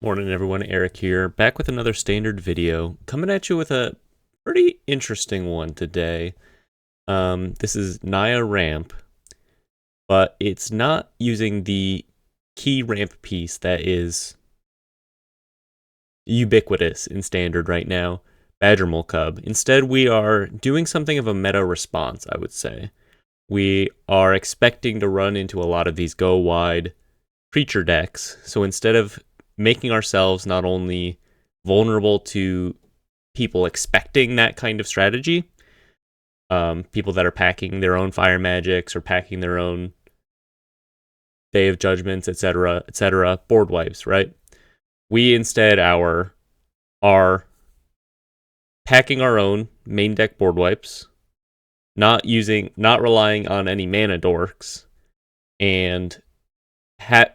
Morning everyone, Eric here, back with another standard video, coming at you with a pretty interesting one today. This is Naya ramp, but it's not using the key ramp piece that is ubiquitous in standard right now, Badger Mole Cub. Instead, we are doing something of a meta response, I would say. We are expecting to run into a lot of these go wide creature decks, so instead of making ourselves not only vulnerable to people expecting that kind of strategy, people that are packing their own fire magics or packing their own Day of Judgments, etc., board wipes, right? We instead are packing our own main deck board wipes, not relying on any mana dorks, and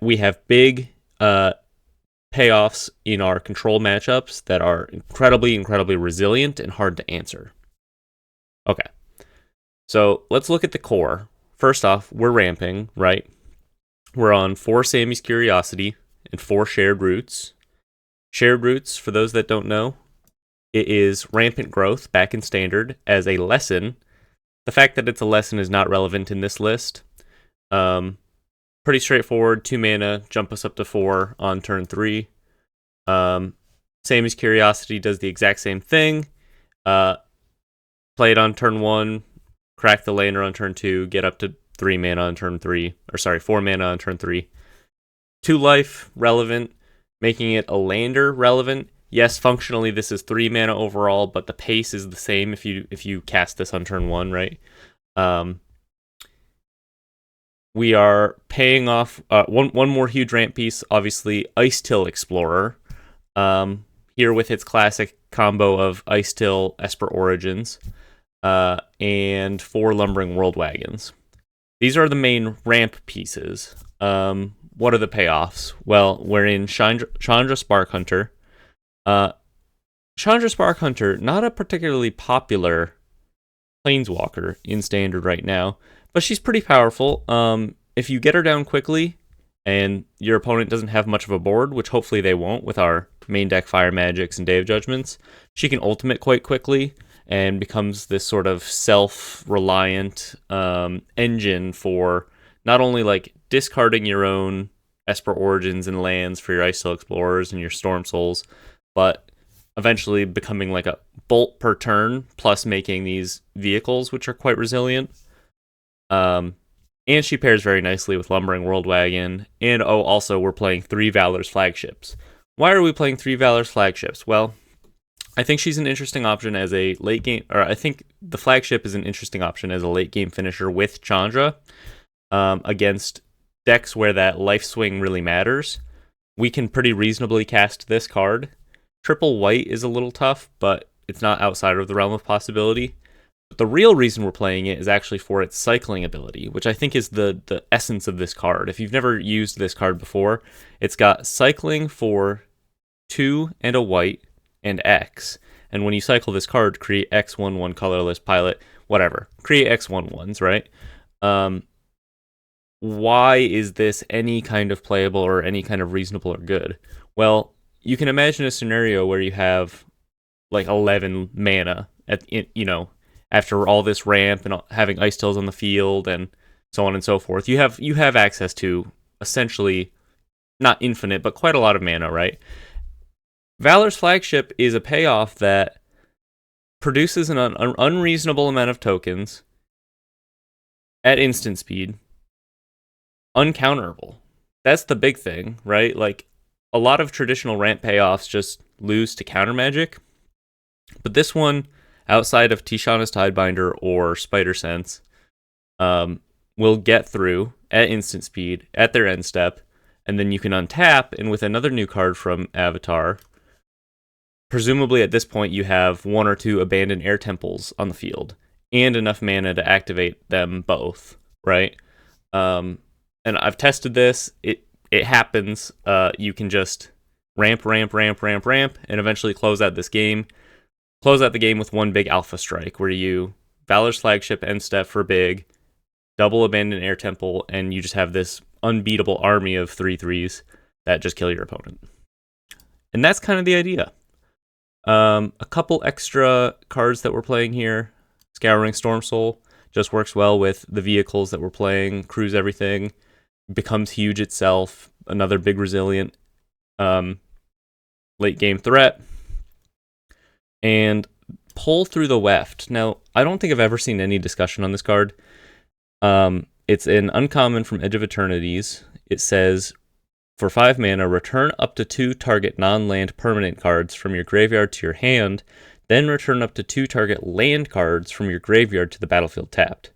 we have big payoffs in our control matchups that are incredibly resilient and hard to answer. Okay, so let's look at the core. First off, we're ramping, right? We're on 4 Sammy's Curiosity and 4 Shared Roots. Shared Roots, for those that don't know, it is Rampant Growth back in Standard as a lesson. The fact that it's a lesson is not relevant in this list. Pretty straightforward, 2 mana, jump us up to 4 on turn 3. Sammy's Curiosity does the exact same thing. Play it on turn 1, crack the laner on turn 2, get up to 3 mana on turn 3, or sorry, 4 mana on turn 3. 2 life, relevant, making it a lander relevant. Yes, functionally this is 3 mana overall, but the pace is the same if you cast this on turn 1, right? We are paying off one more huge ramp piece, obviously Ice Till Explorer. Here with its classic combo of Ice Till, Esper Origins, and 4 Lumbering World Wagons. These are the main ramp pieces. What are the payoffs? Well, we're in Chandra Spark Hunter. Chandra Spark Hunter, not a particularly popular planeswalker in Standard right now, but she's pretty powerful. If you get her down quickly, and your opponent doesn't have much of a board, which hopefully they won't with our main deck Fire Magics and Day of Judgments, she can ultimate quite quickly and becomes this sort of self-reliant engine for not only like discarding your own Esper Origins and lands for your Ice Hill Explorers and your Storm Souls, but eventually becoming like a bolt per turn, plus making these vehicles which are quite resilient. And she pairs very nicely with Lumbering World Wagon. And also we're playing 3 Valor's Flagships. Why are we playing 3 Valor's Flagships? Well, I think she's an interesting option as a late game, or I think the flagship is an interesting option as a late game finisher with Chandra against decks where that life swing really matters. We can pretty reasonably cast this card. Triple white is a little tough, but it's not outside of the realm of possibility. But the real reason we're playing it is actually for its cycling ability, which I think is the essence of this card. If you've never used this card before, it's got cycling for 2 and a white and X. And when you cycle this card, create X1/1 colorless pilot, whatever. Create X1/1s, right? Why is this any kind of playable or any kind of reasonable or good? Well, you can imagine a scenario where you have like 11 mana after all this ramp and having Ice Tills on the field and so on and so forth. You have access to essentially not infinite, but quite a lot of mana, right? Valor's Flagship is a payoff that produces an unreasonable amount of tokens at instant speed, uncounterable. That's the big thing, right? Like, a lot of traditional ramp payoffs just lose to counter magic, but this one, outside of Tishana's Tidebinder or Spider Sense, will get through at instant speed at their end step, and then you can untap, and with another new card from Avatar, presumably at this point you have 1 or 2 abandoned air temples on the field, and enough mana to activate them both, right? And I've tested this. It happens. You can just ramp, and eventually close out the game with 1 big alpha strike, where you Valor's Flagship end step for big, double Abandoned Air Temple, and you just have this unbeatable army of 3/3s that just kill your opponent. And that's kind of the idea. A couple extra cards that we're playing here. Scouring Storm Soul just works well with the vehicles that we're playing. Cruise everything. Becomes huge itself. Another big resilient late game threat. And Pull Through the Weft. Now, I don't think I've ever seen any discussion on this card. It's an uncommon from Edge of Eternities. It says, for 5 mana, return up to 2 target non-land permanent cards from your graveyard to your hand, then return up to 2 target land cards from your graveyard to the battlefield tapped.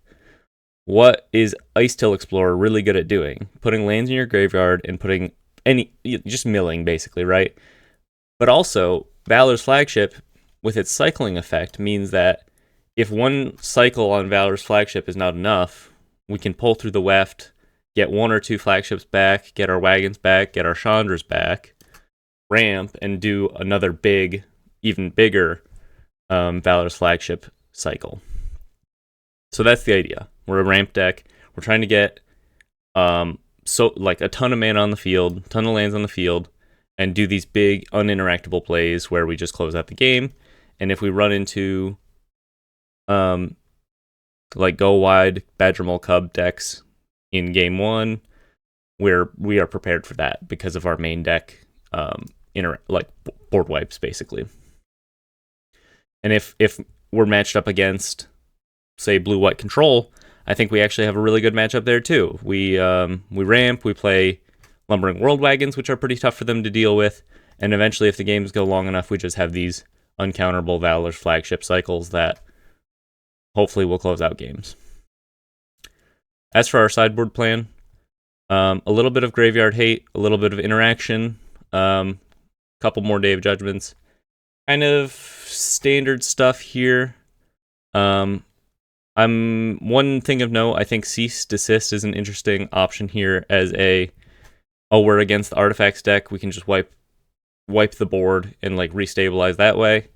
What is Ice-Till Explorer really good at doing? Putting lands in your graveyard and putting just milling, basically, right? But also, Valor's Flagship, with its cycling effect, means that if one cycle on Valor's Flagship is not enough, we can pull through the Weft, get 1 or 2 flagships back, get our wagons back, get our Chandras back, ramp, and do another big, even bigger Valor's Flagship cycle. So that's the idea. We're a ramp deck. We're trying to get a ton of mana on the field, ton of lands on the field, and do these big uninteractable plays where we just close out the game. And if we run into go wide Badgermole Cub decks in game 1, we are prepared for that because of our main deck board wipes, basically. And if we're matched up against, say, blue-white control, I think we actually have a really good matchup there too. We ramp, we play Lumbering World Wagons, which are pretty tough for them to deal with, and eventually, if the games go long enough, we just have these uncounterable Valor's Flagship cycles that hopefully will close out games. As for our sideboard plan, a little bit of Graveyard Hate, a little bit of interaction, couple more Day of Judgments, kind of standard stuff here. One thing of note, I think Cease Desist is an interesting option here as we're against the Artifacts deck, we can just wipe the board and restabilize that way.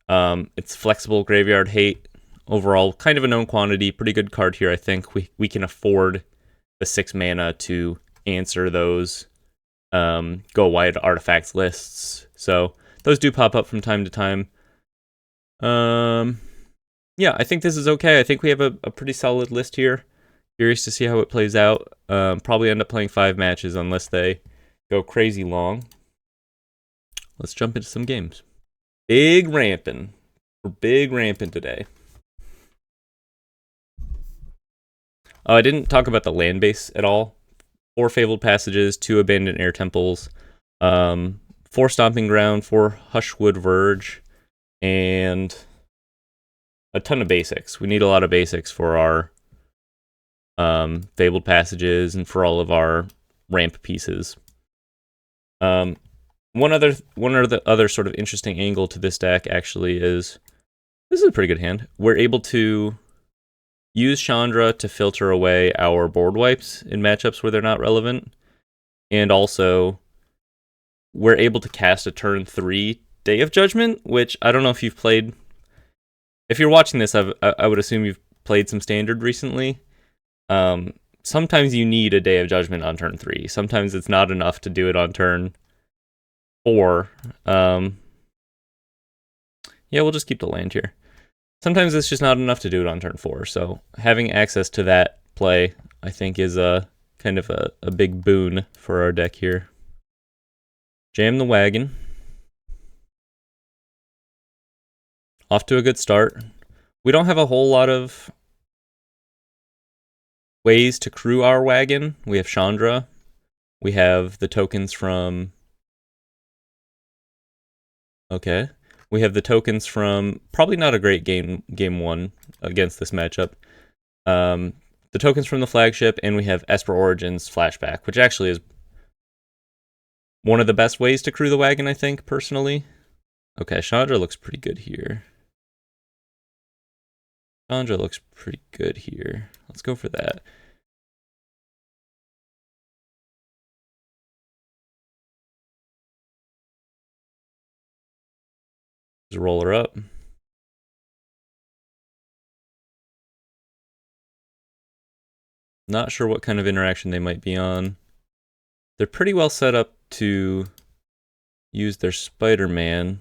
It's flexible Graveyard Hate. Overall, kind of a known quantity, pretty good card here. I think we can afford the 6 mana to answer those go wide Artifacts lists. So those do pop up from time to time. Yeah, I think this is okay. I think we have a pretty solid list here. Curious to see how it plays out. Probably end up playing 5 matches unless they go crazy long. Let's jump into some games. Big ramping. We're big ramping today. Oh, I didn't talk about the land base at all. 4 Fabled Passages, 2 Abandoned Air Temples, 4 Stomping Ground, 4 Hushwood Verge, and a ton of basics. We need a lot of basics for our Fabled Passages and for all of our ramp pieces. One other sort of interesting angle to this deck actually is, this is a pretty good hand. We're able to use Chandra to filter away our board wipes in matchups where they're not relevant. And also, we're able to cast a turn 3 Day of Judgment, which I don't know if you've played. If you're watching this, I would assume you've played some Standard recently. Sometimes you need a Day of Judgment on turn 3. Sometimes it's not enough to do it on turn 4. Yeah, we'll just keep the land here. Sometimes it's just not enough to do it on turn 4. So having access to that play, I think, is a kind of a big boon for our deck here. Jam the Wagon. Off to a good start. We don't have a whole lot of ways to crew our wagon. We have Chandra. We have the tokens from... Okay. We have the tokens from... Probably not a great game 1 against this matchup. The tokens from the flagship, and we have Esper Origins Flashback, which actually is one of the best ways to crew the wagon, I think, personally. Okay, Chandra looks pretty good here. Chandra looks pretty good here. Let's go for that. Just roll her up. Not sure what kind of interaction they might be on. They're pretty well set up to use their Spider-Man.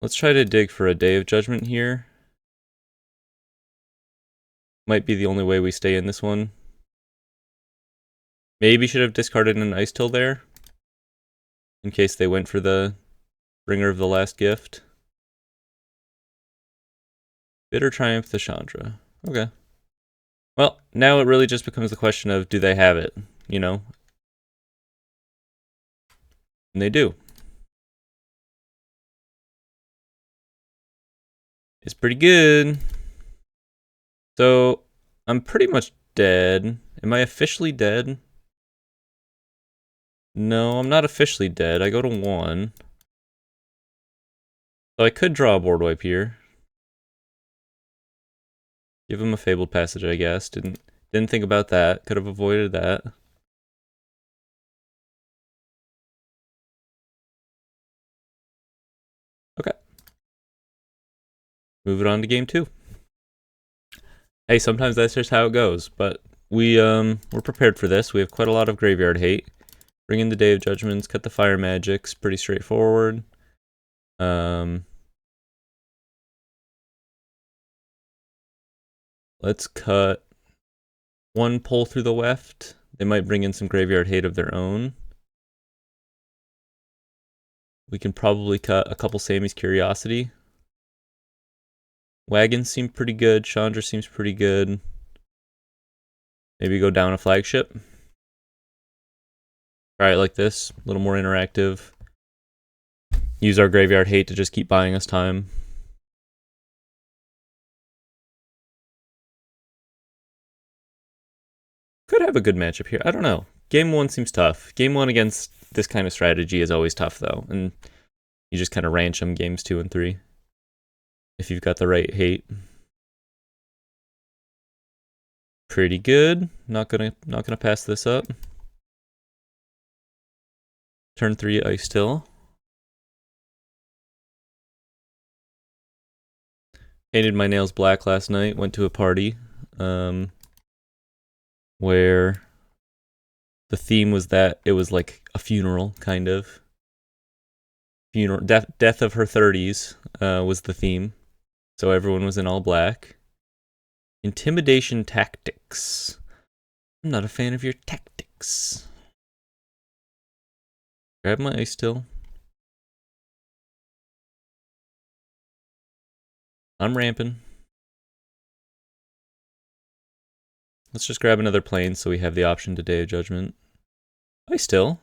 Let's try to dig for a Day of Judgment here. Might be the only way we stay in this one. Maybe should have discarded an Ice Till there, in case they went for the Bringer of the Last Gift. Bitter Triumph the Chandra. Okay. Well, now it really just becomes the question of, do they have it? You know? And they do. It's pretty good. So, I'm pretty much dead. Am I officially dead? No, I'm not officially dead. I go to 1. So I could draw a board wipe here. Give him a Fabled Passage, I guess. Didn't think about that. Could have avoided that. Okay. Move it on to game 2. Hey, sometimes that's just how it goes, but we're prepared for this. We have quite a lot of graveyard hate. Bring in the Day of Judgments, cut the Fire Magics, pretty straightforward. Let's cut 1 pull through the weft. They might bring in some graveyard hate of their own. We can probably cut a couple Sammy's Curiosity. Wagons seem pretty good. Chandra seems pretty good. Maybe go down a flagship. Try it like this. A little more interactive. Use our graveyard hate to just keep buying us time. Could have a good matchup here. I don't know. Game 1 seems tough. Game 1 against this kind of strategy is always tough, though. And you just kind of ranch them games 2 and 3. If you've got the right hate. Pretty good. Not gonna pass this up. Turn 3 Ice Till. Painted my nails black last night. Went to a party where the theme was that it was like a funeral, kind of. Death of her 30s was the theme. So everyone was in all black. Intimidation tactics. I'm not a fan of your tactics. Grab my Ice Till. I'm ramping. Let's just grab another plane so we have the option to Day of Judgment. Ice Till.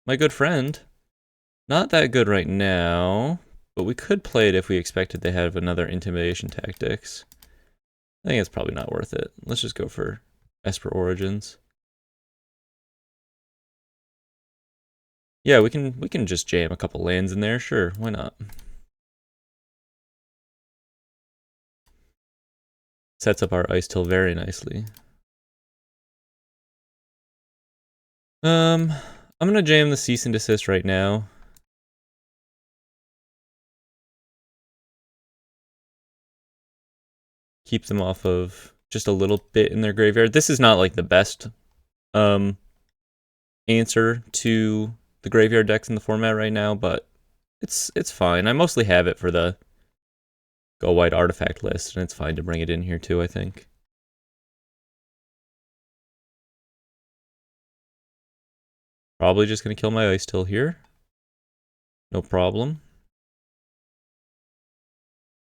My good friend. Not that good right now, but we could play it if we expected they have another Intimidation Tactics. I think it's probably not worth it. Let's just go for Esper Origins. Yeah, we can just jam a couple lands in there, sure, why not? Sets up our Ice Till very nicely. I'm gonna jam the Cease and Desist right now. Keep them off of just a little bit in their graveyard. This is not like the best answer to the graveyard decks in the format right now, but it's fine. I mostly have it for the Go White artifact list, and it's fine to bring it in here too, I think. Probably just gonna kill my Ice Till here. No problem.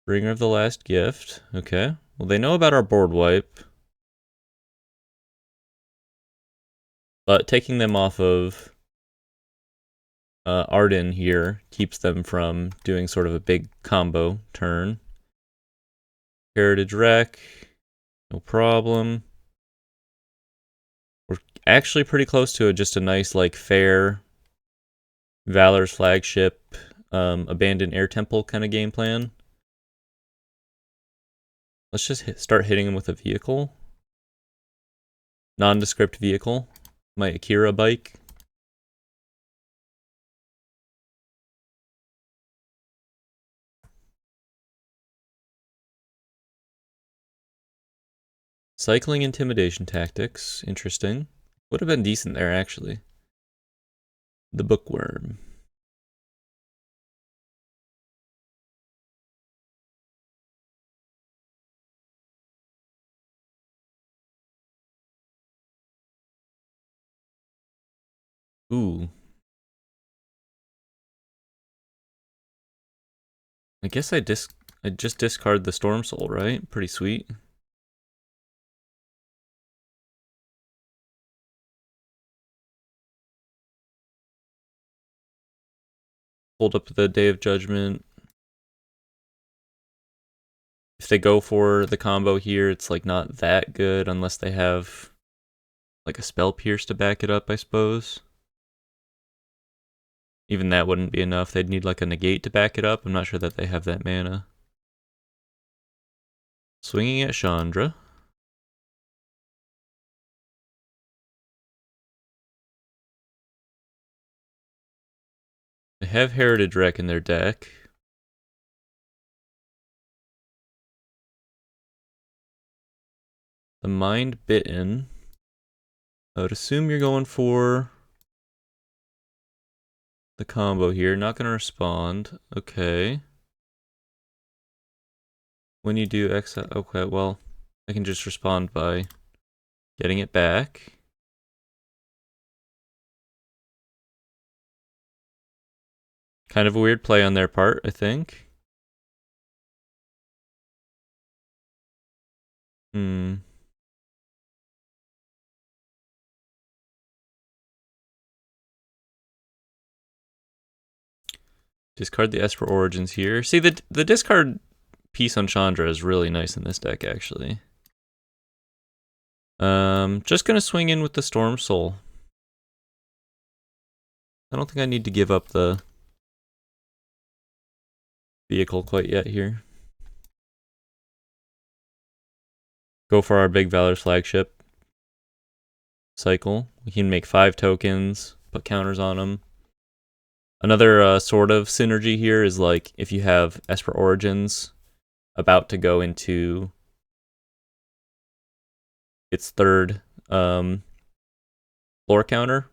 Bringer of the Last Gift. Okay. Well, they know about our board wipe. But taking them off of Arden here keeps them from doing sort of a big combo turn. Heritage Wreck. No problem. We're actually pretty close to just a nice, like, fair Valor's Flagship, Abandoned Air Temple kind of game plan. Let's just start hitting him with a vehicle. Nondescript vehicle. My Akira bike. Cycling Intimidation Tactics. Interesting. Would have been decent there, actually. The bookworm. Ooh. I guess I just discard the Storm Soul, right? Pretty sweet. Hold up the Day of Judgment. If they go for the combo here, it's like not that good unless they have like a Spell Pierce to back it up, I suppose. Even that wouldn't be enough. They'd need like a negate to back it up. I'm not sure that they have that mana. Swinging at Chandra. They have Heritage Wreck in their deck. The Mind Bitten. I would assume you're going for the combo here. Not going to respond. Okay. When you do exile, okay, well, I can just respond by getting it back. Kind of a weird play on their part, I think. Discard the Esper Origins here. See, the discard piece on Chandra is really nice in this deck, actually. Just gonna swing in with the Storm Soul. I don't think I need to give up the vehicle quite yet here. Go for our big Valor's Flagship cycle. We can make 5 tokens, put counters on them. Another sort of synergy here is like if you have Esper Origins about to go into its third lore counter.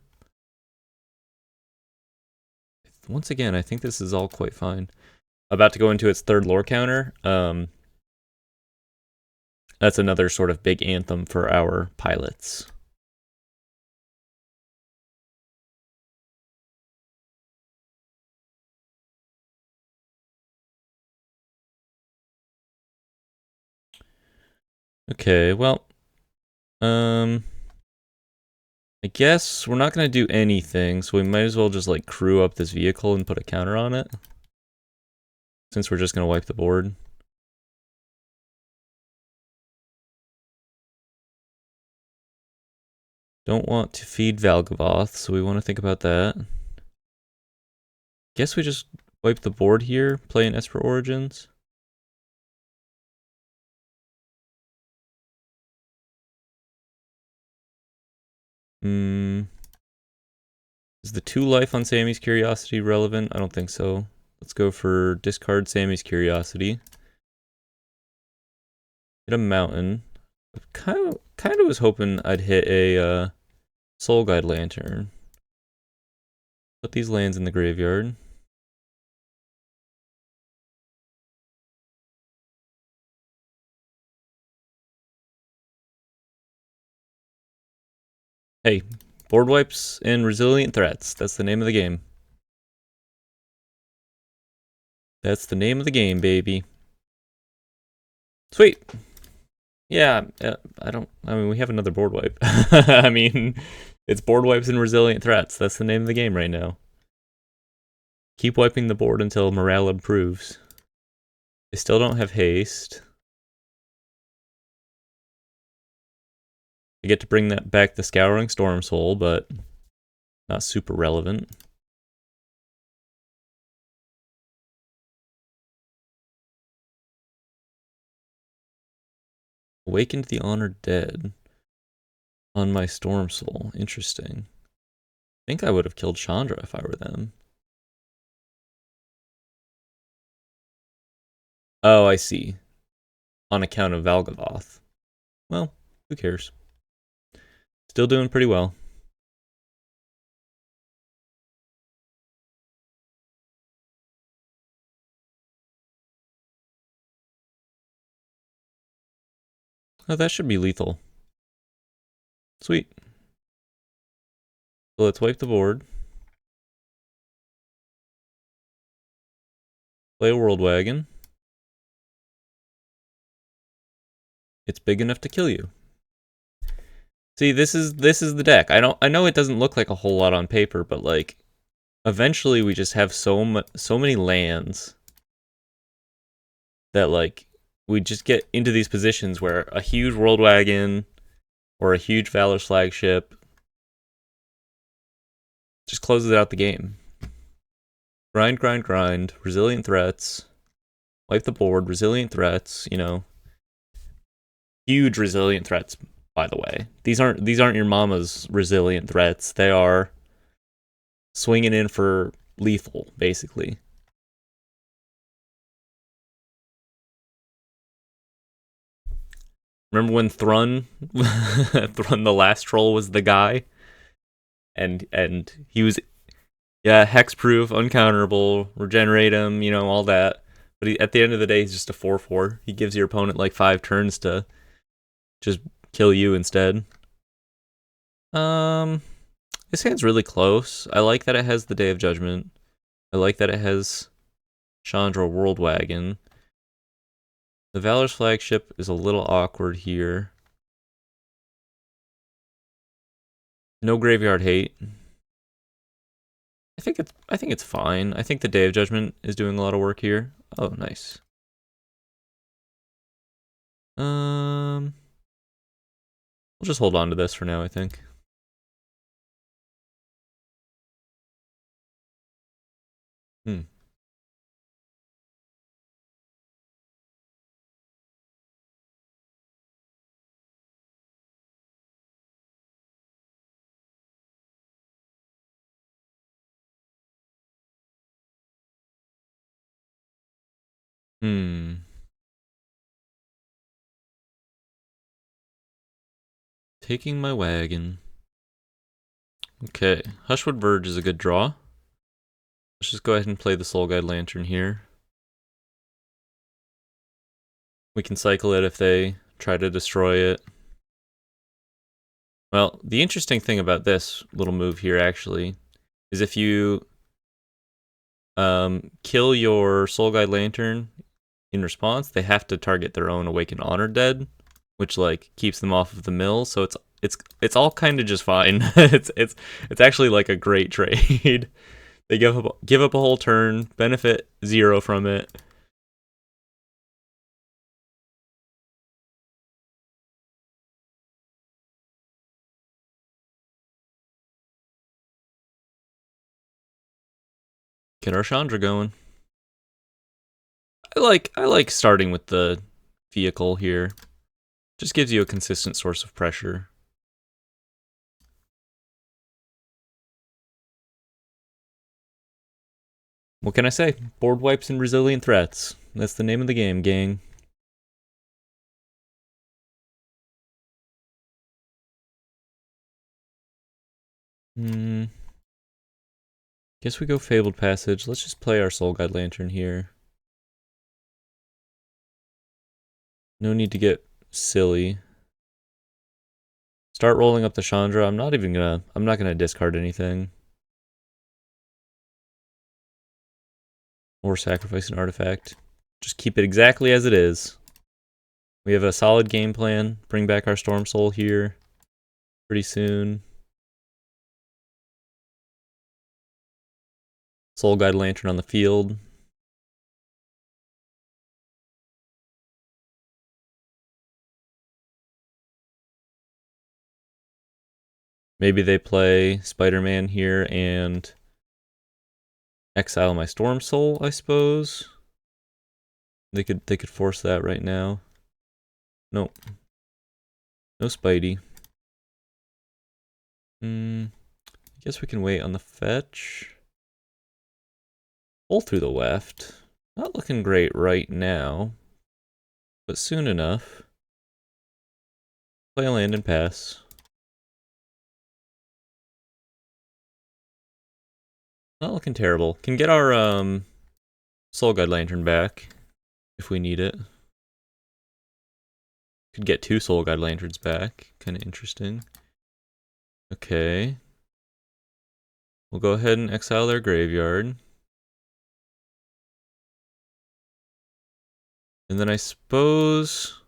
Once again, I think this is all quite fine. About to go into its third lore counter. That's another sort of big anthem for our pilots. Okay, well, I guess we're not gonna do anything, so we might as well just like crew up this vehicle and put a counter on it. Since we're just gonna wipe the board. Don't want to feed Valgavoth, so we want to think about that. Guess we just wipe the board here, play an Esper Origins. Is the 2 life on Sammy's Curiosity relevant? I don't think so. Let's go for discard Sammy's Curiosity. Hit a mountain. Kind of was hoping I'd hit a Soul Guide Lantern. Put these lands in the graveyard. Hey, board wipes and resilient threats. That's the name of the game. That's the name of the game, baby. Sweet. Yeah, I mean, we have another board wipe. I mean, it's board wipes and resilient threats. That's the name of the game right now. Keep wiping the board until morale improves. They still don't have haste. I get to bring that back the Scouring Storm Soul, but not super relevant. Awakened the Honored Dead on my Storm Soul. Interesting. I think I would have killed Chandra if I were them. Oh, I see. On account of Valgavoth. Well, who cares? Still doing pretty well. Oh, that should be lethal. Sweet. So let's wipe the board. Play a World Wagon. It's big enough to kill you. See, this is the deck. I know it doesn't look like a whole lot on paper, but like eventually we just have so many lands that like we just get into these positions where a huge World Wagon or a huge Valor's Flagship just closes out the game. Grind, grind, grind. Resilient threats. Wipe the board. Resilient threats. You know, huge resilient threats. By the way, these aren't your mama's resilient threats. They are swinging in for lethal, basically. Remember when Thrun, Thrun the last troll was the guy, and he was, yeah, hexproof, uncounterable, regenerate him, you know, all that. But at the end of the day, he's just a 4/4. He gives your opponent like 5 turns to just kill you instead. This hand's really close. I like that it has the Day of Judgment. I like that it has Chandra World Wagon. The Valor's Flagship is a little awkward here. No graveyard hate. I think it's fine. I think the Day of Judgment is doing a lot of work here. Oh, nice. We'll just hold on to this for now, I think. Hmm. Hmm. Taking my wagon. Okay, Hushwood Verge is a good draw. Let's just go ahead and play the Soul Guide Lantern here. We can cycle it if they try to destroy it. Well, the interesting thing about this little move here, actually, is if you kill your Soul Guide Lantern in response, they have to target their own Awakened Honor Dead, which like keeps them off of the mill. So it's all kind of just fine. it's actually like a great trade. They give up a whole turn, benefit 0 from it. Get our Chandra going. I like starting with the vehicle here. Just gives you a consistent source of pressure. What can I say? Board wipes and resilient threats. That's the name of the game, gang. Guess we go Fabled Passage. Let's just play our Soul Guide Lantern here. No need to get silly. Start rolling up the Chandra. I'm not gonna discard anything. Or sacrifice an artifact. Just keep it exactly as it is. We have a solid game plan. Bring back our Storm Soul here pretty soon. Soul Guide Lantern on the field. Maybe they play Spider-Man here and exile my Storm Soul, I suppose. They could force that right now. Nope. No Spidey. I guess we can wait on the fetch. Pull through the left. Not looking great right now, but soon enough. Play a land and pass. Not looking terrible. Can get our Soul Guide Lantern back if we need it. Could get 2 Soul Guide Lanterns back. Kind of interesting. Okay. We'll go ahead and exile their graveyard. And then I suppose...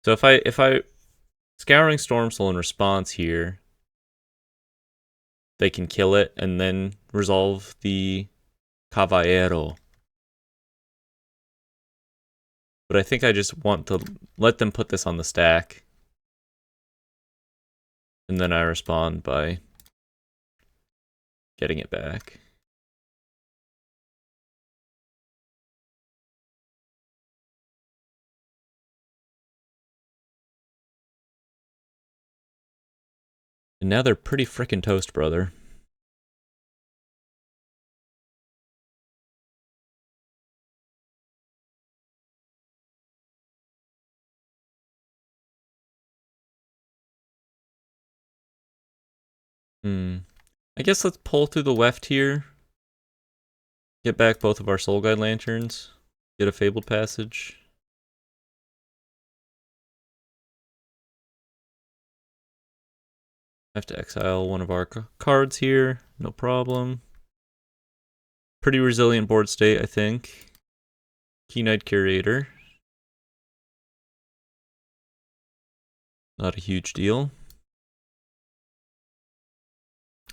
So if I Scouring Stormsoul in response here, they can kill it and then resolve the Caballero. But I think I just want to let them put this on the stack. And then I respond by getting it back. And now they're pretty frickin' toast, brother. I guess let's pull through the left here. Get back both of our Soul Guide Lanterns. Get a Fabled Passage. Have to exile one of our cards here. No problem. Pretty resilient board state, I think. Keen-Eyed Curator. Not a huge deal.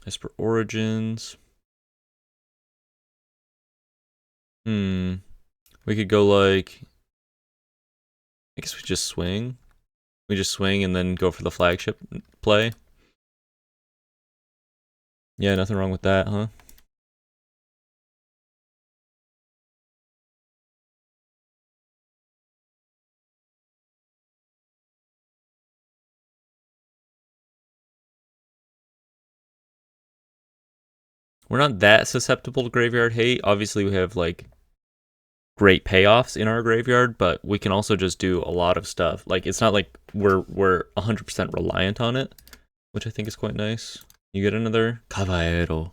Esper Origins. We could go like... I guess we just swing. We just swing and then go for the flagship play. Yeah, nothing wrong with that, huh? We're not that susceptible to graveyard hate. Obviously, we have like great payoffs in our graveyard, but we can also just do a lot of stuff. Like it's not like we're 100% reliant on it, which I think is quite nice. You get another Caballero.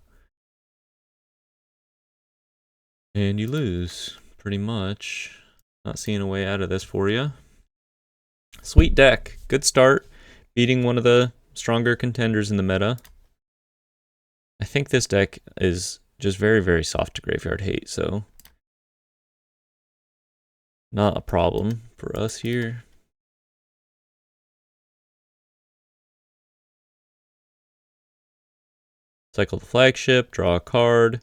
And you lose, pretty much. Not seeing a way out of this for you. Sweet deck. Good start. Beating one of the stronger contenders in the meta. I think this deck is just very, very soft to graveyard hate, so not a problem for us here. Cycle the flagship, draw a card.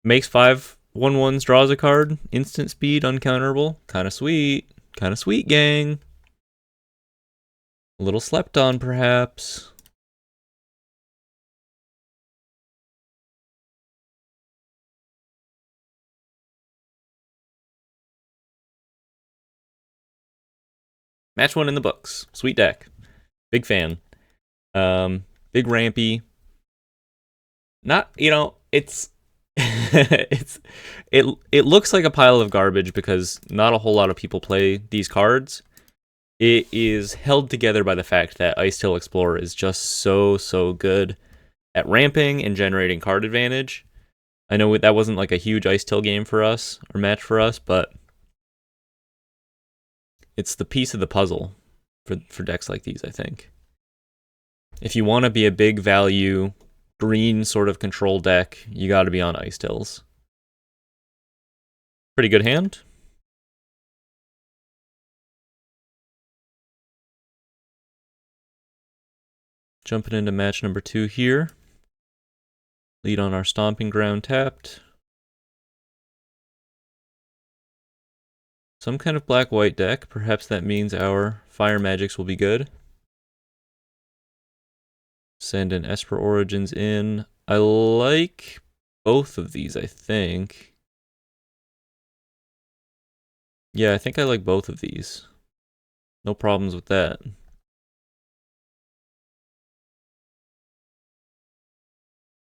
Makes 5 1/1s, draws a card. Instant speed, uncounterable. Kinda sweet. Kinda sweet, gang. A little slept on, perhaps. Match 1 in the books. Sweet deck. Big fan. Big rampy. Not, you know, it's it looks like a pile of garbage because not a whole lot of people play these cards. It is held together by the fact that Icetail Explorer is just so good at ramping and generating card advantage. I know that wasn't like a huge Icetail game for us or match for us, but it's the piece of the puzzle for decks like these, I think. If you want to be a big value green sort of control deck, you got to be on Icetails. Pretty good hand. Jumping into match number 2 here. Lead on our Stomping Ground tapped. Some kind of black-white deck. Perhaps that means our Fire Magics will be good. Send an Esper Origins in. I like both of these, I think. Yeah, I think I like both of these. No problems with that.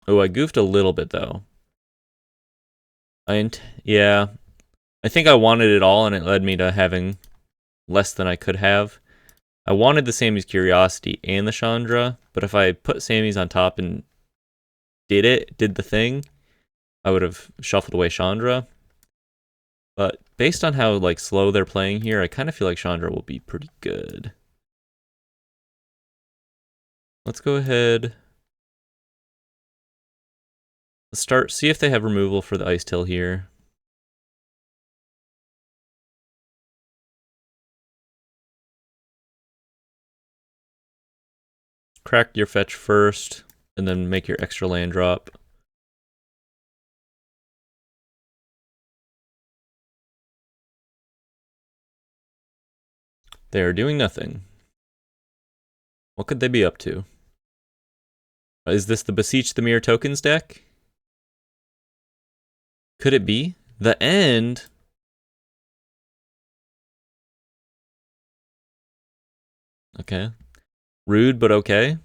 Oh, I goofed a little bit, though. Yeah. I think I wanted it all, and it led me to having less than I could have. I wanted the Sammy's Curiosity and the Chandra, but if I put Sammy's on top and did the thing, I would have shuffled away Chandra. But Based on how like slow they're playing here, I kind of feel like Chandra will be pretty good. Let's go ahead. Let's see if they have removal for the Ice Till here. Crack your fetch first, and then make your extra land drop. They are doing nothing. What could they be up to? Is this the Beseech the Mirror Tokens deck? Could it be? The End? Okay. Rude, but okay.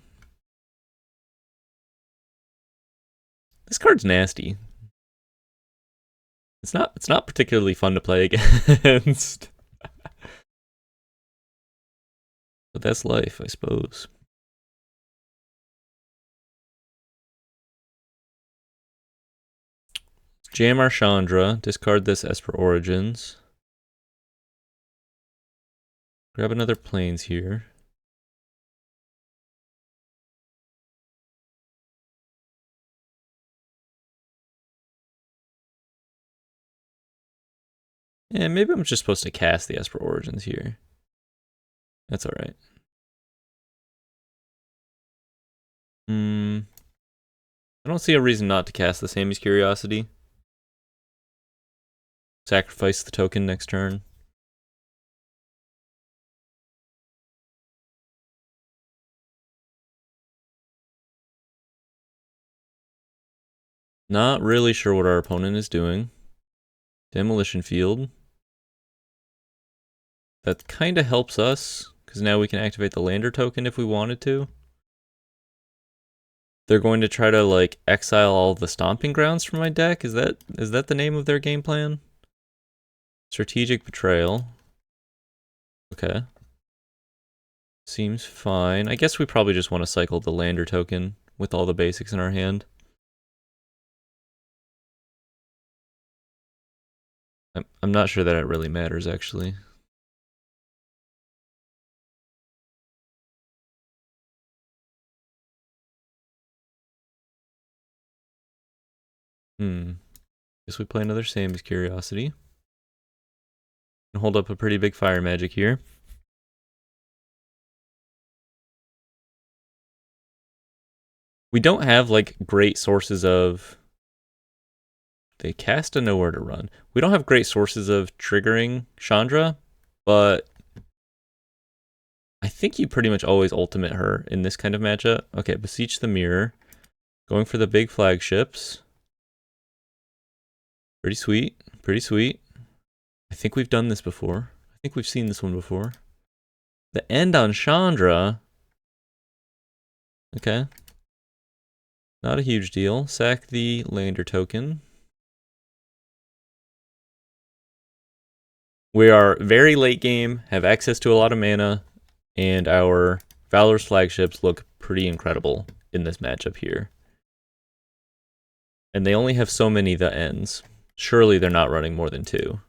This card's nasty. It's not particularly fun to play against. But that's life, I suppose. Jam our Chandra. Discard this Esper Origins. Grab another Plains here. Yeah, maybe I'm just supposed to cast the Esper Origins here. That's alright. I don't see a reason not to cast the Sammy's Curiosity. Sacrifice the token next turn. Not really sure what our opponent is doing. Demolition Field. That kind of helps us, because now we can activate the Lander token if we wanted to. They're going to try to, like, exile all the Stomping Grounds from my deck? Is that the name of their game plan? Strategic Betrayal. Okay. Seems fine. I guess we probably just want to cycle the Lander token with all the basics in our hand. I'm not sure that it really matters, actually. Guess we play another Sammy's Curiosity. And hold up a pretty big Fire Magic here. We don't have, like, great sources of... They cast a Nowhere to Run. We don't have great sources of triggering Chandra, but I think you pretty much always ultimate her in this kind of matchup. Okay, Beseech the Mirror. Going for the big flagships. Pretty sweet. Pretty sweet. I think we've done this before. I think we've seen this one before. The End on Chandra. Okay. Not a huge deal. Sack the Lander token. We are very late game, have access to a lot of mana, and our Valor's flagships look pretty incredible in this matchup here. And they only have so many The Ends. Surely they're not running more than 2.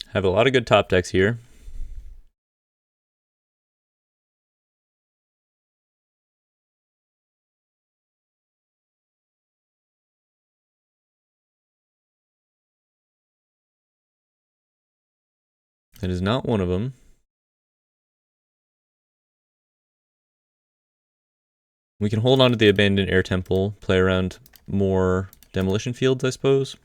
Have a lot of good top decks here. That is not one of them. We can hold on to the Abandoned Air Temple, play around more Demolition Fields, I suppose.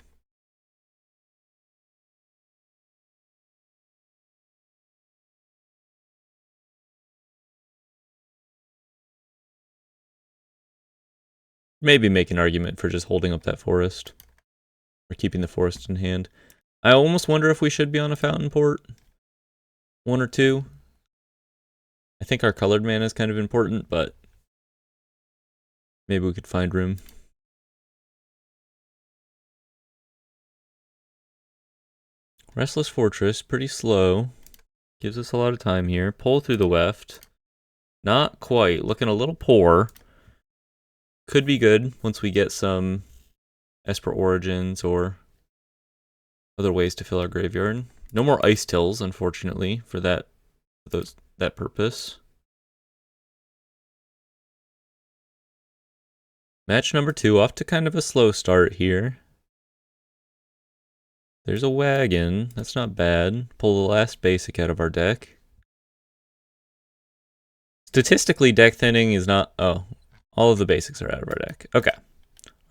Maybe make an argument for just holding up that forest. Or keeping the forest in hand. I almost wonder if we should be on a Fountain Port. 1 or 2. I think our colored mana is kind of important, but maybe we could find room. Restless Fortress, pretty slow. Gives us a lot of time here. Pull through the weft. Not quite. Looking a little poor. Could be good once we get some Esper Origins or other ways to fill our graveyard. No more Ice Tills, unfortunately, for that purpose. Match number 2, off to kind of a slow start here. There's a wagon. That's not bad. Pull the last basic out of our deck. Statistically, deck thinning is not... Oh, all of the basics are out of our deck. Okay.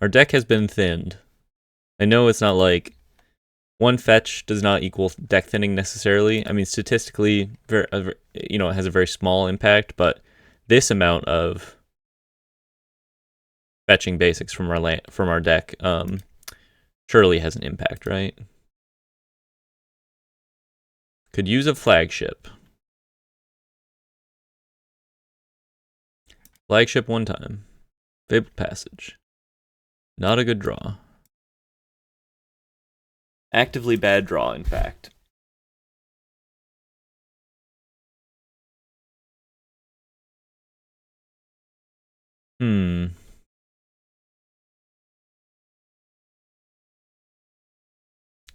Our deck has been thinned. I know it's not like... One fetch does not equal deck thinning necessarily. I mean, statistically, it has a very small impact, but this amount of fetching basics from our deck surely has an impact, right? Could use a flagship. Flagship one time. Fabled Passage. Not a good draw. Actively bad draw, in fact.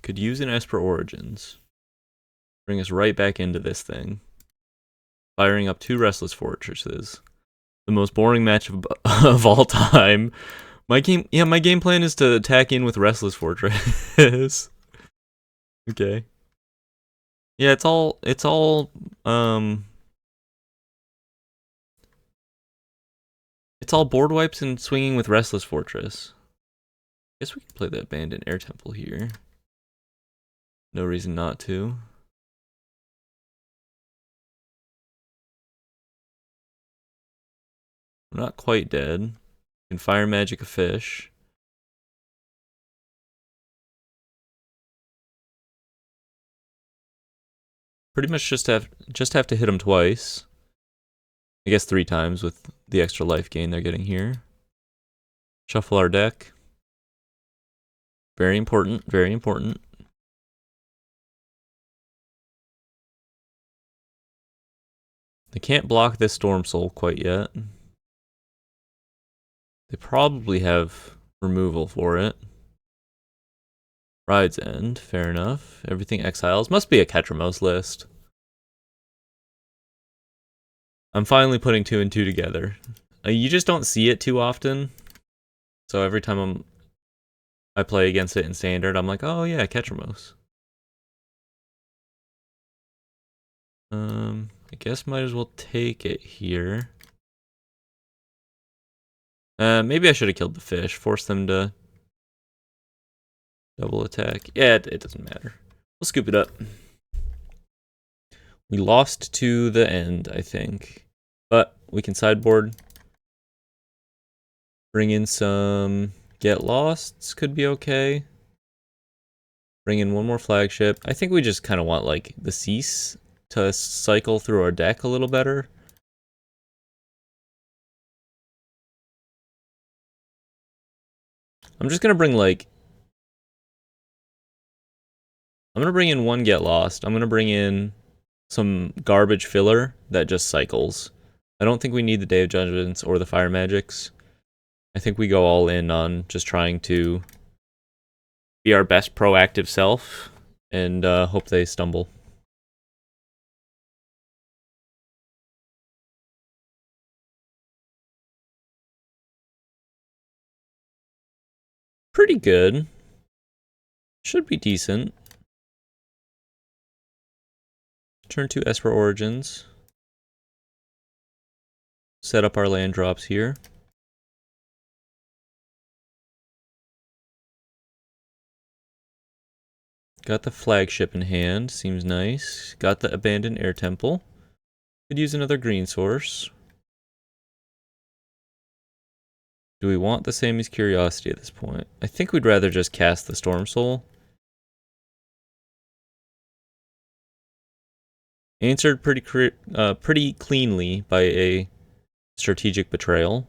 Could use an Esper Origins. Bring us right back into this thing. Firing up 2 Restless Fortresses. The most boring match of all time. My game plan is to attack in with Restless Fortress. Okay. Yeah, it's all board wipes and swinging with Restless Fortress. Guess we can play the Abandoned Air Temple here. No reason not to. I'm not quite dead. Can Fire Magic a fish. Pretty much just have to hit him twice. I guess 3 times with the extra life gain they're getting here. Shuffle our deck. Very important, very important. They can't block this Storm Soul quite yet. They probably have removal for it. Ride's End, fair enough. Everything exiles. Must be a Ketramos list. I'm finally putting 2 and 2 together. You just don't see it too often. So every time I play against it in Standard, I'm like, oh yeah, Ketramos. I guess might as well take it here. Maybe I should have killed the fish. Force them to double attack. Yeah, it doesn't matter. We'll scoop it up. We lost to the end, I think. But we can sideboard. Bring in some Get Losts. Could be okay. Bring in one more flagship. I think we just kind of want like the Cease to cycle through our deck a little better. I'm just gonna bring like... I'm gonna bring in one Get Lost. I'm gonna bring in some garbage filler that just cycles. I don't think we need the Day of Judgments or the Fire Magics. I think we go all in on just trying to be our best proactive self and hope they stumble. Pretty good. Should be decent. Turn 2 Esper Origins. Set up our land drops here. Got the flagship in hand, seems nice. Got the Abandoned Air Temple. Could use another green source. Do we want the same as Curiosity at this point? I think we'd rather just cast the Storm Soul. Answered pretty cleanly by a strategic betrayal.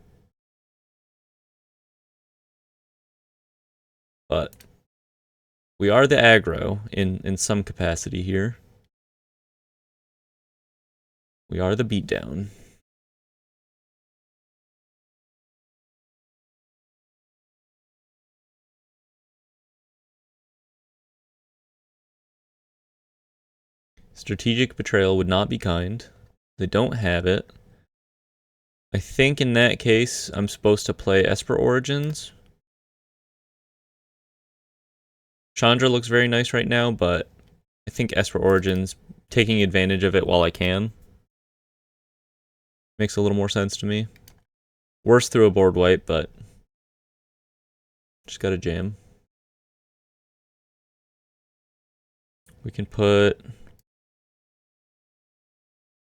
But we are the aggro in some capacity here. We are the beatdown. Strategic betrayal would not be kind. They don't have it. I think in that case, I'm supposed to play Esper Origins. Chandra looks very nice right now, but I think Esper Origins, taking advantage of it while I can, makes a little more sense to me. Worse through a board wipe, but just gotta jam. We can put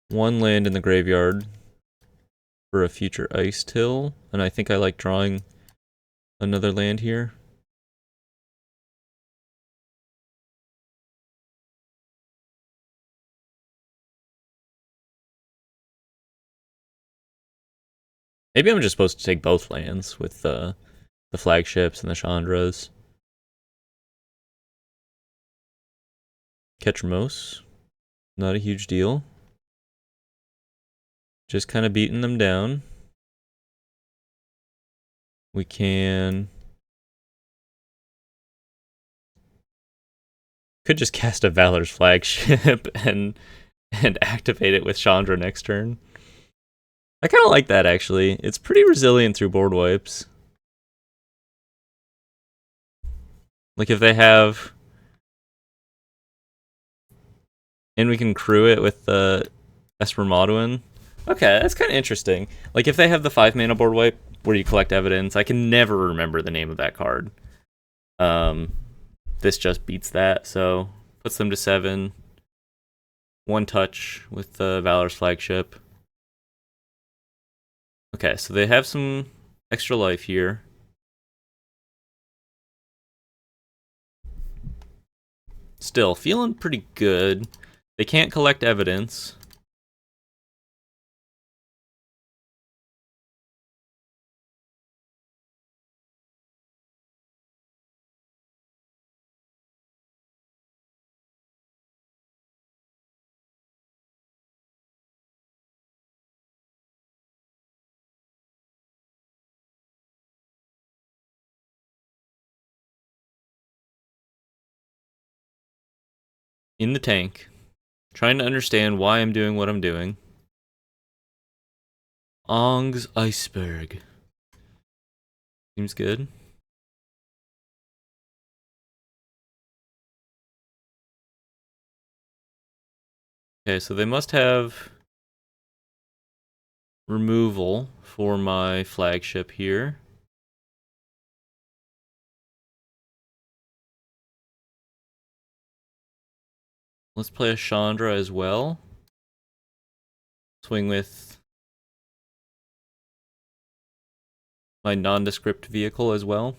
one land in the graveyard for a future ice till, and I think I like drawing another land here. Maybe I'm just supposed to take both lands with the flagships and the Chandras. Ketramos, not a huge deal. Just kind of beating them down. We can... Could just cast a Valor's Flagship and activate it with Chandra next turn. I kind of like that, actually. It's pretty resilient through board wipes. Like, if they have... And we can crew it with the Esper Modwin. Okay, that's kind of interesting. Like, if they have the 5-mana board wipe where you collect evidence, I can never remember the name of that card. This just beats that, so puts them to 7. 1 touch with the Valor's Flagship. Okay, so they have some extra life here. Still, feeling pretty good. They can't collect evidence. In the tank. Trying to understand why I'm doing what I'm doing. Ong's Iceberg. Seems good. Okay, so they must have removal for my flagship here. Let's play a Chandra as well. Swing with my nondescript vehicle as well.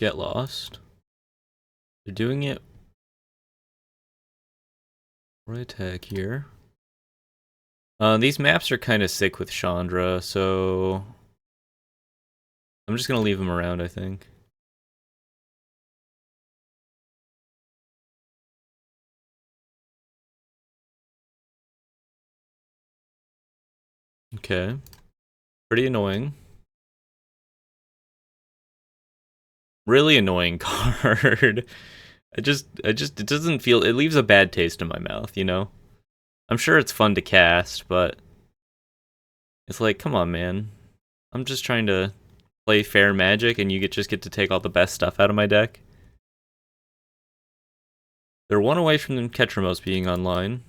Get lost. They're doing it. Right attack here. These maps are kind of sick with Chandra, so I'm just gonna leave them around, I think. Okay. Pretty annoying. Really annoying card. It doesn't feel, it leaves a bad taste in my mouth, you know? I'm sure it's fun to cast, but it's like, come on, man. I'm just trying to play fair Magic, and you just get to take all the best stuff out of my deck. They're one away from the Ketramos being online.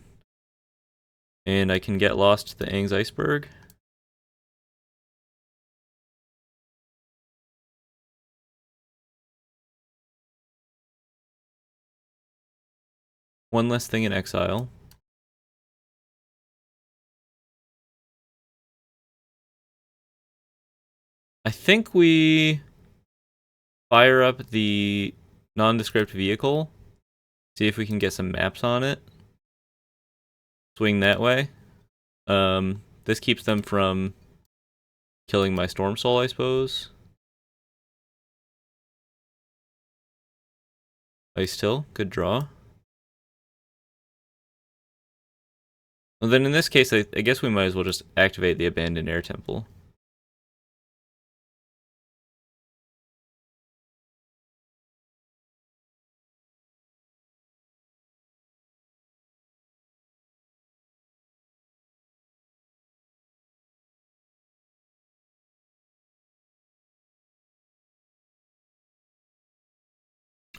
And I can get lost to the Aang's Iceberg. One less thing in exile. I think we fire up the nondescript vehicle. See if we can get some maps on it. Swing that way. This keeps them from killing my Storm Soul, I suppose. Ice Till, good draw. Well, then in this case, I guess we might as well just activate the Abandoned Air Temple.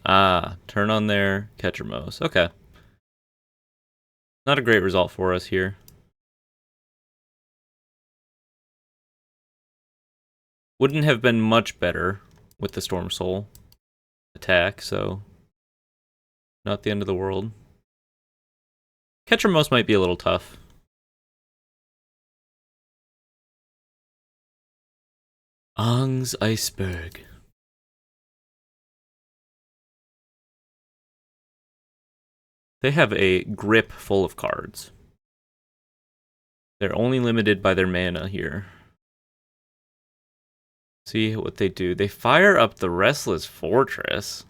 Ah, turn on their Ketchermos. Okay. Not a great result for us here. Wouldn't have been much better with the Storm Soul attack, so not the end of the world. Ketchermos might be a little tough. Ang's Iceberg. They have a grip full of cards. They're only limited by their mana here. See what they do. They fire up the Restless Fortress.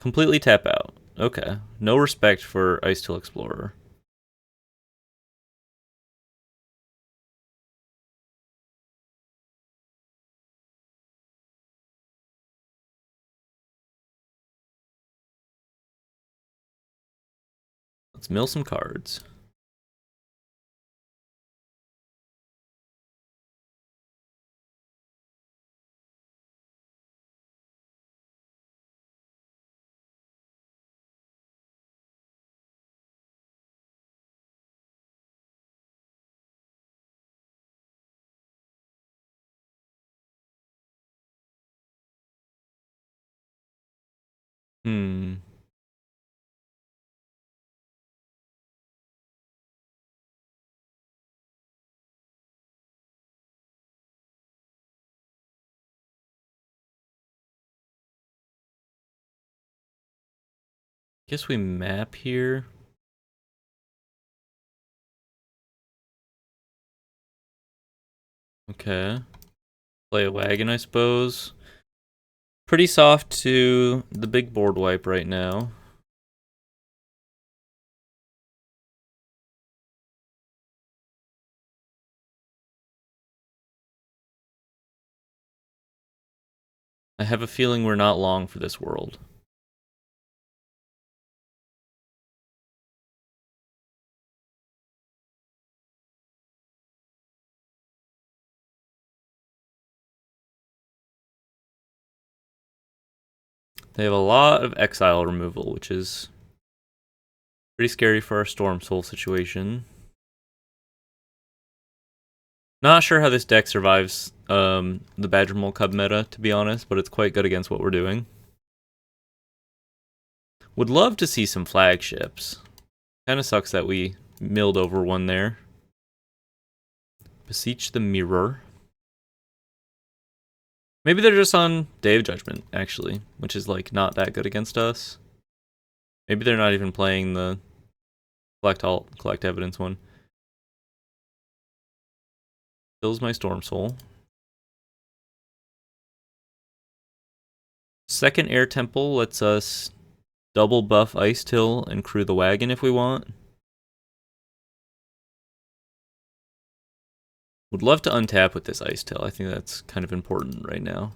Completely tap out. Okay. No respect for Ice Till Explorer. Let's mill some cards. Hmm. Guess we map here. Okay. Play a wagon, I suppose. Pretty soft to the big board wipe right now. I have a feeling we're not long for this world. They have a lot of exile removal, which is pretty scary for our Storm Soul situation. Not sure how this deck survives the Badger Mole Cub meta, to be honest, but it's quite good against what we're doing. Would love to see some flagships. Kinda sucks that we milled over one there. Beseech the Mirror. Maybe they're just on Day of Judgment, actually, which is like not that good against us. Maybe they're not even playing the collect evidence one. Kills my Storm Soul. Second Air Temple lets us double buff Ice Till and crew the wagon if we want. Would love to untap with this Ice Till. I think that's kind of important right now.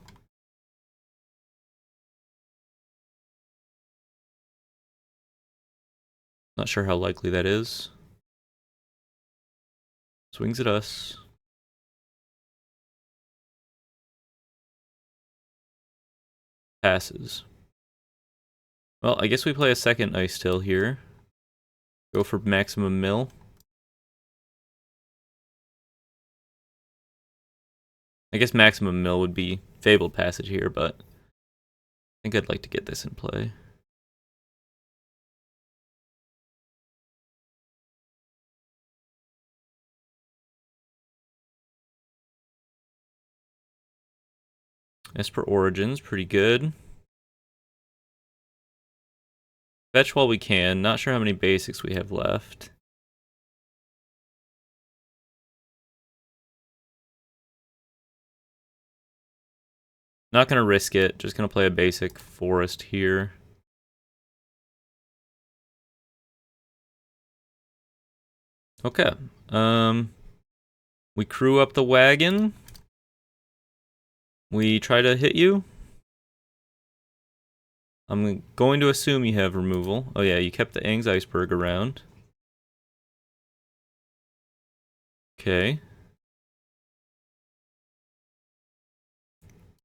Not sure how likely that is. Swings at us. Passes. Well, I guess we play a second Ice Till here. Go for maximum mill. I guess maximum mill would be Fabled Passage here, but I think I'd like to get this in play. Esper Origins, pretty good. Fetch while we can. Not sure how many basics we have left. Not going to risk it. Just going to play a basic forest here. Okay. We crew up the wagon. We try to hit you. I'm going to assume you have removal. Oh yeah, you kept the Aang's Iceberg around. Okay.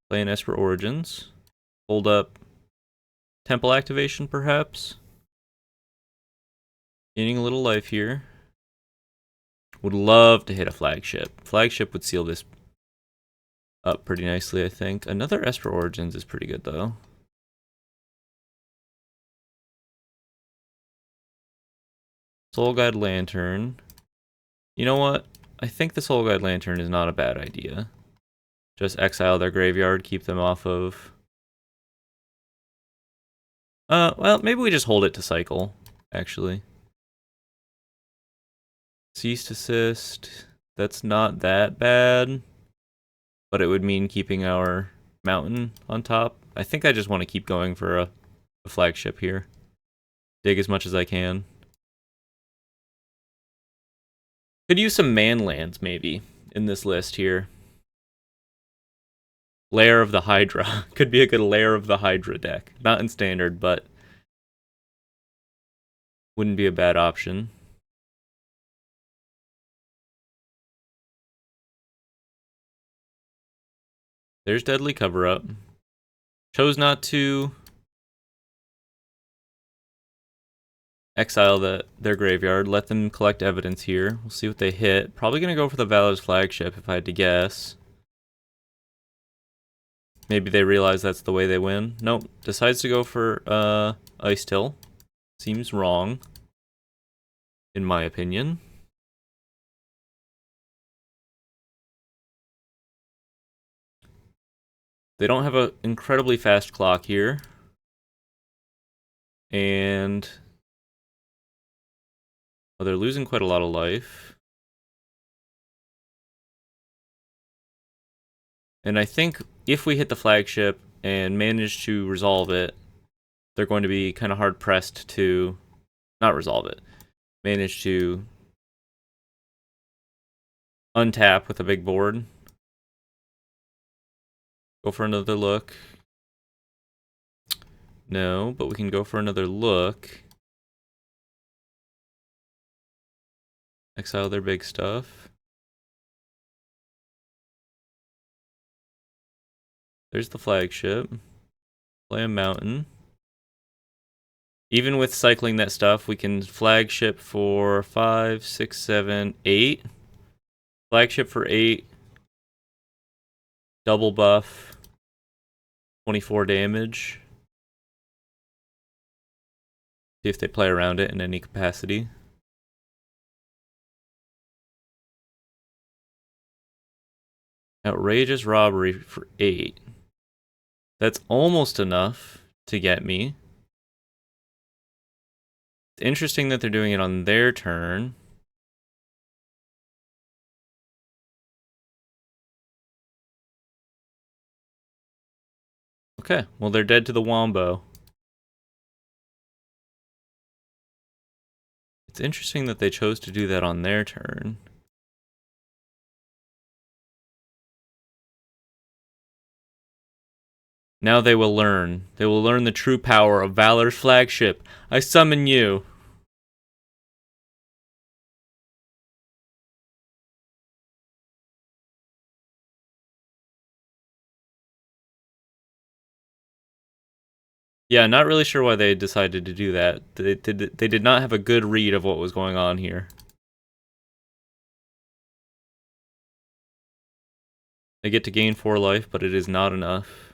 Play an Esper Origins. Hold up Temple activation, perhaps. Gaining a little life here. Would love to hit a flagship. Flagship would seal this up pretty nicely, I think. Another Esper Origins is pretty good, though. Soul Guide Lantern. You know what? I think the Soul Guide Lantern is not a bad idea. Just exile their graveyard, keep them off of... well, maybe we just hold it to cycle, actually. Cease Assist. That's not that bad. But it would mean keeping our mountain on top. I think I just want to keep going for a flagship here. Dig as much as I can. Could use some man lands, maybe, in this list here. Lair of the Hydra. Could be a good Lair of the Hydra deck. Not in standard, but wouldn't be a bad option. There's Deadly Cover-Up. Chose not to exile their graveyard. Let them collect evidence here. We'll see what they hit. Probably going to go for the Valor's Flagship, if I had to guess. Maybe they realize that's the way they win. Nope. Decides to go for Ice Till. Seems wrong, in my opinion. They don't have an incredibly fast clock here. And... well, they're losing quite a lot of life. And I think if we hit the flagship and manage to resolve it, they're going to be kind of hard-pressed to... not resolve it. Manage to untap with a big board. Go for another look. No, but we can go for another look. Exile their big stuff. There's the flagship. Play a mountain. Even with cycling that stuff, we can flagship for 5, 6, 7, 8. Flagship for 8. Double buff. 24 damage. See if they play around it in any capacity. Outrageous Robbery for 8. That's almost enough to get me. It's interesting that they're doing it on their turn. Okay, well they're dead to the Wombo. It's interesting that they chose to do that on their turn. Now they will learn. They will learn the true power of Valor's Flagship. I summon you. Yeah, not really sure why they decided to do that. They did not have a good read of what was going on here. They get to gain 4 life, but it is not enough.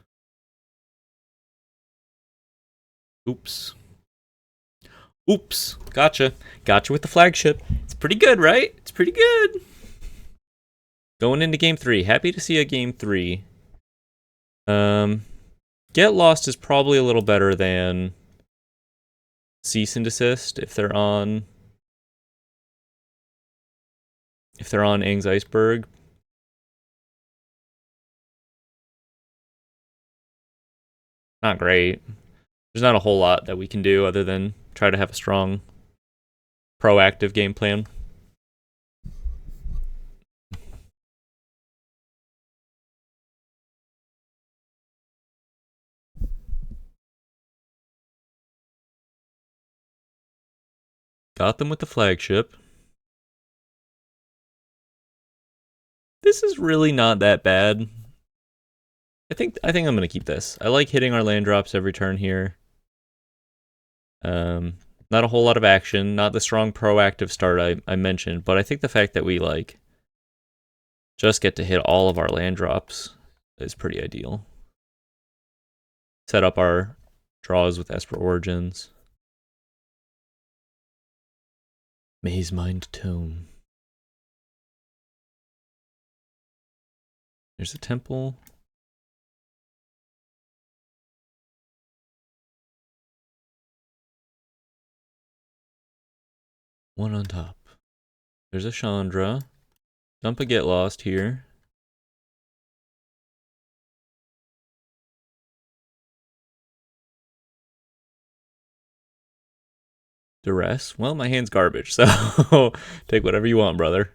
Oops. Oops. Gotcha. Gotcha with the flagship. It's pretty good, right? It's pretty good. Going into game 3. Happy to see a game 3. Get Lost is probably a little better than Cease and Desist if they're on Aang's Iceberg. Not great. There's not a whole lot that we can do other than try to have a strong proactive game plan. Got them with the flagship. This is really not that bad. I think I'm gonna keep this. I like hitting our land drops every turn here. Not a whole lot of action, not the strong proactive start I mentioned, but I think the fact that we like just get to hit all of our land drops is pretty ideal. Set up our draws with Esper Origins. Maze Mind Tome. There's a temple. One on top. There's a Chandra. Dump a Get Lost here. Duress. Well, my hand's garbage, so take whatever you want, brother.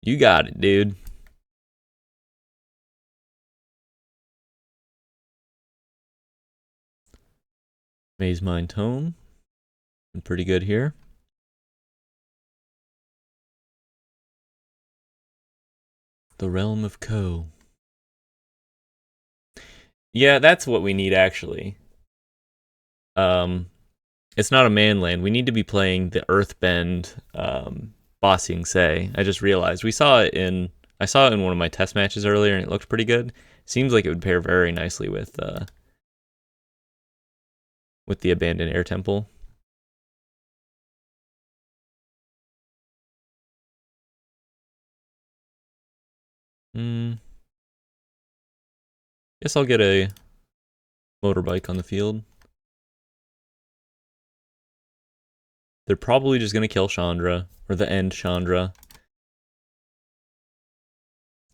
You got it, dude. Maze Mind Tome. Been pretty good here. The Realm of Ko. Yeah, that's what we need, actually. It's not a man land. We need to be playing the Earthbend Bossing Say. I just realized I saw it in one of my test matches earlier, and it looked pretty good. Seems like it would pair very nicely with the Abandoned Air Temple. Guess I'll get a motorbike on the field. They're probably just gonna kill Chandra, or the end Chandra.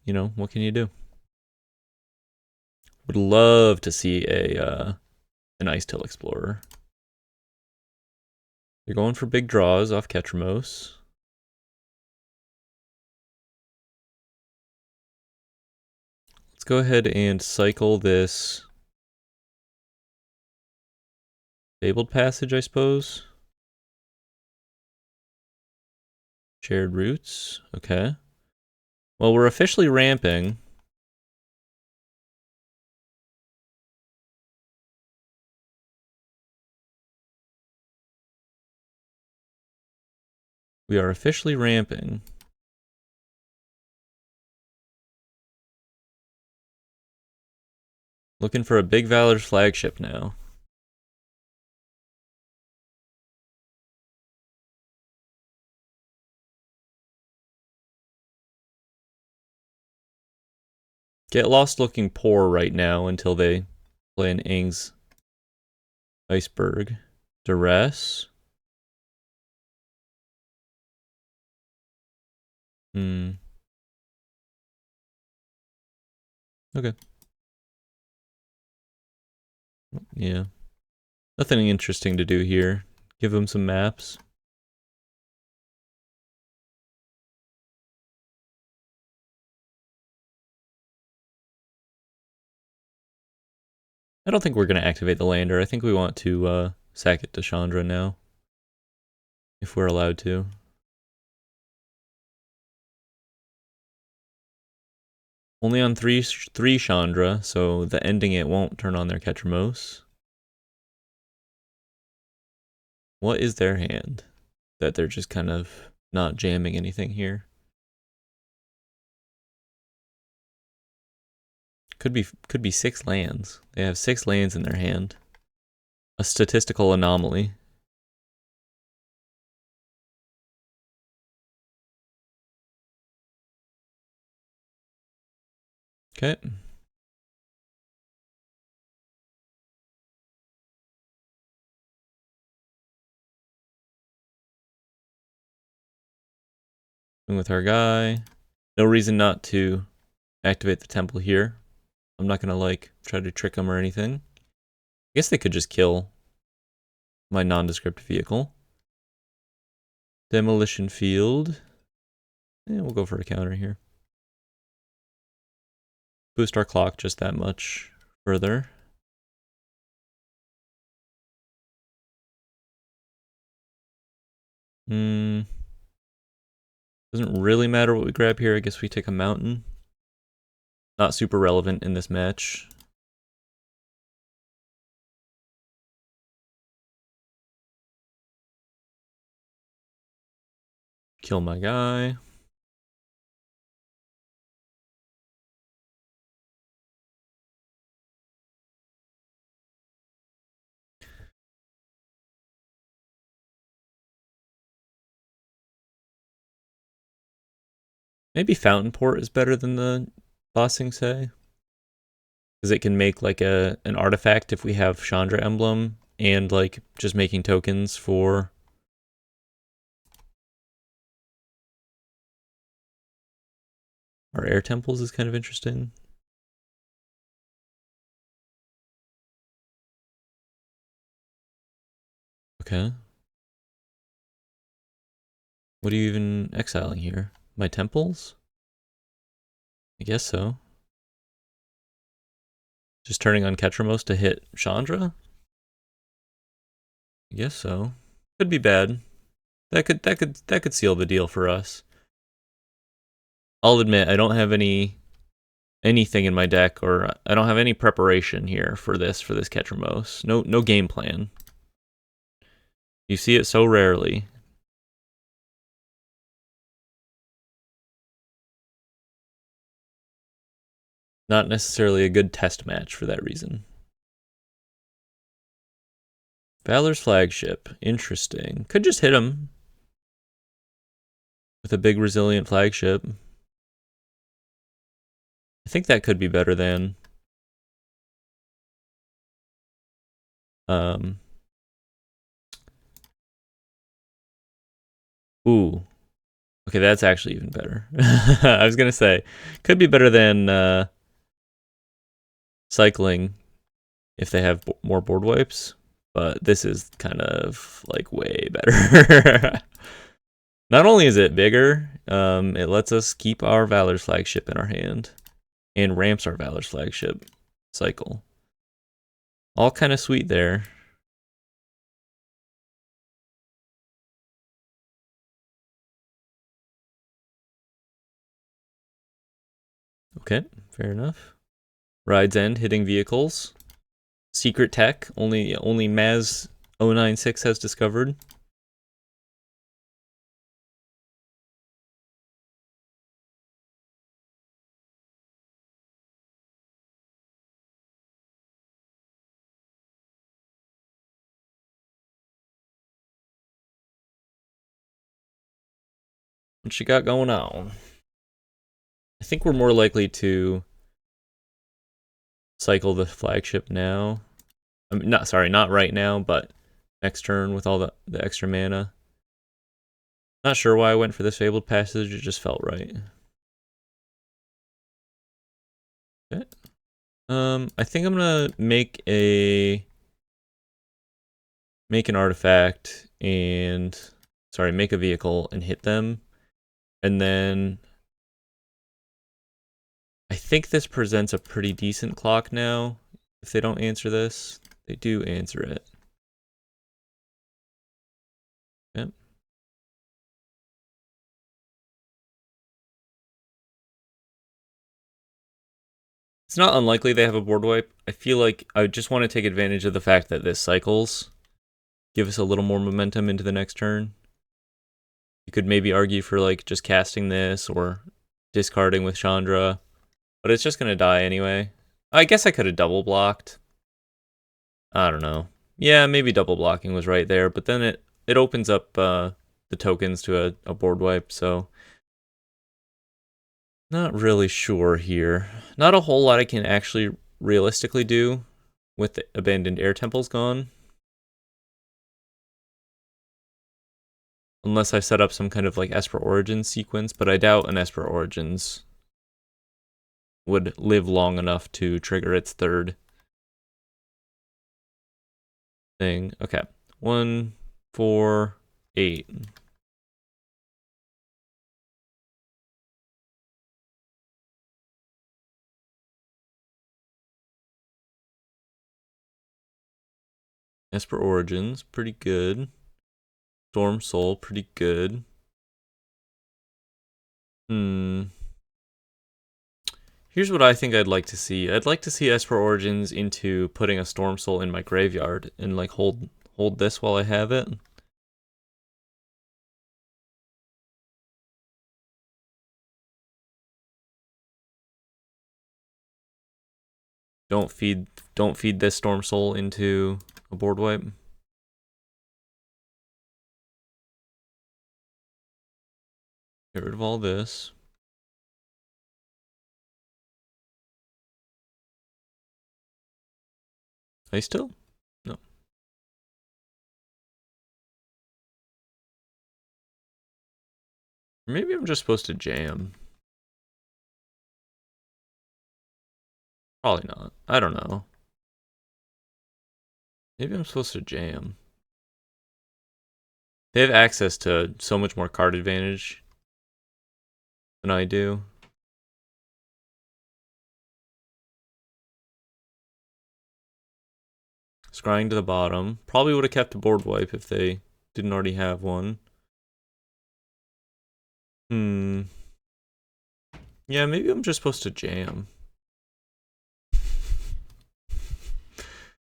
You know, what can you do? Would love to see an Ice Till Explorer. They're going for big draws off Ketramos. Let's go ahead and cycle this Fabled Passage, I suppose. Shared Roots, okay. Well, we're officially ramping. We are officially ramping. Looking for a big Valor's flagship now. Get Lost looking poor right now until they play an Aang's Iceberg. Duress. Okay. Yeah. Nothing interesting to do here. Give them some maps. I don't think we're going to activate the lander. I think we want to sack it to Chandra now. If we're allowed to. Only on three Chandra, so the ending it won't turn on their Ketramos. What is their hand? That they're just kind of not jamming anything here. Could be 6 lands. They have 6 lands in their hand. a statistical anomaly. Okay. And with our guy. No reason not to activate the temple here. I'm not gonna like try to trick them or anything. I guess they could just kill my nondescript vehicle. Demolition field. Yeah, we'll go for a counter here. Boost our clock just that much further. Doesn't really matter what we grab here. I guess we take a mountain. Not super relevant in this match. Kill my guy. Maybe Fountain Port is better than the Bossing Say. Because it can make like an artifact if we have Chandra Emblem and like just making tokens for our air temples is kind of interesting. Okay. What are you even exiling here? My temples? I guess so. Just turning on Ketramos to hit Chandra? I guess so. Could be bad. That could seal the deal for us. I'll admit I don't have anything in my deck, or I don't have any preparation here for this Ketramos. No game plan. You see it so rarely. Not necessarily a good test match for that reason. Valor's flagship. Interesting. Could just hit him with a big resilient flagship. I think that could be better than ooh. Okay, that's actually even better. I was gonna say, could be better than cycling if they have more board wipes, but this is kind of like way better. Not only is it bigger, it lets us keep our Valor's flagship in our hand and ramps our Valor's flagship cycle. All kind of sweet there. Okay, fair enough. Ride's End hitting vehicles. Secret tech only Maz 096 has discovered. What she got going on? I think we're more likely to cycle the flagship now. I mean, not right now, but next turn with all the extra mana. Not sure why I went for this Fabled Passage, it just felt right. Okay. I think I'm gonna make an artifact and make a vehicle and hit them. And then I think this presents a pretty decent clock now. If they don't answer this, they do answer it. Yep. It's not unlikely they have a board wipe. I feel like I just want to take advantage of the fact that this cycles. Give us a little more momentum into the next turn. You could maybe argue for like just casting this or discarding with Chandra. But it's just going to die anyway. I guess I could have double blocked. I don't know. Yeah, maybe double blocking was right there, but then it opens up the tokens to a board wipe, so not really sure here. Not a whole lot I can actually realistically do with the abandoned air temples gone. Unless I set up some kind of like Esper Origins sequence, but I doubt an Esper Origins would live long enough to trigger its third thing. Okay. 1, 4, 8. Esper Origins, pretty good. Storm Soul, pretty good. Here's what I think I'd like to see. I'd like to see Esper Origins into putting a Storm Soul in my graveyard and like hold this while I have it. Don't feed this Storm Soul into a board wipe. Get rid of all this. I still? No. Maybe I'm just supposed to jam. Probably not. I don't know. Maybe I'm supposed to jam. They have access to so much more card advantage than I do. Scrying to the bottom. Probably would have kept a board wipe if they didn't already have one. Yeah, maybe I'm just supposed to jam.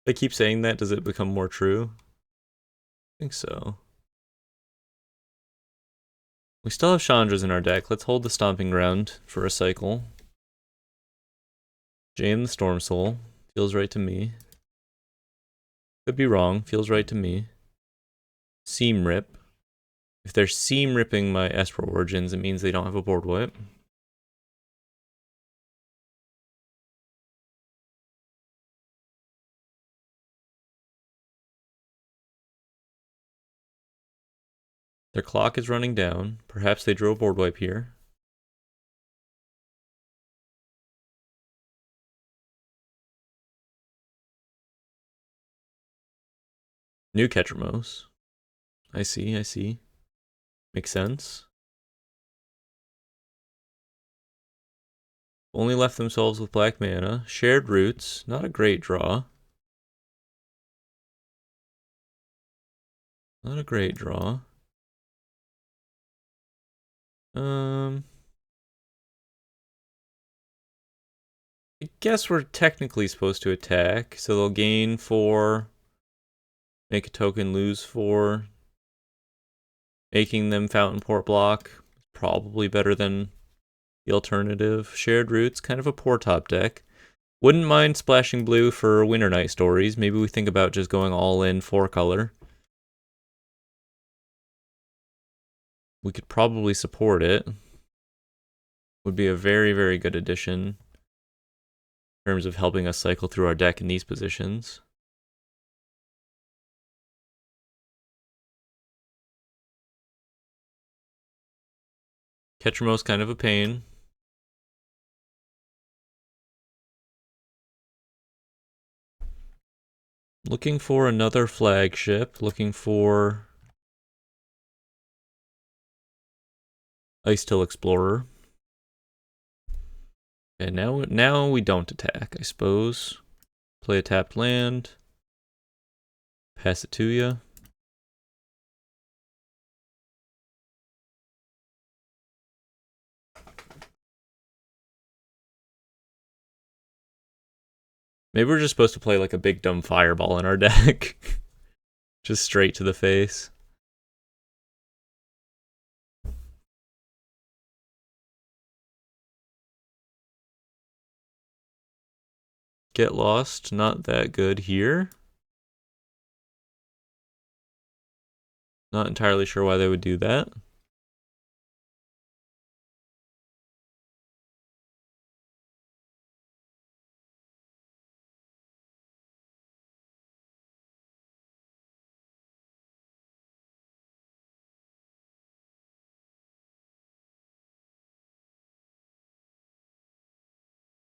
They keep saying that. Does it become more true? I think so. We still have Chandras in our deck. Let's hold the Stomping Ground for a cycle. Jam the Storm Soul. Feels right to me. Could be wrong. Feels right to me. Seam Rip. If they're seam ripping my Esper Origins, it means they don't have a board wipe. Their clock is running down. Perhaps they drew a board wipe here. New Ketramos. I see, I see. Makes sense. Only left themselves with black mana. Shared Roots. Not a great draw. Not a great draw. I guess we're technically supposed to attack, so they'll gain 4, make a token, lose 4. Making them Fountain Port block is probably better than the alternative. Shared Roots, kind of a poor top deck. Wouldn't mind splashing blue for Winter Night Stories. Maybe we think about just going all in 4-color. We could probably support it. Would be a very, very good addition in terms of helping us cycle through our deck in these positions. Ketramos kind of a pain. Looking for another flagship. Looking for Ice Till Explorer. And now we don't attack, I suppose. Play a tapped land. Pass it to you. Maybe we're just supposed to play like a big dumb fireball in our deck. Just straight to the face. Get Lost, not that good here. Not entirely sure why they would do that.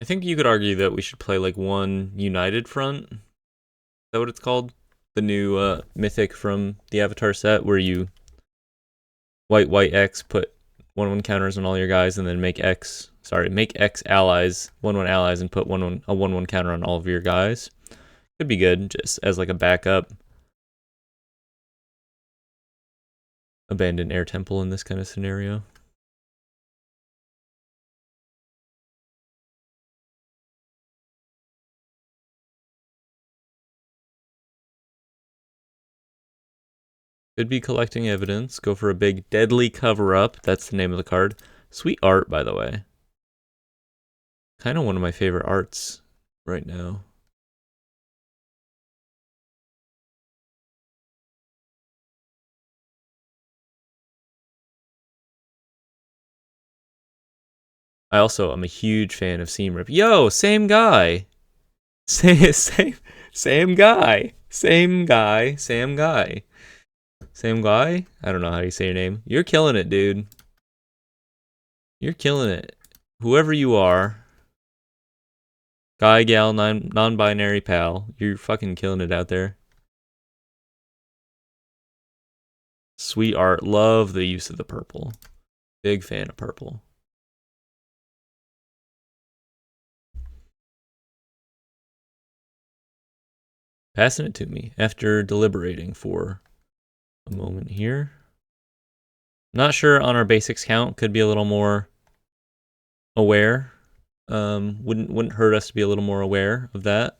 I think you could argue that we should play like one united front. Is that what it's called? The new Mythic from the Avatar set, where you white X, put 1/1 counters on all your guys, and then make X allies, 1/1 allies, and put a 1/1 counter on all of your guys. Could be good just as like a backup. Abandoned Air Temple in this kind of scenario. Could be collecting evidence. Go for a big deadly cover-up. That's the name of the card. Sweet art, by the way. Kind of one of my favorite arts right now. I also am a huge fan of Seam Rip. Yo, same guy. Same guy. Same guy. Same guy. Same guy? I don't know how you say your name. You're killing it, dude. You're killing it. Whoever you are. Guy, gal, non-binary pal. You're fucking killing it out there. Sweet art. Love the use of the purple. Big fan of purple. Passing it to me after deliberating for a moment here. Not sure on our basics count. Could be a little more aware. Wouldn't hurt us to be a little more aware of that.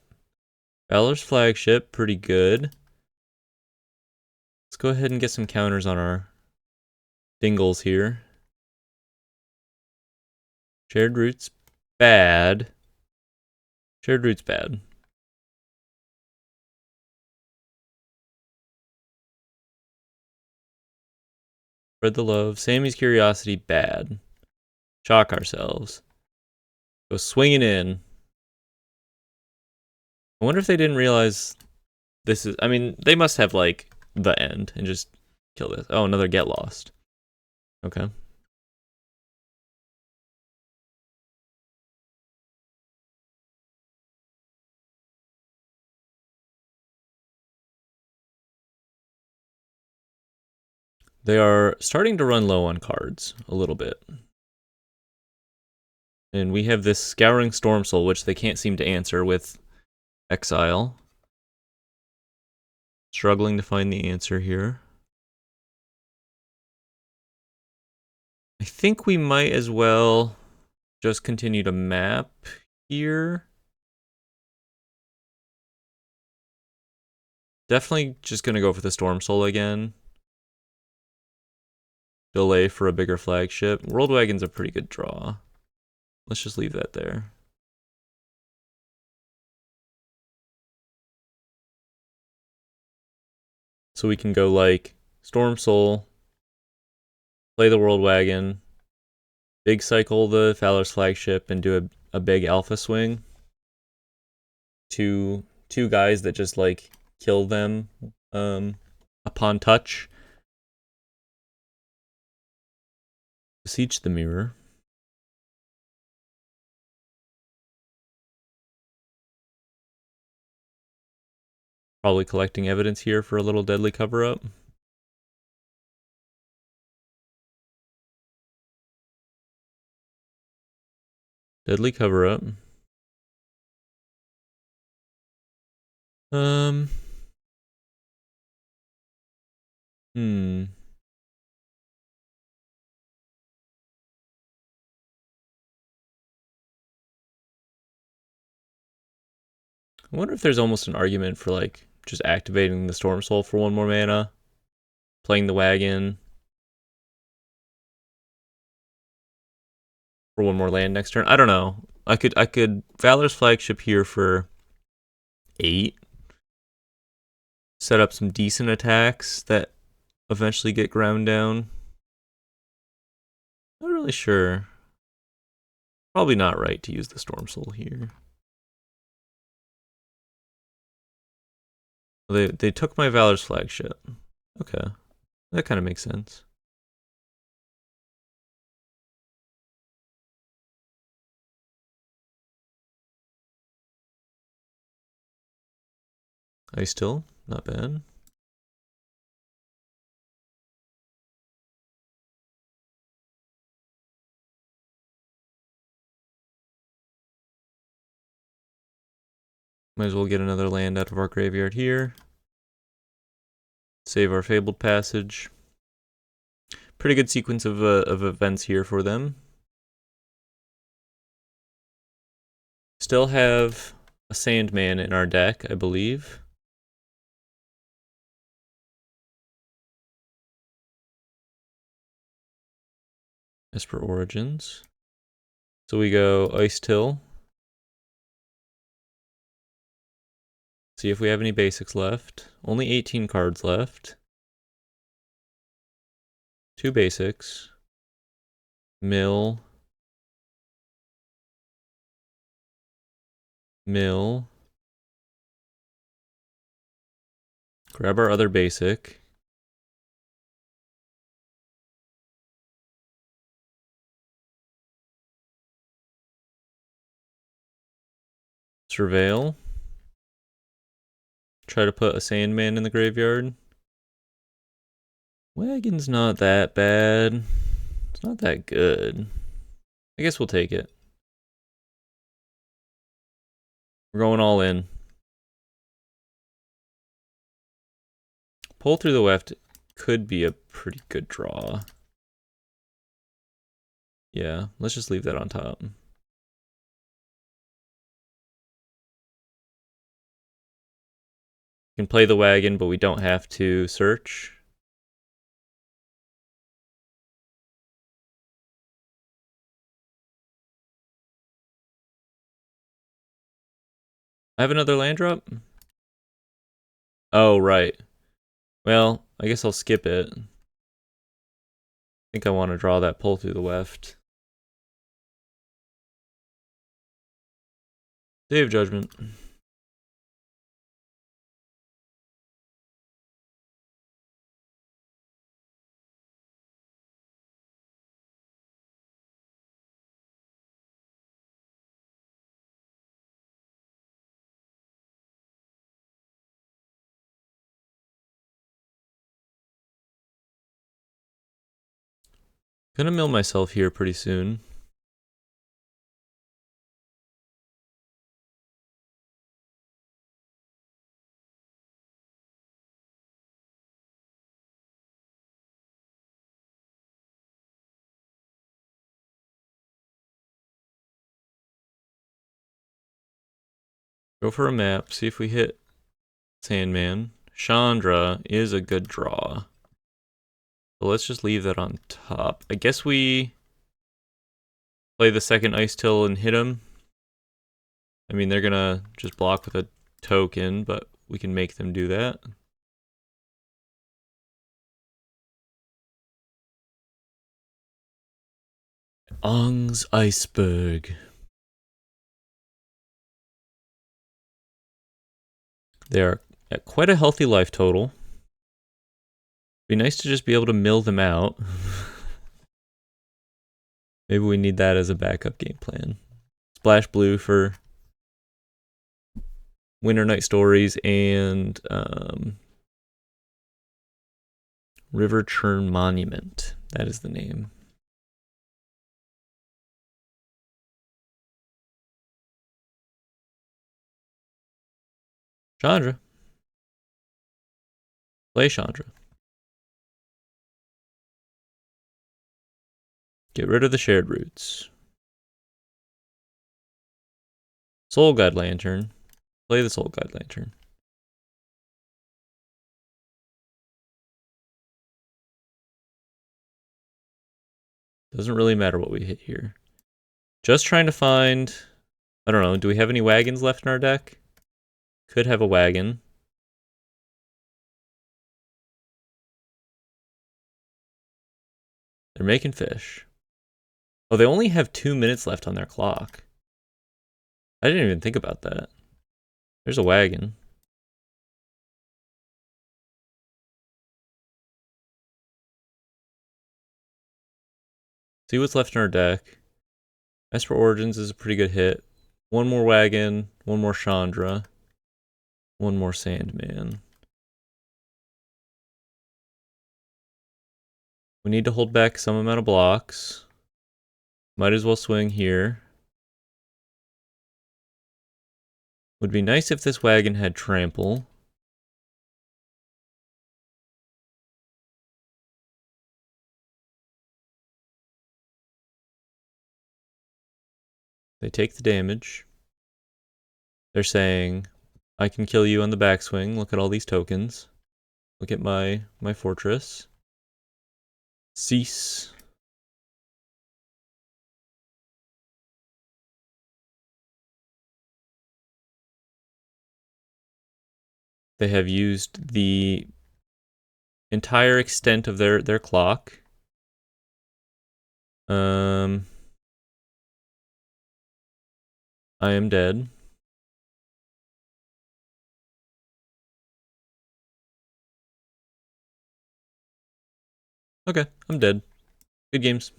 Valor's flagship, pretty good. Let's go ahead and get some counters on our dingles here. Shared root's bad. Shared root's bad. Spread the love. Sammy's curiosity, bad. Shock ourselves. Go swinging in. I wonder if they didn't realize this is... I mean, they must have, like, the end and just kill this. Oh, another get lost. Okay. They are starting to run low on cards a little bit. And we have this Scouring Storm Soul, which they can't seem to answer with Exile. Struggling to find the answer here. I think we might as well just continue to map here. Definitely just going to go for the Storm Soul again. Delay for a bigger flagship. World Wagon's a pretty good draw. Let's just leave that there. So we can go like Storm Soul, play the World Wagon, big cycle the Valor's flagship, and do a big alpha swing. Two guys that just like kill them upon touch. Beseech the mirror. Probably collecting evidence here for a little deadly cover-up. Deadly cover-up. I wonder if there's almost an argument for like just activating the Storm Soul for one more mana, playing the wagon for one more land next turn. I don't know. I could Valor's flagship here for 8. Set up some decent attacks that eventually get ground down. Not really sure. Probably not right to use the Storm Soul here. They took my Valor's flagship. Okay. That kind of makes sense. Ice Till, not bad. Might as well get another land out of our graveyard here. Save our Fabled Passage. Pretty good sequence of events here for them. Still have a Sandman in our deck, I believe. Esper Origins. So we go Ice Till. See if we have any basics left. Only 18 cards left. 2 basics. Mill. Mill. Grab our other basic. Surveil. Try to put a Sandman in the graveyard. Wagon's not that bad. It's not that good. I guess we'll take it. We're going all in. Pull through the left could be a pretty good draw. Yeah, let's just leave that on top. We can play the wagon, but we don't have to search. I have another land drop? Oh, right. Well, I guess I'll skip it. I think I want to draw that pull through the left. Day of Judgment. Gonna mill myself here pretty soon. Go for a map, see if we hit Sandman. Chandra is a good draw. So let's just leave that on top. I guess we play the second Ice Till and hit him. I mean, they're gonna just block with a token, but we can make them do that. Ong's Iceberg. They are at quite a healthy life total. Be nice to just be able to mill them out. Maybe we need that as a backup game plan. Splash blue for Winter Night Stories and River Churn Monument. That is the name. Chandra. Play Chandra. Get rid of the shared roots. Soul Guide Lantern. Play the Soul Guide Lantern. Doesn't really matter what we hit here. Just trying to find... I don't know, do we have any wagons left in our deck? Could have a wagon. They're making fish. Oh, they only have 2 minutes left on their clock. I didn't even think about that. There's a wagon. See what's left in our deck. Esper Origins is a pretty good hit. One more wagon, one more Chandra, one more Sandman. We need to hold back some amount of blocks. Might as well swing here. Would be nice if this wagon had trample. They take the damage. They're saying, I can kill you on the backswing. Look at all these tokens. Look at my fortress. Cease. They have used the entire extent of their clock. I am dead. Okay, I'm dead. Good games.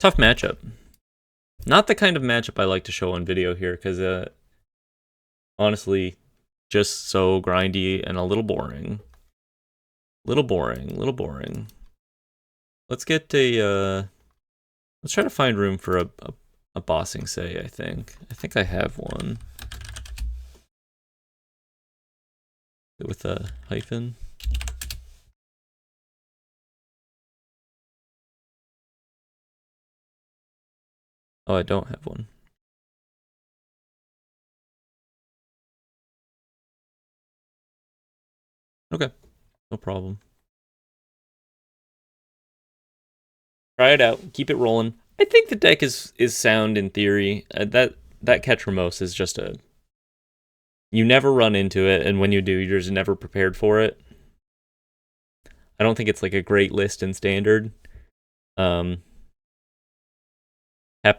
Tough matchup. Not the kind of matchup I like to show on video here, because honestly, just so grindy and a little boring. Little boring. Let's get a, let's try to find room for a bossing say, I think. I think I have one. With a hyphen. Oh, I don't have one. Okay, no problem. Try it out. Keep it rolling. I think the deck is sound in theory. That Ketramose is just a... You never run into it, and when you do, you're just never prepared for it. I don't think it's like a great list in Standard. Happened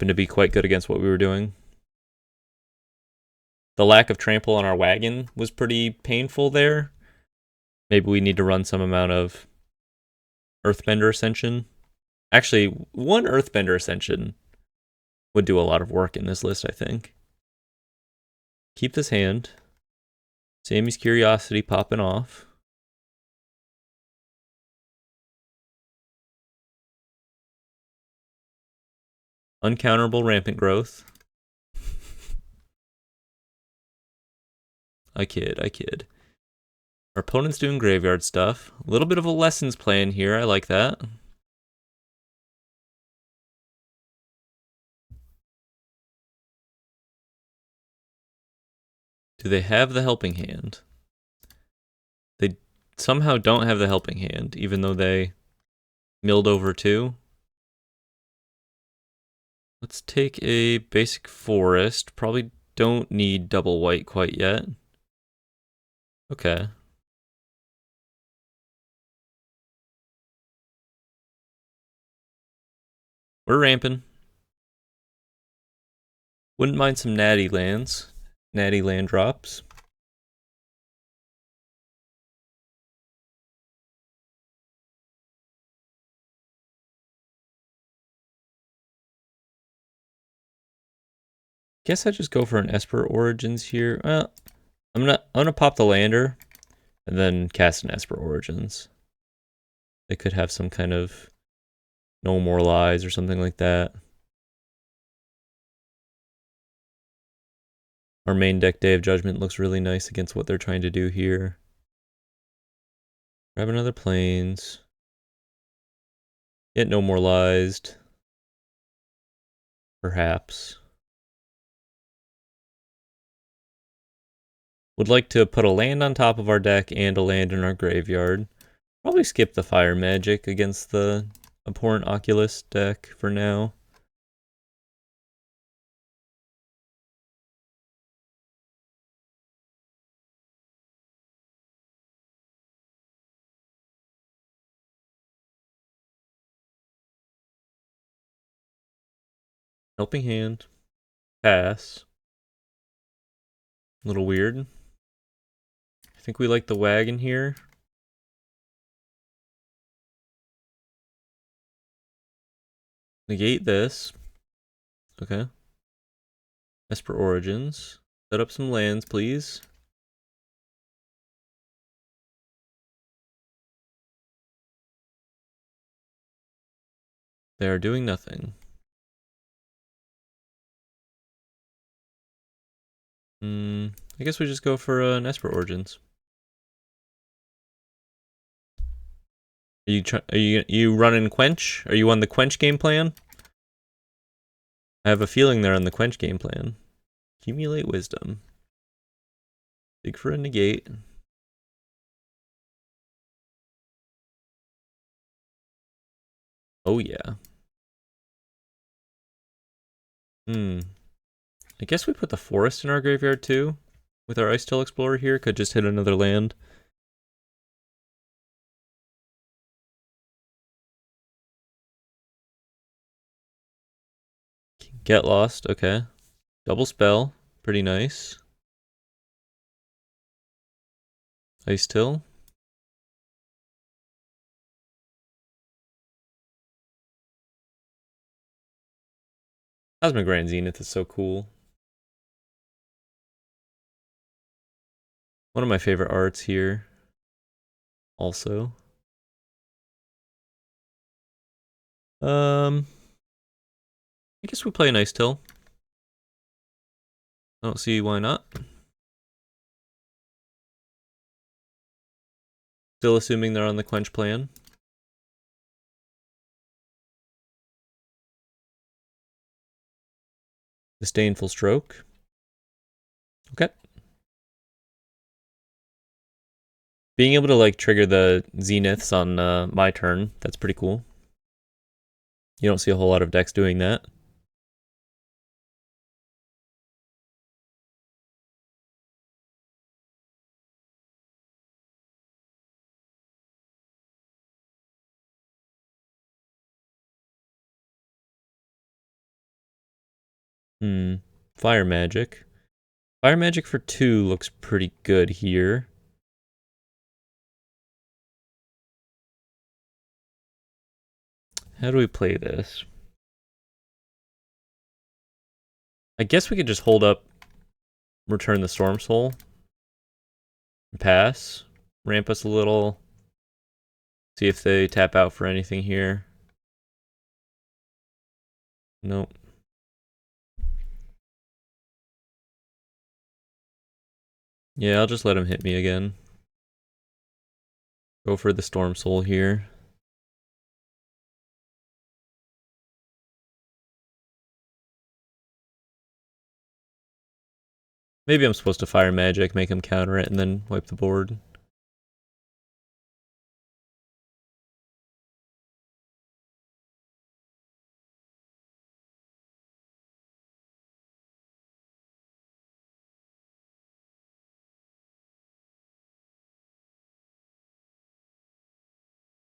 to be quite good against what we were doing. The lack of trample on our wagon was pretty painful there. Maybe we need to run some amount of Earthbender Ascension. Actually, one Earthbender Ascension would do a lot of work in this list, I think. Keep this hand. Sammy's Curiosity popping off. Uncounterable Rampant Growth. I kid. Our opponent's doing graveyard stuff. A little bit of a lessons plan here. I like that. Do they have the helping hand? They somehow don't have the helping hand, even though they milled over 2. Let's take a basic forest. Probably don't need double white quite yet. Okay. We're ramping. Wouldn't mind some natty lands. Natty land drops. Guess I just go for an Esper Origins here. Well, I'm gonna pop the lander and then cast an Esper Origins. They could have some kind of No More Lies or something like that. Our main deck, Day of Judgment, looks really nice against what they're trying to do here. Grab another Plains. Get No More Lies. Perhaps. Would like to put a land on top of our deck and a land in our graveyard. Probably skip the Fire Magic against the Abhorrent Oculus deck for now. Helping Hand. Pass. A little weird. I think we like the wagon here. Negate this. Okay. Esper Origins. Set up some lands, please. They are doing nothing. I guess we just go for an Esper Origins. Are you running Quench? Are you on the Quench game plan? I have a feeling they're on the Quench game plan. Accumulate Wisdom. Dig for a negate. Oh yeah. I guess we put the Forest in our graveyard too. With our Ice Tail Explorer here. Could just hit another land. Get Lost, okay. Double Spell, pretty nice. Ice Tail. Cosmic Grand Zenith is so cool. One of my favorite arts here. Also. I guess we play an Ice Tail. I don't see why not. Still assuming they're on the Quench plan. Disdainful Stroke. Okay. Being able to like trigger the Zeniths on my turn, that's pretty cool. You don't see a whole lot of decks doing that. Fire Magic. Fire Magic for 2 looks pretty good here. How do we play this? I guess we could just hold up, return the Storm Soul, pass, ramp us a little, see if they tap out for anything here. Nope. Yeah, I'll just let him hit me again. Go for the Storm Soul here. Maybe I'm supposed to Fire Magic, make him counter it, and then wipe the board.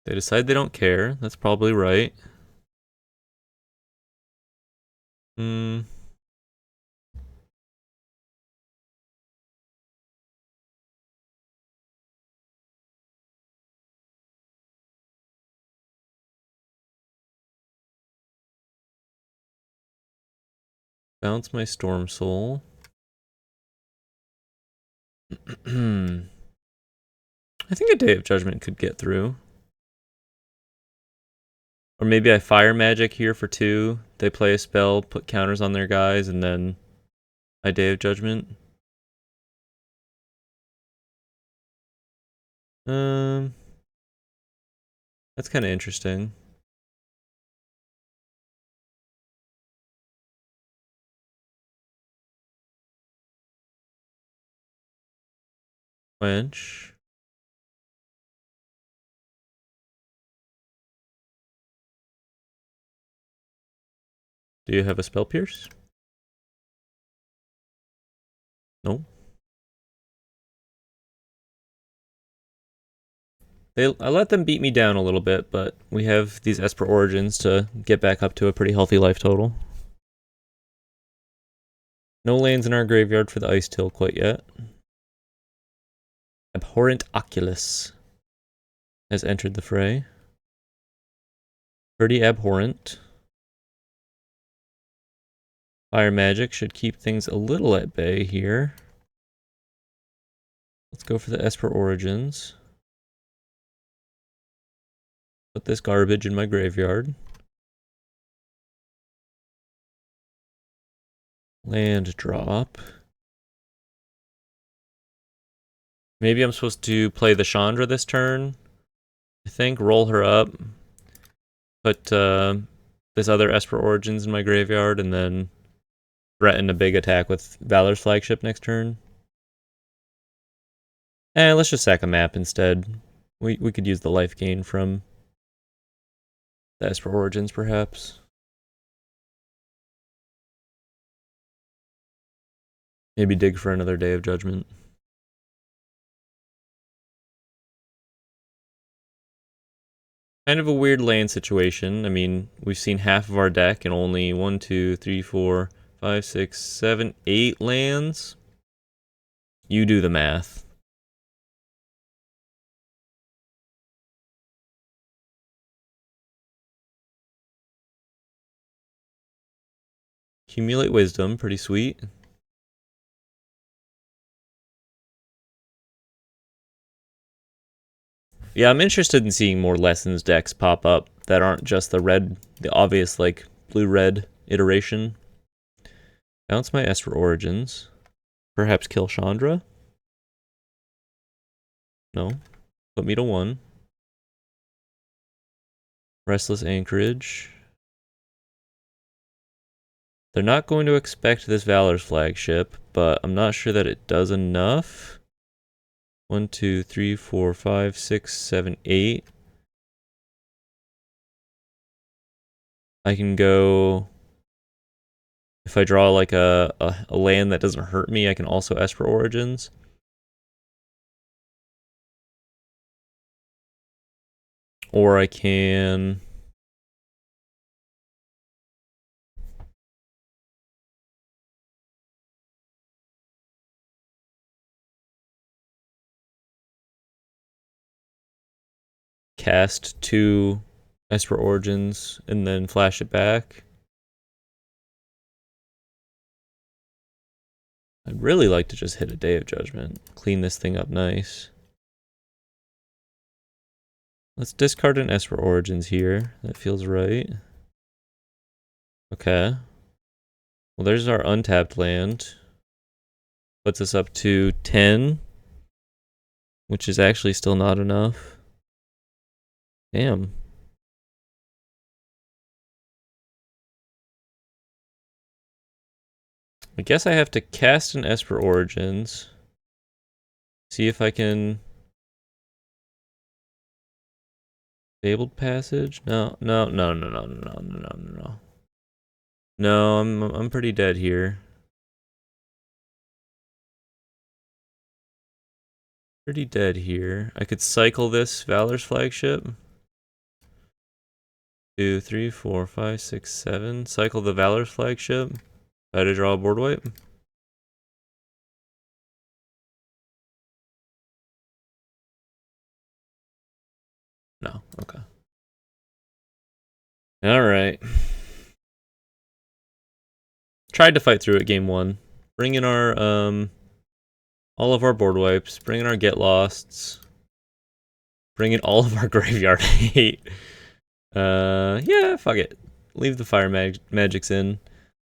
They decide they don't care. That's probably right. Bounce my Storm Soul. I think a Day of Judgment could get through. Or maybe I Fire Magic here for 2. They play a spell, put counters on their guys, and then I Day of Judgment. That's kind of interesting. Quench. Do you have a Spell Pierce? No. I let them beat me down a little bit, but we have these Esper Origins to get back up to a pretty healthy life total. No lands in our graveyard for the Ice Till quite yet. Abhorrent Oculus has entered the fray. Pretty abhorrent. Fire Magic should keep things a little at bay here. Let's go for the Esper Origins. Put this garbage in my graveyard. Land drop. Maybe I'm supposed to play the Chandra this turn. I think roll her up. Put this other Esper Origins in my graveyard and then threaten a big attack with Valor's Flagship next turn. Let's just sack a map instead. We could use the life gain from the Esper Origins, perhaps. Maybe dig for another Day of Judgment. Kind of a weird land situation. I mean, we've seen half of our deck and only 1, 2, 3, 4, 5, 6, 7, 8 lands. You do the math. Accumulate Wisdom, pretty sweet. Yeah, I'm interested in seeing more Lessons decks pop up that aren't just the obvious, like, blue-red iteration. Bounce my Esper Origins. Perhaps kill Chandra? No. Put me to 1. Restless Anchorage. They're not going to expect this Valor's Flagship, but I'm not sure that it does enough. 1, 2, 3, 4, 5, 6, 7, 8. I can go... If I draw like a land that doesn't hurt me, I can also Esper Origins. Or I can... cast 2 Esper Origins and then flash it back. I'd really like to just hit a Day of Judgment. Clean this thing up nice. Let's discard an Esper Origins here. That feels right. Okay. Well, there's our untapped land. Puts us up to 10. Which is actually still not enough. Damn. I guess I have to cast an Esper Origins. See if I can... Fabled Passage? No. No, I'm pretty dead here. Pretty dead here. I could cycle this Valor's Flagship. 2, 3, 4, 5, 6, 7. Cycle the Valor's Flagship. Try to draw a board wipe. No, okay. Alright. Tried to fight through it game 1. Bring in our, all of our board wipes. Bring in our get losts. Bring in all of our graveyard hate. Yeah, fuck it. Leave the fire magics in.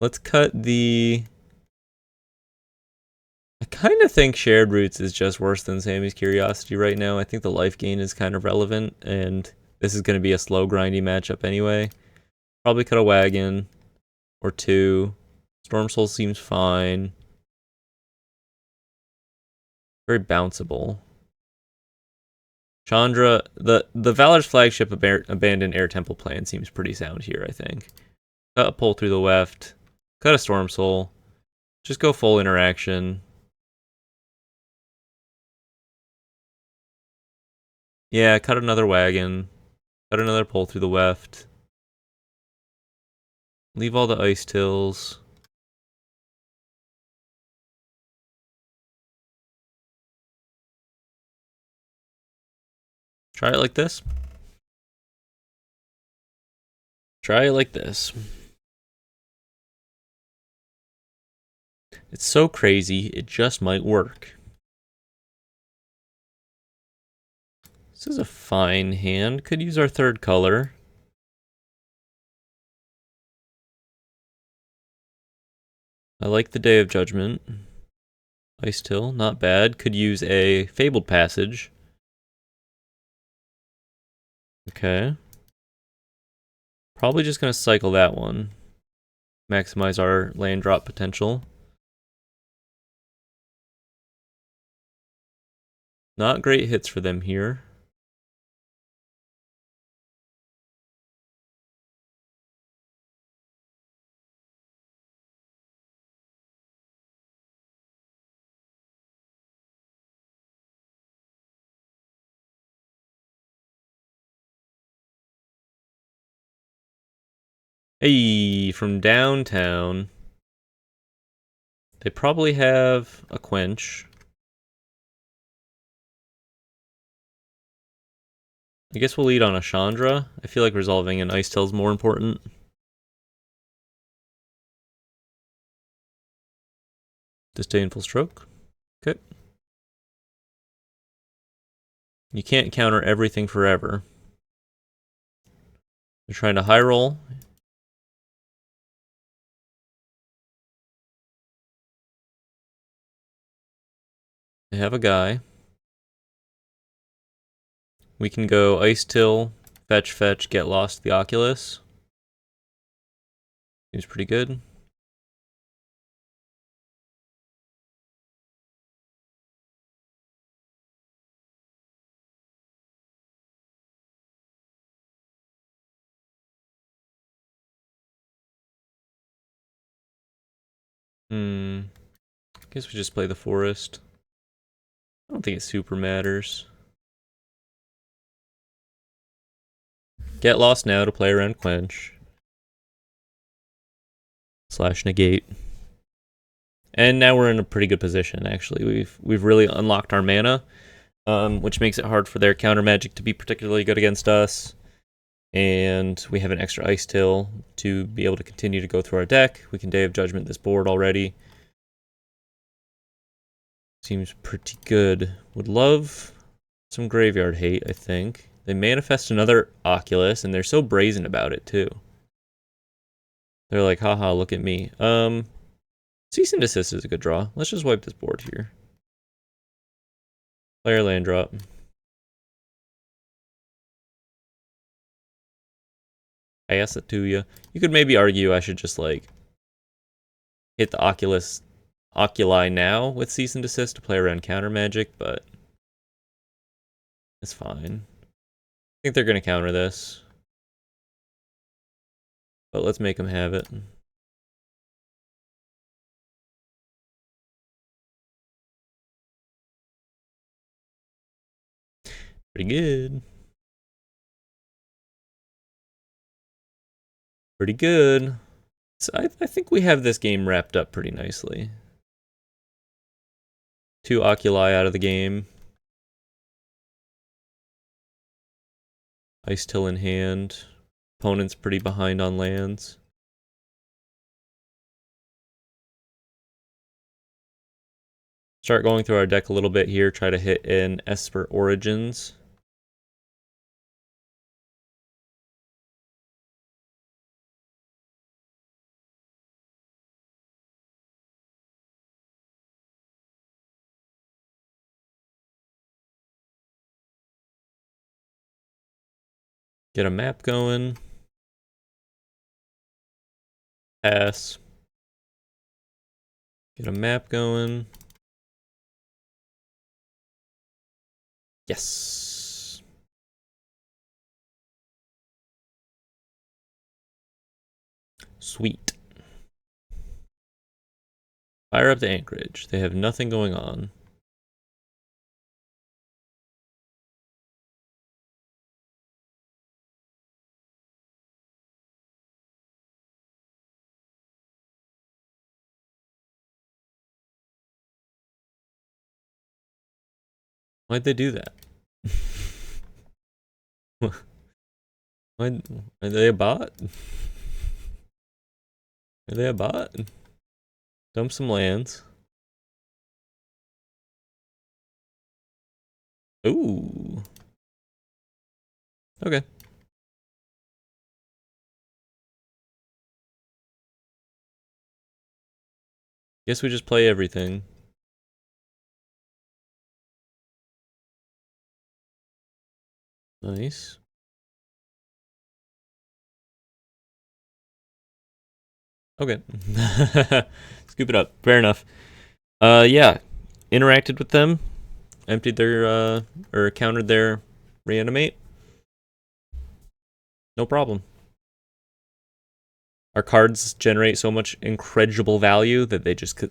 Let's cut the... I kind of think Shared Roots is just worse than Sammy's Curiosity right now. I think the life gain is kind of relevant, and this is going to be a slow, grindy matchup anyway. Probably cut a wagon or 2. Storm Soul seems fine. Very bounceable. Chandra, the Valor's Flagship abandoned Air Temple plan seems pretty sound here, I think. Cut a pull through the left. Cut a Storm Soul. Just go full interaction. Yeah, cut another wagon. Cut another pull through the left. Leave all the Ice Tills. Try it like this. Try it like this. It's so crazy, it just might work. This is a fine hand. Could use our third color. I like the Day of Judgment. Ice Till, not bad. Could use a Fabled Passage. Okay. Probably just going to cycle that one. Maximize our land drop potential. Not great hits for them here. Hey, from downtown. They probably have a Quench. I guess we'll lead on a Chandra. I feel like resolving an Ice Tail is more important. Disdainful Stroke. Okay. You can't counter everything forever. They're trying to high roll. They have a guy. We can go Ice Till, fetch, fetch, get lost the Oculus. Seems pretty good. Guess we just play the forest. I don't think it super matters. Get lost now to play around Quench. / negate. And now we're in a pretty good position, actually. We've really unlocked our mana, which makes it hard for their counter magic to be particularly good against us. And we have an extra Ice Till to be able to continue to go through our deck. We can Day of Judgment this board already. Seems pretty good. Would love some graveyard hate, I think. They manifest another Oculus, and they're so brazen about it, too. They're like, haha, look at me. Cease and Desist is a good draw. Let's just wipe this board here. Player land drop. I asked it to you. You could maybe argue I should just, like, hit the Oculi now with Cease and Desist to play around counter magic, but it's fine. I think they're going to counter this. But let's make them have it. Pretty good. Pretty good. So I think we have this game wrapped up pretty nicely. 2 Oculi out of the game. Ice Till in hand. Opponent's pretty behind on lands. Start going through our deck a little bit here. Try to hit in Esper Origins. Get a map going. Pass. Get a map going. Yes. Sweet. Fire up the Anchorage. They have nothing going on. Why'd they do that? Why are they a bot? Are they a bot? Dump some lands. Ooh. Okay. Guess we just play everything. Nice. Okay. Scoop it up. Fair enough. Yeah. Interacted with them. Emptied their, or countered their reanimate. No problem. Our cards generate so much incredible value that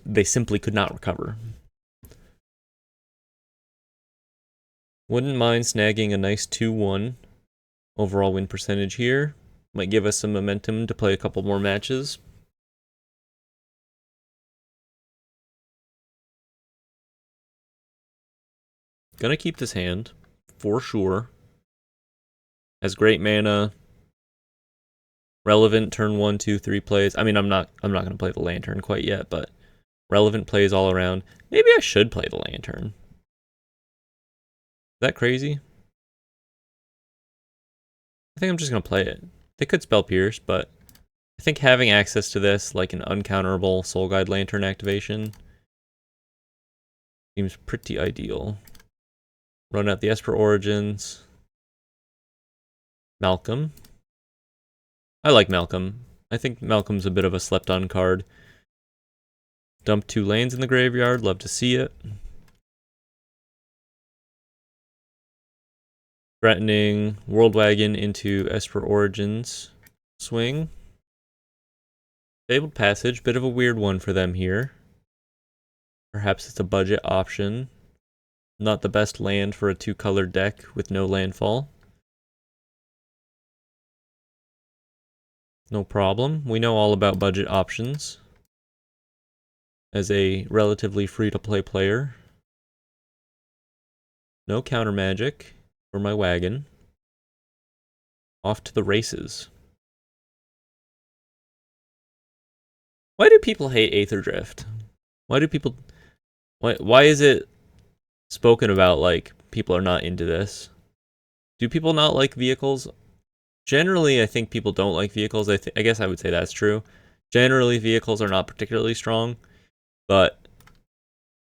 they simply could not recover. Wouldn't mind snagging a nice 2-1 overall win percentage here. Might give us some momentum to play a couple more matches. Gonna keep this hand, for sure. Has great mana. Relevant turn 1, 2, 3 plays. I mean, I'm not gonna play the Lantern quite yet, but relevant plays all around. Maybe I should play the Lantern. Is that crazy? I think I'm just gonna play it. They could spell Pierce, but I think having access to this, like an uncounterable Soul Guide Lantern activation, seems pretty ideal. Run out the Esper Origins. Malcolm. I like Malcolm. I think Malcolm's a bit of a slept-on card. Dump 2 lands in the graveyard. Love to see it. Threatening World Wagon into Esper Origins. Swing. Fabled Passage. Bit of a weird one for them here. Perhaps it's a budget option. Not the best land for a 2-color deck with no landfall. No problem. We know all about budget options. As a relatively free-to-play player. No counter magic for my wagon. Off to the races. Why do people hate Aether Drift? Why do people... Why is it spoken about like people are not into this? Do people not like vehicles? Generally, I think people don't like vehicles. I guess I would say that's true. Generally, vehicles are not particularly strong, but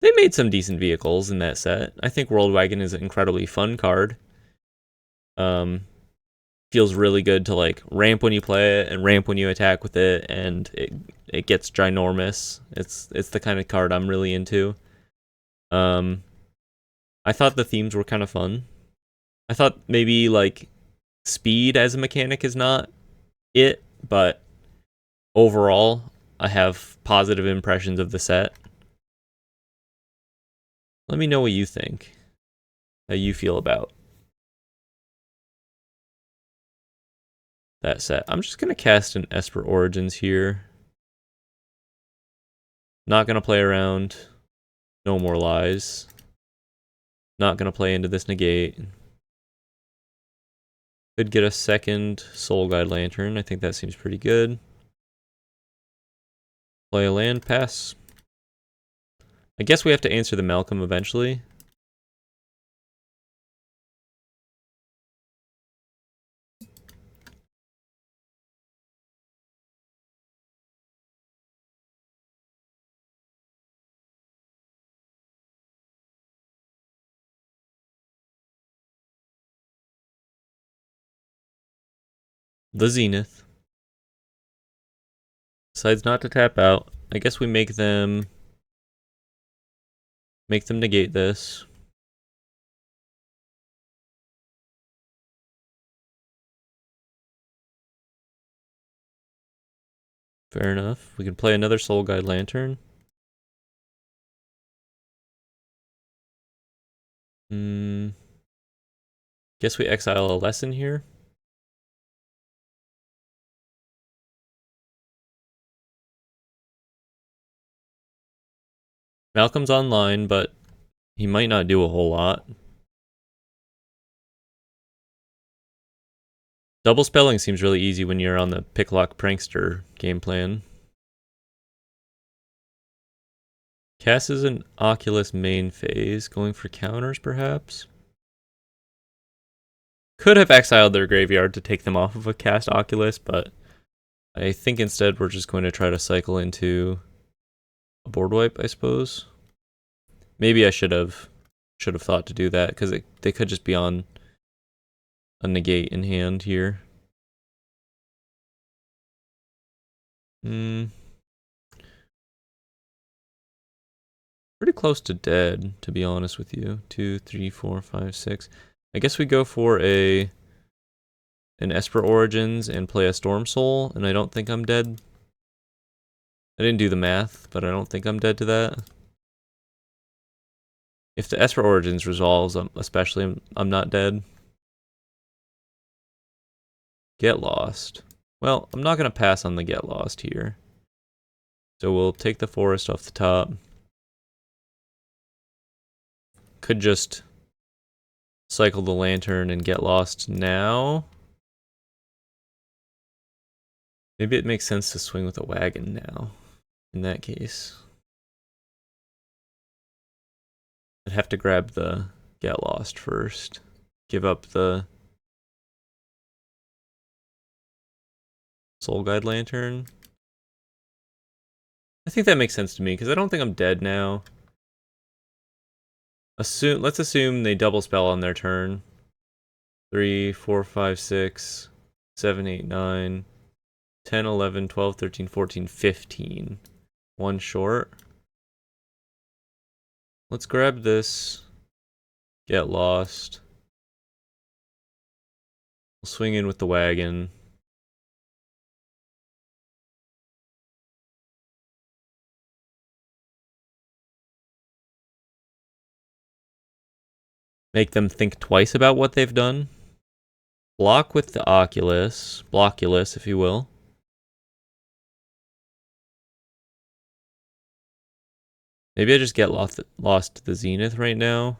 they made some decent vehicles in that set. I think World Wagon is an incredibly fun card. Feels really good to like ramp when you play it and ramp when you attack with it, and it gets ginormous. It's the kind of card I'm really into. I thought the themes were kind of fun. I thought maybe like speed as a mechanic is not it, but overall, I have positive impressions of the set. Let me know what you think, how you feel about that set. I'm just going to cast an Esper Origins here. Not going to play around. No more lies. Not going to play into this negate. Could get a second Soul Guide Lantern. I think that seems pretty good. Play a land, pass. I guess we have to answer the Malcolm eventually. The Zenith. Decides not to tap out. I guess we make them negate this. Fair enough. We can play another Soul Guide Lantern. Guess we exile a lesson here. Malcolm's online, but he might not do a whole lot. Double spelling seems really easy when you're on the picklock prankster game plan. Cast is an Oculus main phase, going for counters perhaps. Could have exiled their graveyard to take them off of a cast Oculus, but I think instead we're just going to try to cycle into a board wipe, I suppose. Maybe I should have thought to do that, because they could just be on a negate in hand here. Pretty close to dead, to be honest with you. 2, 3, 4, 5, 6. I guess we go for an Esper Origins and play a Storm Soul, and I don't think I'm dead. I didn't do the math, but I don't think I'm dead to that. If the Esper Origins resolves, especially, I'm not dead. Get Lost. Well, I'm not going to pass on the Get Lost here. So we'll take the Forest off the top. Could just cycle the Lantern and Get Lost now. Maybe it makes sense to swing with a wagon now, in that case. I'd have to grab the Get Lost first. Give up the Soul Guide Lantern. I think that makes sense to me, because I don't think I'm dead now. Let's assume they double spell on their turn. 3, 4, 5, 6, 7, 8, 9, 10, 11, 12, 13, 14, 15. One short. Let's grab this. Get Lost. We'll swing in with the wagon. Make them think twice about what they've done. Block with the Oculus. Blockulus, if you will. Maybe I just get lost to the Zenith right now.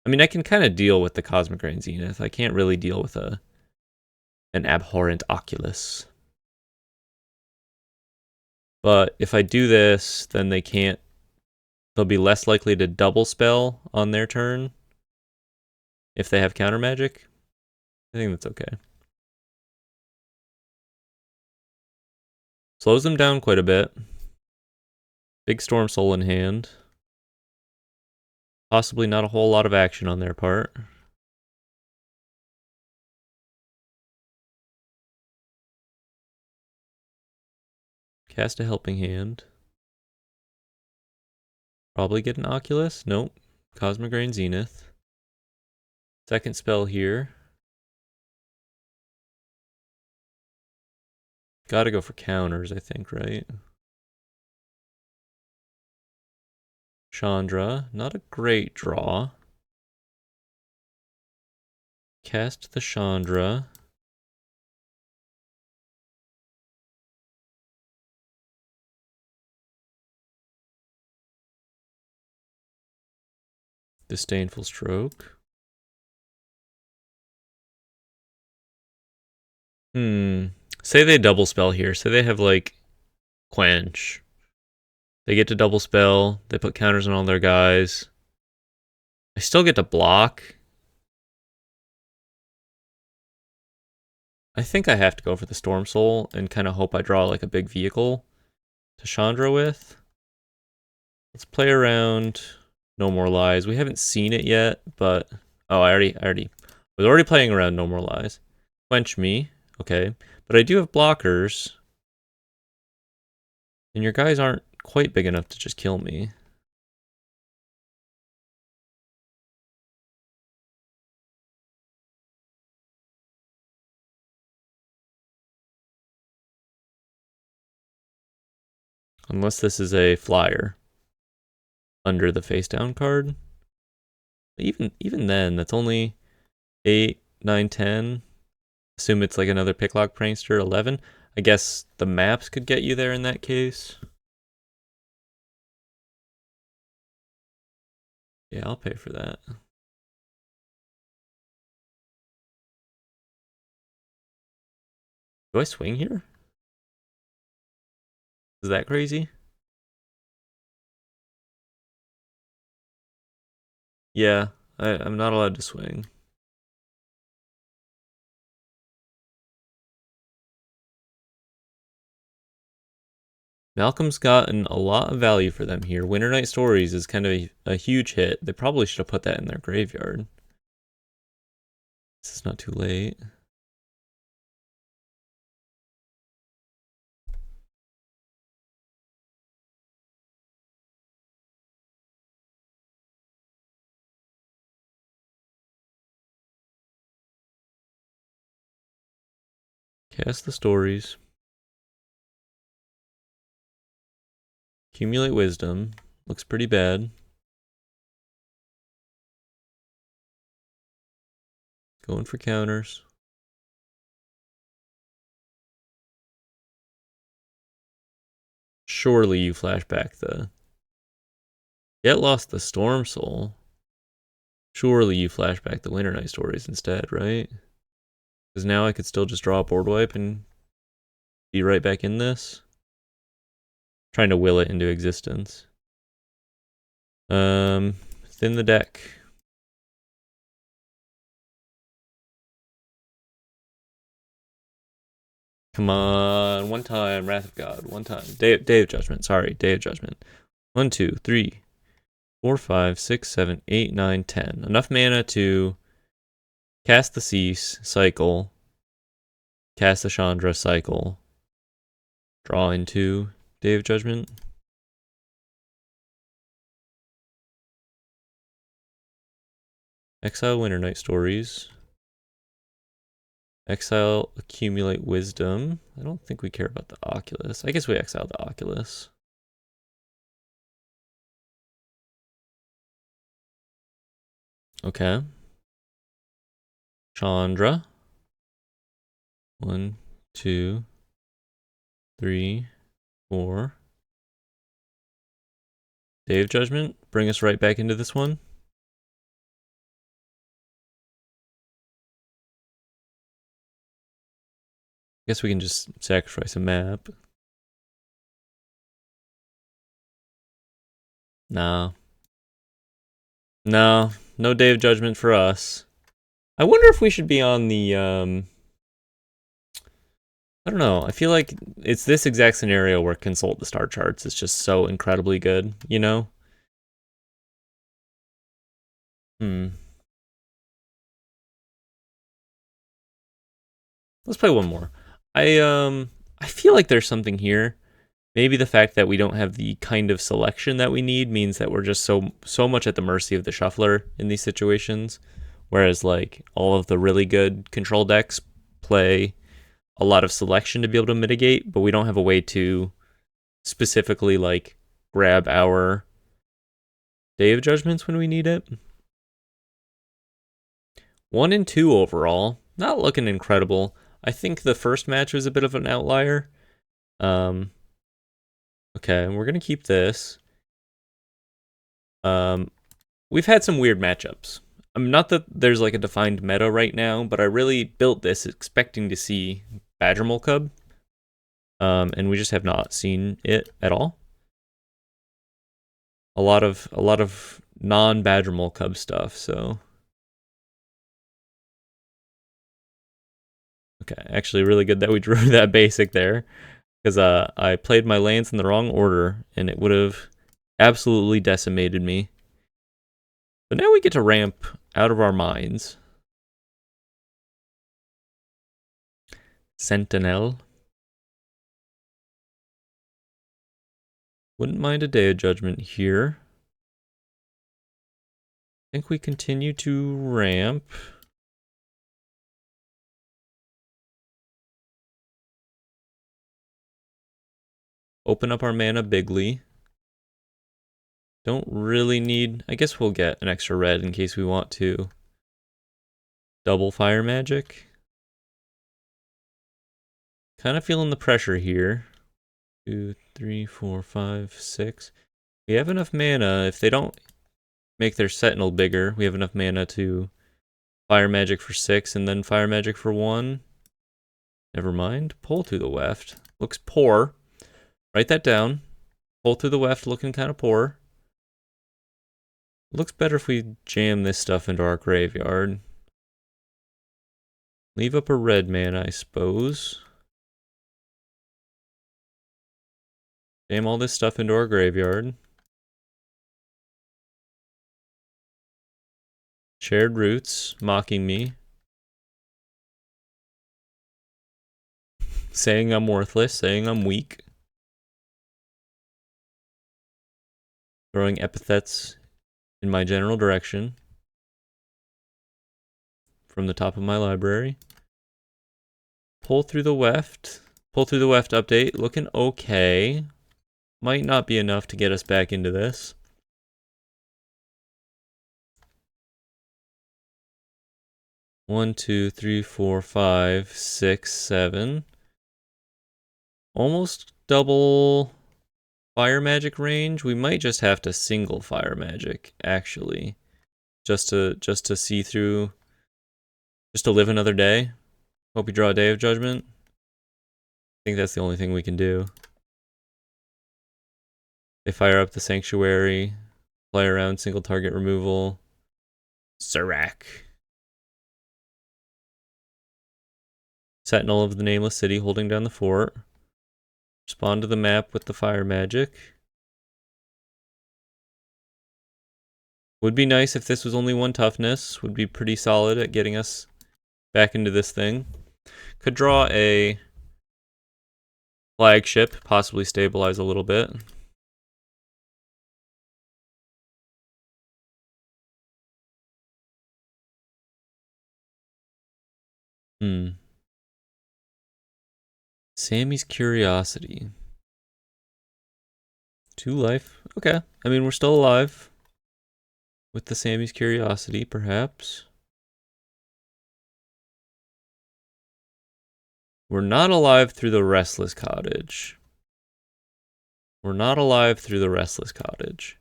I mean, I can kind of deal with the Cosmic Rain Zenith. I can't really deal with an abhorrent Oculus. But if I do this, then they'll be less likely to double spell on their turn if they have counter magic. I think that's okay. Slows them down quite a bit. Big Storm Soul in hand. Possibly not a whole lot of action on their part. Cast a Helping Hand. Probably get an Oculus. Nope. Cosmic Rain Zenith. Second spell here. Gotta go for counters, I think, right? Chandra. Not a great draw. Cast the Chandra. Disdainful Stroke. Say they double spell here. Say they have, like, Quench. They get to double spell. They put counters on all their guys. I still get to block. I think I have to go for the Storm Soul and kind of hope I draw, like, a big vehicle to Chandra with. Let's play around No More Lies. We haven't seen it yet, but... Oh, I was already playing around No More Lies. Quench me. Okay. But I do have blockers. And your guys aren't quite big enough to just kill me. Unless this is a flyer under the face down card. Even then, that's only 8, 9, 10. Assume it's like another Picklock Prankster, 11. I guess the maps could get you there in that case. Yeah, I'll pay for that. Do I swing here? Is that crazy? Yeah, I'm not allowed to swing. Malcolm's gotten a lot of value for them here. Winter Night Stories is kind of a huge hit. They probably should have put that in their graveyard. This is not too late. Cast the stories. Accumulate wisdom. Looks pretty bad. Going for counters. Surely you flash back the... Yet lost the Storm Soul. Surely you flash back the Winter Night Stories instead, right? Because now I could still just draw a board wipe and be right back in this. Trying to will it into existence. Thin the deck. Come on, one time, Wrath of God, one time. Day of Judgment, sorry, Day of Judgment. 1, 2, 3, 4, 5, 6, 7, 8, 9, 10. Enough mana to cast the Cease, cycle, cast the Chandra, cycle, draw into Day of Judgment. Exile Winter Night Stories. Exile Accumulate Wisdom. I don't think we care about the Oculus. I guess we exile the Oculus. Okay. Chandra. 1, 2, 3, 4. Day of Judgment. Bring us right back into this one. Guess we can just sacrifice a map. No. No. No Day of Judgment for us. I wonder if we should be on the, I don't know. I feel like it's this exact scenario where Consult the Star Charts is just so incredibly good, you know? Let's play one more. I feel like there's something here. Maybe the fact that we don't have the kind of selection that we need means that we're just so much at the mercy of the shuffler in these situations. Whereas like all of the really good control decks play a lot of selection to be able to mitigate, but we don't have a way to specifically like grab our Day of Judgments when we need it. 1 and 2 overall. Not looking incredible. I think the first match was a bit of an outlier. Okay, we're gonna keep this. We've had some weird matchups. Not that there's like a defined meta right now, but I really built this expecting to see Badgermole Cub. And we just have not seen it at all. A lot of non-Badgermole Cub stuff, so. Okay, actually really good that we drew that basic there. Because I played my lands in the wrong order, and it would have absolutely decimated me. But now we get to ramp out of our minds. Sentinel. Wouldn't mind a Day of Judgment here. I think we continue to ramp. Open up our mana bigly. Don't really need... I guess we'll get an extra red in case we want to. Double Fire Magic. Kind of feeling the pressure here. 2, 3, 4, 5, 6. We have enough mana. If they don't make their Sentinel bigger, we have enough mana to Fire Magic for 6 and then Fire Magic for 1. Never mind. Pull to the weft. Looks poor. Write that down. Pull to the weft looking kind of poor. Looks better if we jam this stuff into our graveyard. Leave up a red man, I suppose. Jam all this stuff into our graveyard. Shared roots, mocking me. Saying I'm worthless, saying I'm weak. Throwing epithets in my general direction. From the top of my library. Pull through the weft. Pull through the weft update. Looking okay. Might not be enough to get us back into this. One, two, three, four, five, six, seven. Almost double fire magic range. We might just have to single fire magic, actually. Just to see through. Just to live another day. Hope you draw a Day of Judgment. I think that's the only thing we can do. They fire up the Sanctuary. Play around, single target removal. Serac. Sentinel of the Nameless City holding down the fort. Respond to the map with the fire magic. Would be nice if this was only one toughness. Would be pretty solid at getting us back into this thing. Could draw a flagship, possibly stabilize a little bit. Sammy's Curiosity. 2 life. Okay. I mean, we're still alive. With the Sammy's Curiosity, perhaps. We're not alive through the Restless Cottage. We're not alive through the Restless Cottage.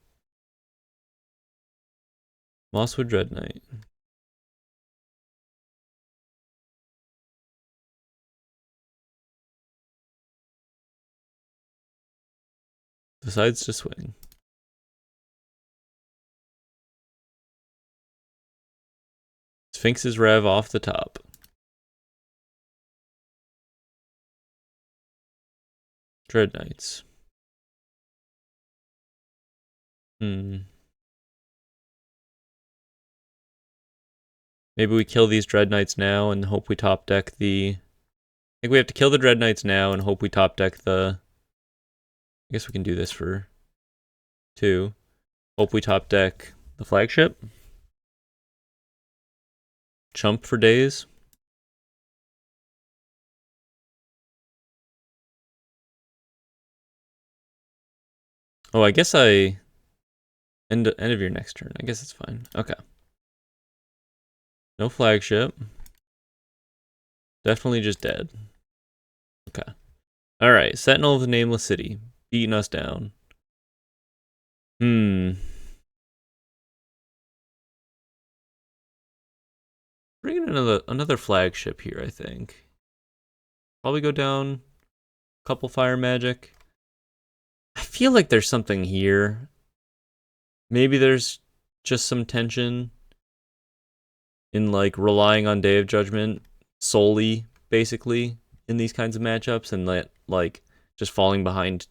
Mosswood Dread Knight. Decides to swing. Sphinx's Rev off the top. Dread Knights. Maybe we kill these Dread Knights now and hope we top deck the... I think we have to kill the Dread Knights now and hope we top deck the... I guess we can do this for 2. Hope we top deck the flagship. Chump for days. Oh, I guess I... End of your next turn. I guess it's fine. Okay. No flagship. Definitely just dead. Okay. Alright, Sentinel of the Nameless City. Beating us down. Bring in another flagship here, I think. Probably go down a couple fire magic. I feel like there's something here. Maybe there's just some tension in like relying on Day of Judgment solely, basically, in these kinds of matchups, and like just falling behind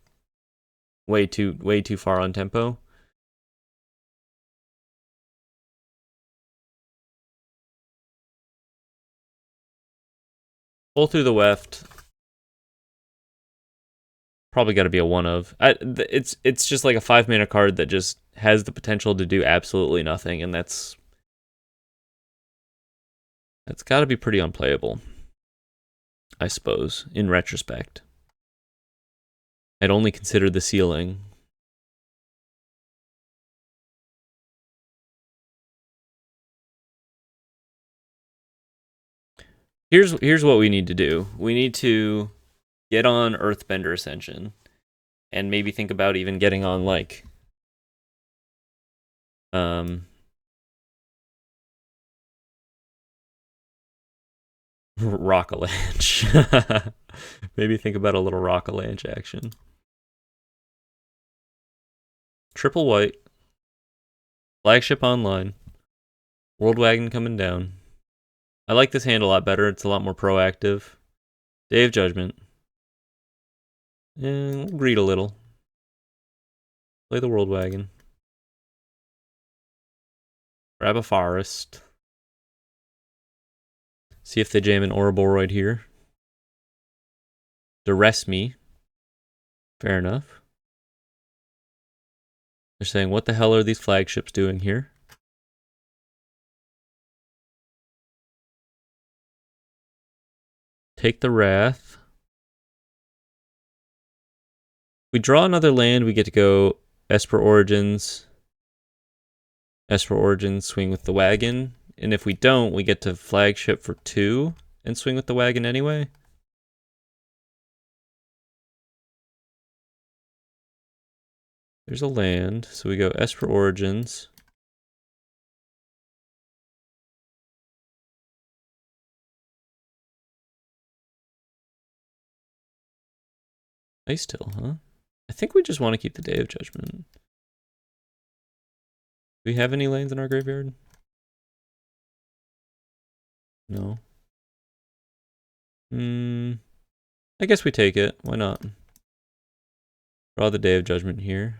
way too far on tempo. Pull through the weft. Probably got to be a one of. It's just like a 5-mana card that just has the potential to do absolutely nothing, and that's got to be pretty unplayable, I suppose, in retrospect. I'd only considered the ceiling. Here's what we need to do. We need to get on Earthbender Ascension, and maybe think about even getting on like I Rock-a-lanche. Maybe think about a little rock-a-lanche action. Triple white. Flagship online. World Wagon coming down. I like this hand a lot better. It's a lot more proactive. Day of Judgment. And we'll greed a little. Play the World Wagon. Grab a forest. See if they jam an Ouroboros here. Duress me. Fair enough. They're saying, what the hell are these flagships doing here? Take the Wrath. We draw another land, we get to go Esper Origins. Esper Origins, swing with the wagon. And if we don't, we get to flagship for 2 and swing with the wagon anyway. There's a land, so we go Esper Origins. Ice Till, huh? I think we just want to keep the Day of Judgment. Do we have any lands in our graveyard? No. I guess we take it. Why not? Draw the Day of Judgment here.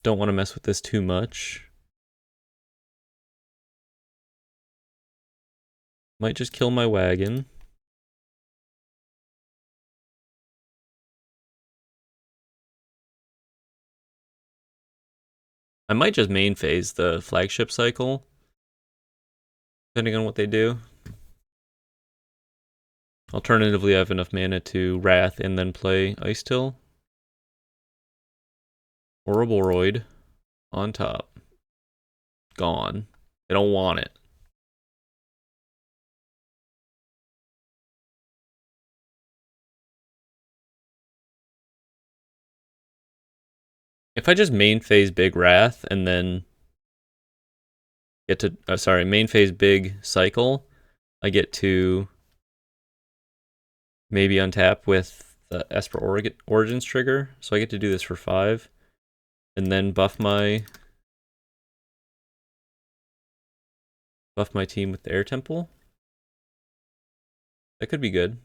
Don't want to mess with this too much. Might just kill my wagon. I might just main phase the flagship cycle, depending on what they do. Alternatively, I have enough mana to Wrath and then play Ice Till. Ouroboros on top. Gone. I don't want it. If I just main phase big Wrath and then get to, main phase big cycle, I get to maybe untap with the Esper Origins trigger. So I get to do this for 5 and then buff my team with the Air Temple. That could be good.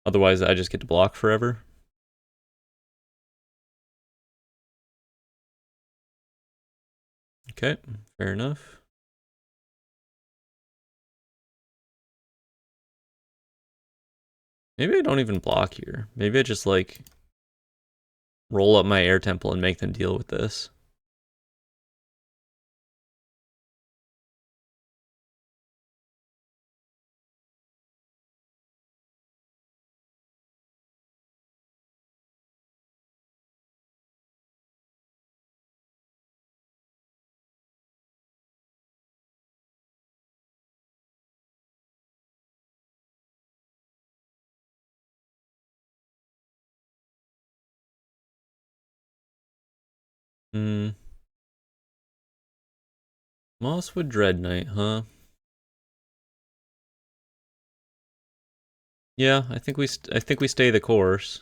Otherwise, I just get to block forever. Okay, fair enough. Maybe I don't even block here. Maybe I just like roll up my Air Temple and make them deal with this. Mosswood Dread Knight, huh? Yeah, I think we stay the course.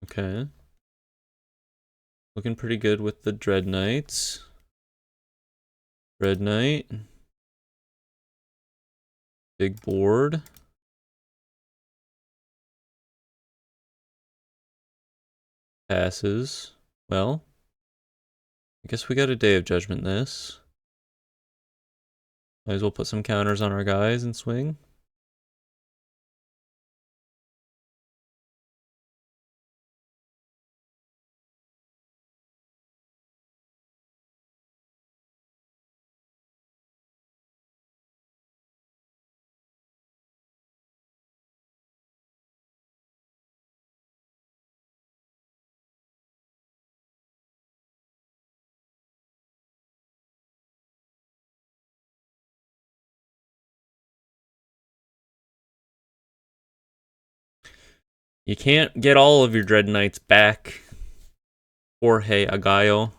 Okay. Looking pretty good with the Dread Knights. Dread Knight. Big board. Passes. Well, I guess we got a Day of Judgment this. Might as well put some counters on our guys and swing. You can't get all of your Dread Knights back. Jorge Agallo.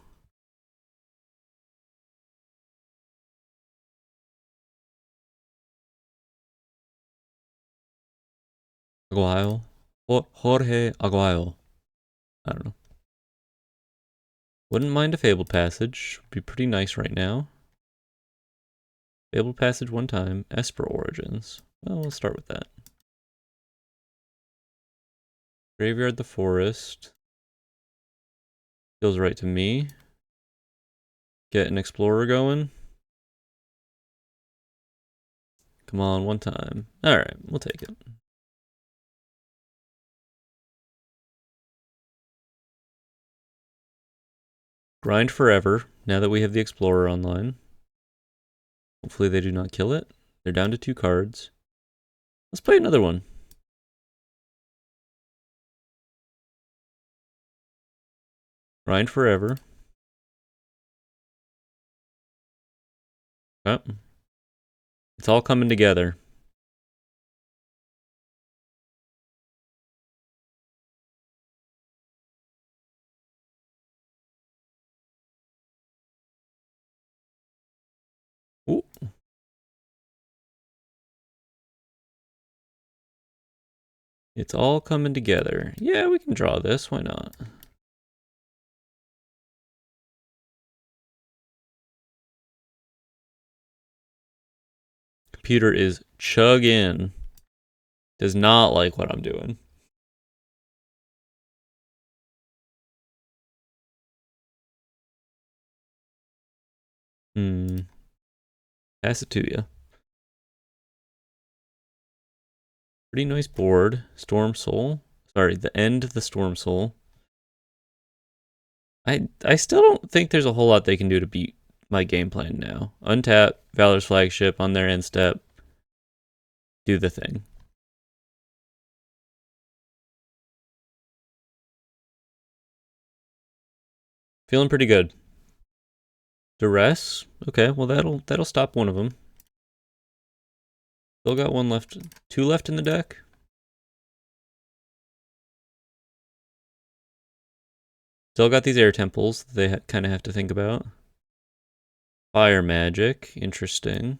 Aguayo. Jorge Aguayo. I don't know. Wouldn't mind a Fabled Passage. Would be pretty nice right now. Fabled Passage one time. Esper Origins. Well, we'll start with that. Graveyard the Forest. Feels right to me. Get an Explorer going. Come on, one time. Alright, we'll take it. Grind forever, now that we have the Explorer online. Hopefully they do not kill it. They're down to 2 cards. Let's play another one. Grind forever. Oh. It's all coming together. Ooh. It's all coming together. Yeah, we can draw this. Why not? Computer is chugging. Does not like what I'm doing. Pass it to you. Pretty nice board. Storm Soul. Sorry, the end of the Storm Soul. I still don't think there's a whole lot they can do to beat my game plan now. Untap, Valor's Flagship on their end step. Do the thing. Feeling pretty good. Duress? Okay, well that'll stop one of them. Still got one left. 2 left in the deck. Still got these air temples that they kind of have to think about. Fire magic, interesting.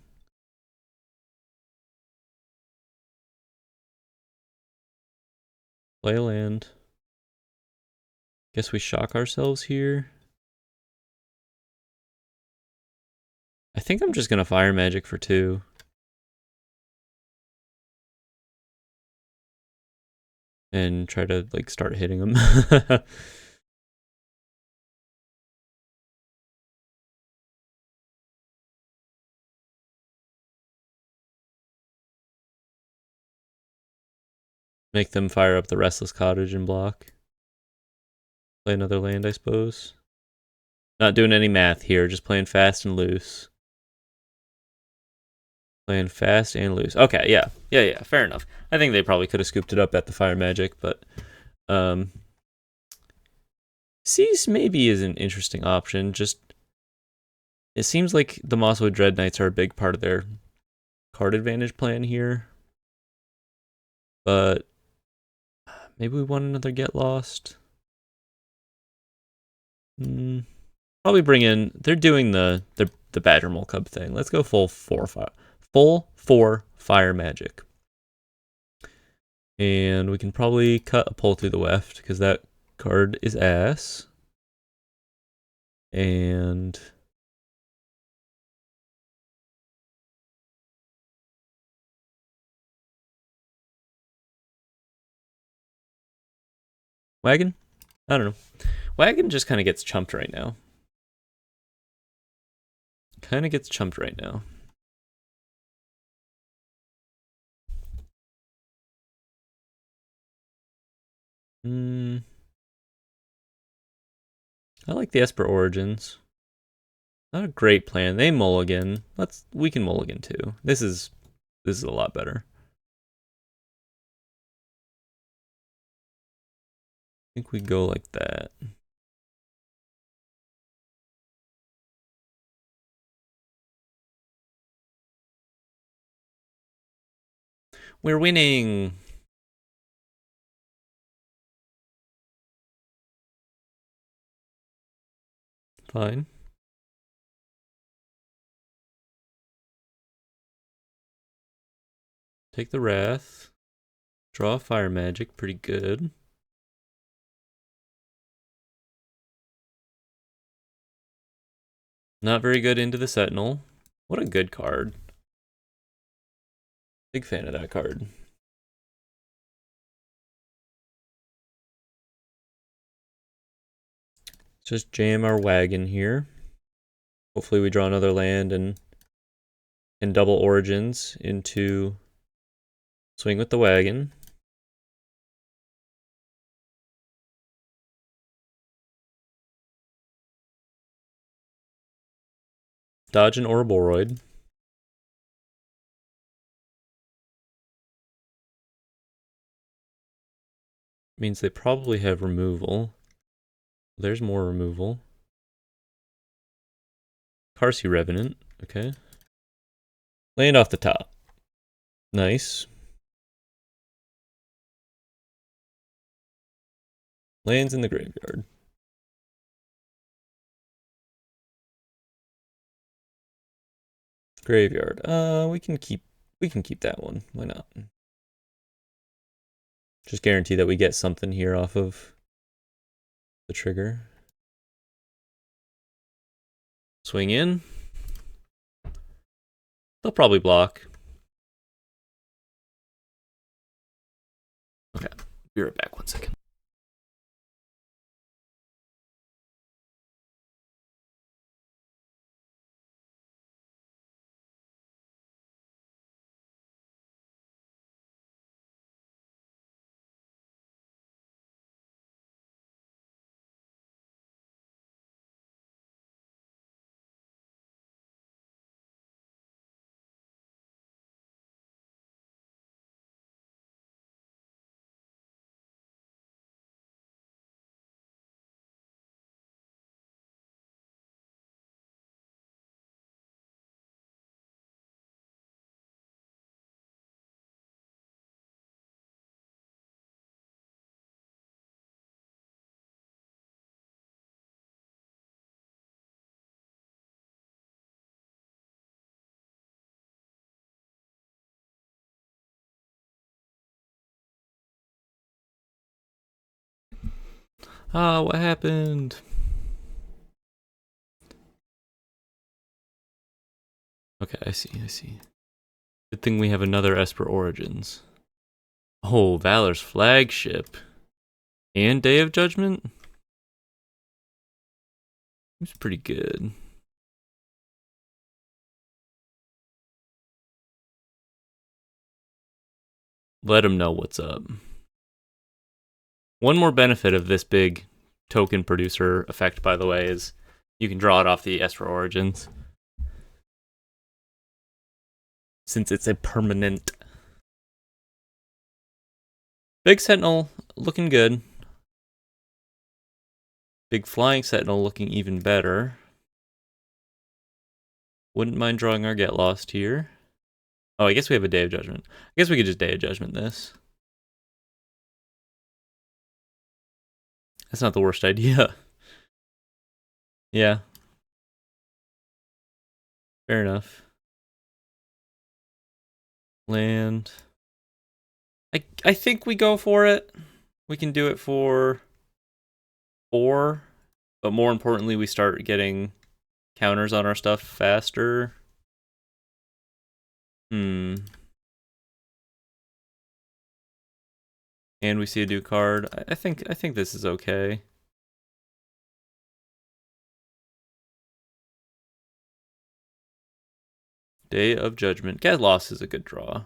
Play a land. Guess we shock ourselves here. I think I'm just gonna fire magic for 2. And try to like start hitting them. Make them fire up the Restless Cottage and block. Play another land, I suppose. Not doing any math here, just playing fast and loose. Playing fast and loose. Okay, yeah, fair enough. I think they probably could have scooped it up at the fire magic, but Cease maybe is an interesting option. Just it seems like the Mosswood Dread Knights are a big part of their card advantage plan here. But maybe we want another Get Lost. Probably bring in. They're doing the Badger Mole Cub thing. Let's go full 4 fire magic. And we can probably cut a pull through the weft because that card is ass. And Wagon? I don't know. Wagon just kind of gets chumped right now. Kind of gets chumped right now. I like the Esper Origins. Not a great plan. They mulligan. We can mulligan too. This is a lot better. I think we go like that. We're winning. Fine. Take the Wrath. Draw Fire Magic, pretty good. Not very good into the Sentinel. What a good card. Big fan of that card. Just jam our wagon here. Hopefully we draw another land and double Origins into Swing with the Wagon. Dodge an Ouroboros. Means they probably have removal. There's more removal. Carsey Revenant, okay. Land off the top. Nice. Lands in the graveyard. Graveyard. We can keep that one. Why not? Just guarantee that we get something here off of the trigger. Swing in. They'll probably block. Okay, be right back 1 second. What happened? Okay, I see. Good thing we have another Esper Origins. Oh, Valor's Flagship. And Day of Judgment? Seems pretty good. Let him know what's up. One more benefit of this big token producer effect, by the way, is you can draw it off the Esper Origins. Since it's a permanent. Big Sentinel looking good. Big Flying Sentinel looking even better. Wouldn't mind drawing our Get Lost here. Oh, I guess we have a Day of Judgment. I guess we could just Day of Judgment this. That's not the worst idea. Yeah. Fair enough. Land. I think we go for it. We can do it for 4. But more importantly, we start getting counters on our stuff faster. And we see a new card. I think this is okay. Day of Judgment. Get Lost is a good draw.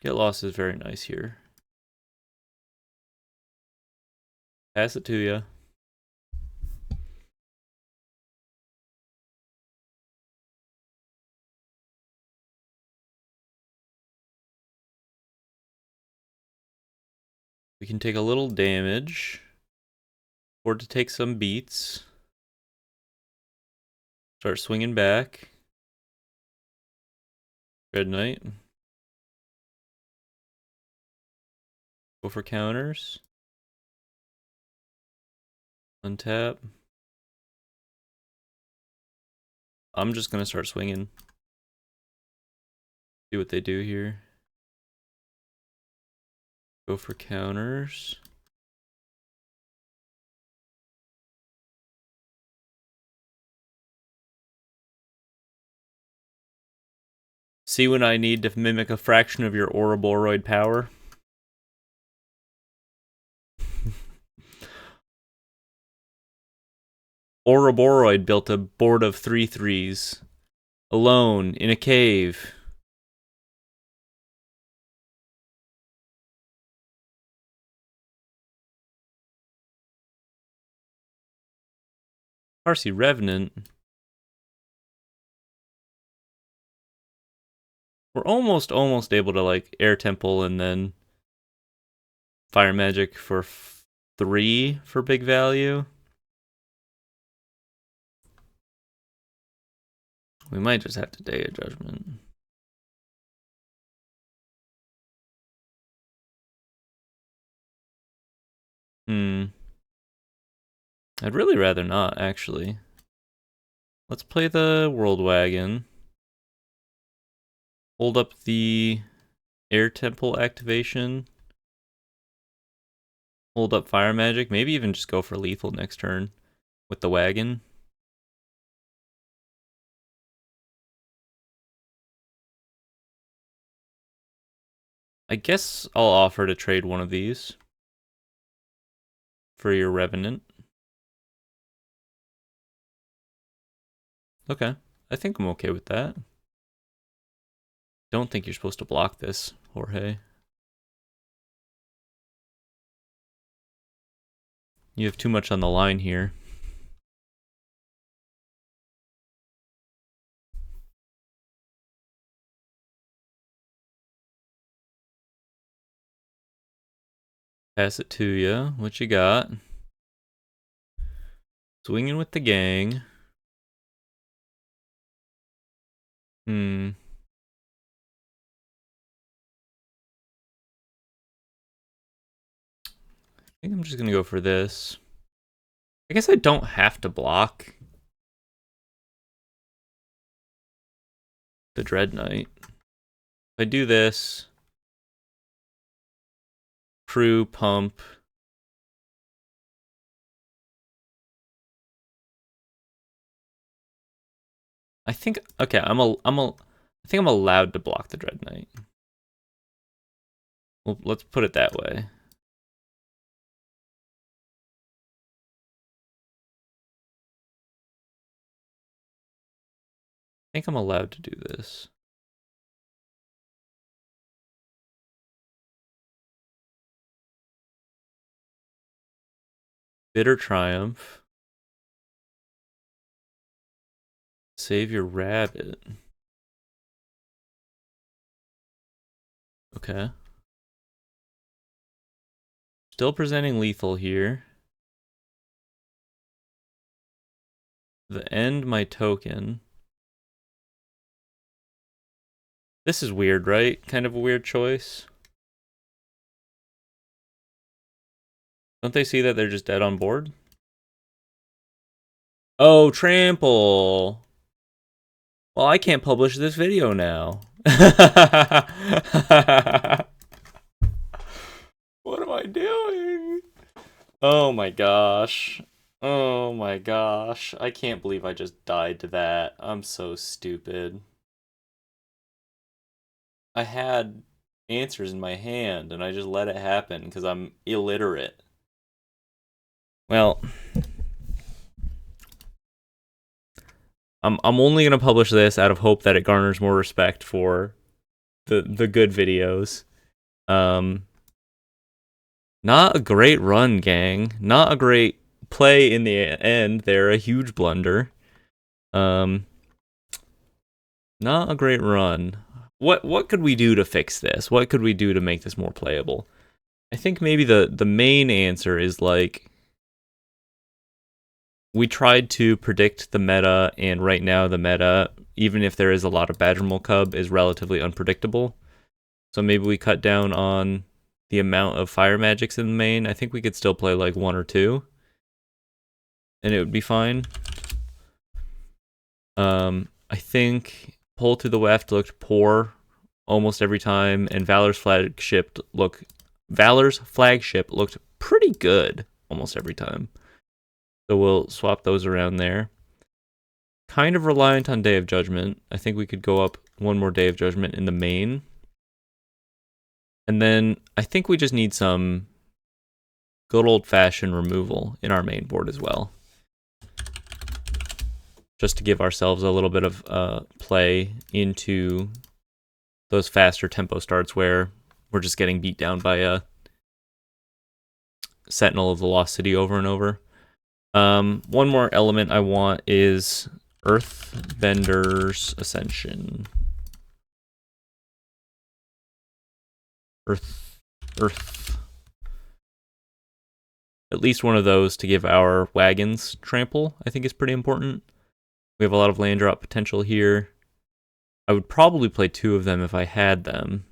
Get Lost is very nice here. Pass it to you. We can take a little damage. Or to take some beats. Start swinging back. Red Knight. Go for counters. Untap. I'm just gonna start swinging. See what they do here. Go for counters. See when I need to mimic a fraction of your Ouroboros power? Ouroboros built a board of 3/3s. Alone, in a cave. Parsi Revenant. We're almost able to like Air Temple and then Fire Magic for 3 for big value. We might just have to Day of Judgment. I'd really rather not, actually. Let's play the World Wagon. Hold up the Air Temple activation. Hold up Fire Magic. Maybe even just go for lethal next turn with the wagon. I guess I'll offer to trade one of these for your Revenant. Okay, I think I'm okay with that. Don't think you're supposed to block this, Jorge. You have too much on the line here. Pass it to you. What you got? Swinging with the gang. I think I'm just gonna go for this. I guess I don't have to block the Dread Knight. If I do this, crew pump. I think okay. I think I'm allowed to block the Dread Knight. Well, let's put it that way. I think I'm allowed to do this. Bitter Triumph. Save your rabbit. Okay. Still presenting lethal here. The end my token. This is weird, right? Kind of a weird choice. Don't they see that they're just dead on board? Oh, trample. Well, I can't publish this video now. What am I doing? Oh my gosh. Oh my gosh. I can't believe I just died to that. I'm so stupid. I had answers in my hand and I just let it happen because I'm illiterate. Well, I'm only gonna publish this out of hope that it garners more respect for the good videos. Not a great run, gang. Not a great play in the end. They're a huge blunder. Not a great run. What could we do to fix this? What could we do to make this more playable? I think maybe the main answer is like we tried to predict the meta, and right now the meta, even if there is a lot of Badgermole Cub, is relatively unpredictable. So maybe we cut down on the amount of fire magics in the main. I think we could still play like 1 or 2, and it would be fine. I think Pull to the Weft looked poor almost every time, and Valor's flagship looked pretty good almost every time. So we'll swap those around there. Kind of reliant on Day of Judgment. I think we could go up one more Day of Judgment in the main. And then I think we just need some good old-fashioned removal in our main board as well. Just to give ourselves a little bit of play into those faster tempo starts where we're just getting beat down by a Sentinel of the Lost City over and over. One more element I want is Earthbender's Ascension. Earth. At least one of those to give our wagons trample, I think is pretty important. We have a lot of land drop potential here. I would probably play 2 of them if I had them.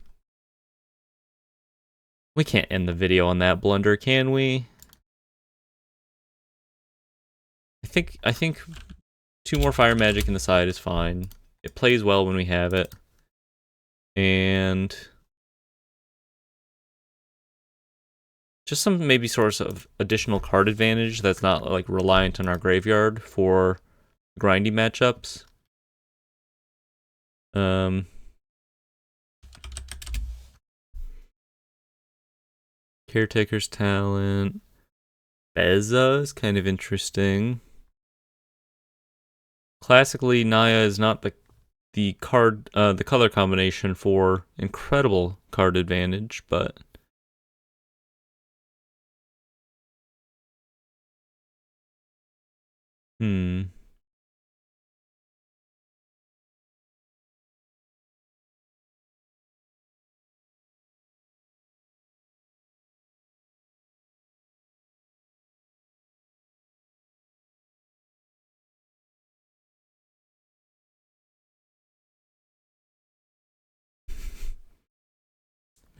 We can't end the video on that blunder, can we? I think 2 more fire magic in the side is fine. It plays well when we have it. And just some maybe source of additional card advantage that's not like reliant on our graveyard for grindy matchups. Caretaker's Talent. Beza is kind of interesting. Classically, Naya is not the color combination for incredible card advantage, but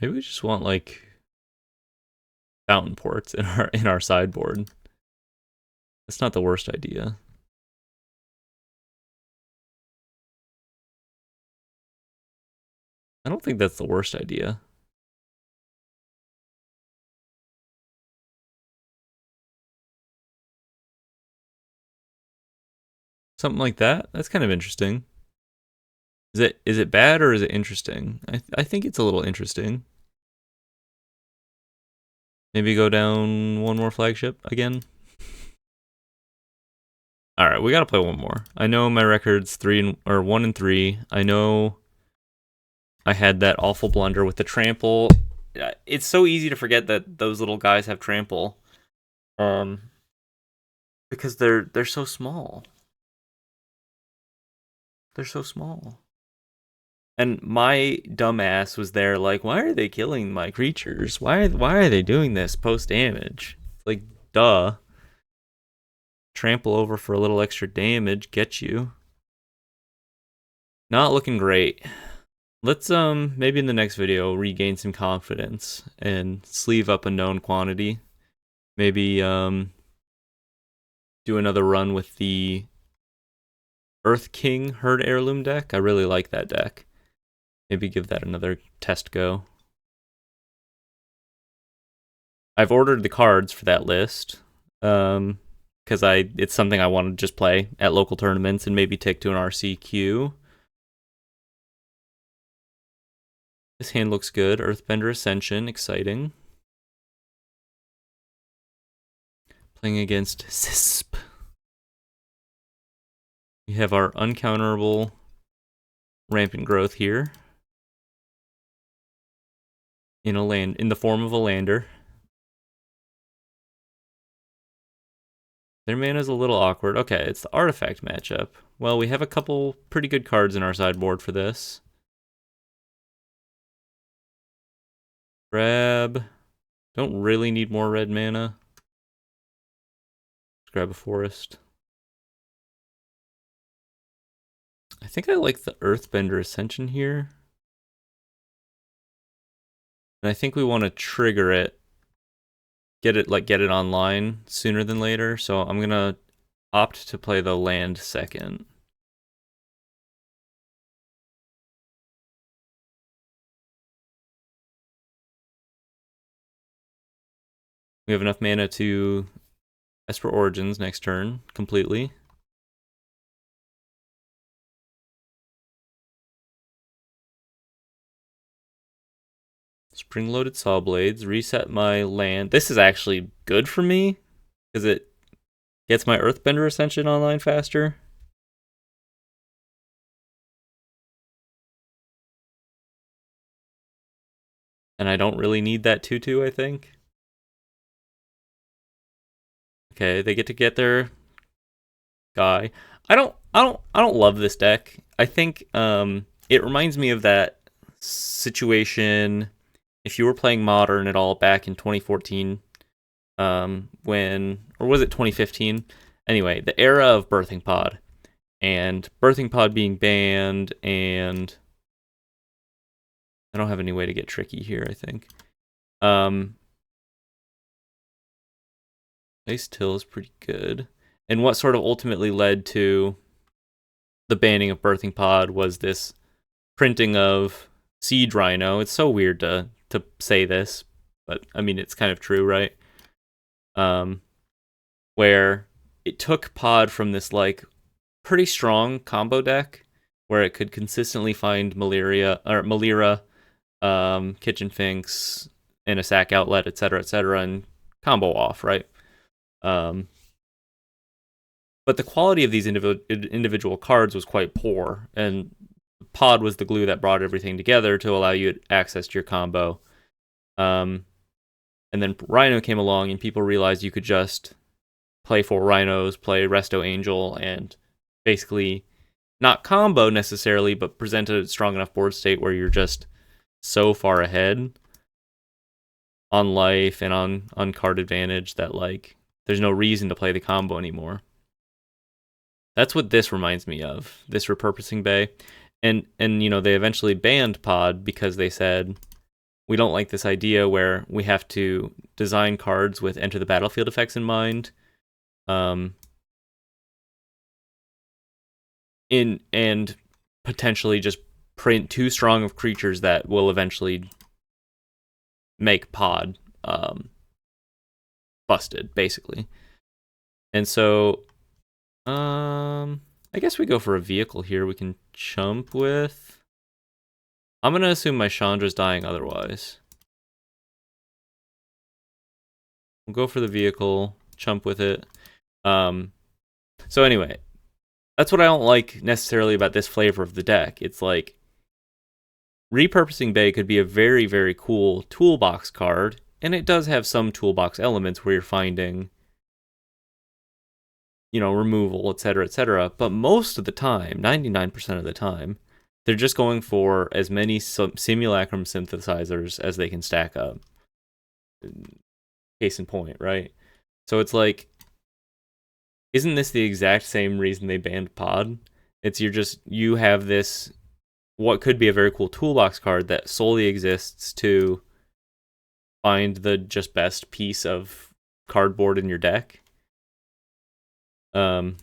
maybe we just want like fountain ports in our sideboard. That's not the worst idea. I don't think that's the worst idea. Something like that. That's kind of interesting. Is it bad or is it interesting? I think it's a little interesting. Maybe go down one more flagship again. All right, we gotta play one more. I know my record's 1 and 3. I know I had that awful blunder with the trample. It's so easy to forget that those little guys have trample, because they're so small. They're so small. And my dumbass was there like, why are they killing my creatures? Why are they doing this post damage? Like, duh. Trample over for a little extra damage, get you. Not looking great. Let's maybe in the next video regain some confidence and sleeve up a known quantity. Maybe do another run with the Earth King Herd Heirloom deck. I really like that deck. Maybe give that another test go. I've ordered the cards for that list. Because it's something I want to just play at local tournaments and maybe take to an RCQ. This hand looks good. Earthbender Ascension, exciting. Playing against Sisp. We have our uncounterable rampant growth here. In the form of a lander. Their mana's a little awkward. Okay, it's the artifact matchup. Well, we have a couple pretty good cards in our sideboard for this. Grab. Don't really need more red mana. Let's grab a forest. I think I like the Earthbender Ascension here. And I think we want to trigger it. Get it online sooner than later. So I'm gonna opt to play the land second. We have enough mana to Esper Origins next turn completely. Spring-loaded Saw Blades, reset my land. This is actually good for me because it gets my Earthbender Ascension online faster. And I don't really need that 2/2, I think. Okay, they get their guy. I don't love this deck. I think it reminds me of that situation if you were playing Modern at all back in 2014, when, or was it 2015? Anyway, the era of Birthing Pod, and Birthing Pod being banned, and I don't have any way to get tricky here, I think. Ice Till is pretty good. And what sort of ultimately led to the banning of Birthing Pod was this printing of Siege Rhino. It's so weird to say this, but I mean it's kind of true, right? Where it took Pod from this like pretty strong combo deck where it could consistently find Malira, Kitchen Finks, and a sack outlet, etc., and combo off, right? But the quality of these individual cards was quite poor, and Pod was the glue that brought everything together to allow you access to your combo. And then Rhino came along, and people realized you could just play 4 Rhinos, play Resto Angel, and basically not combo necessarily, but present a strong enough board state where you're just so far ahead on life and on card advantage that like there's no reason to play the combo anymore. That's what this reminds me of, this repurposing bay. And you know, they eventually banned Pod because they said, we don't like this idea where we have to design cards with enter the battlefield effects in mind. And potentially just print too strong of creatures that will eventually make Pod busted, basically. And so I guess we go for a vehicle here we can chump with. I'm gonna assume my Chandra's dying otherwise. We'll go for the vehicle, chump with it. So anyway, that's what I don't like necessarily about this flavor of the deck. It's like repurposing Bay could be a very, very cool toolbox card, and it does have some toolbox elements where you're finding, you know, removal, etc., but most of the time, 99% of the time, they're just going for as many simulacrum synthesizers as they can stack up. Case in point, right? So it's like, isn't this the exact same reason they banned Pod? It's you have this, what could be a very cool toolbox card that solely exists to find the just best piece of cardboard in your deck. I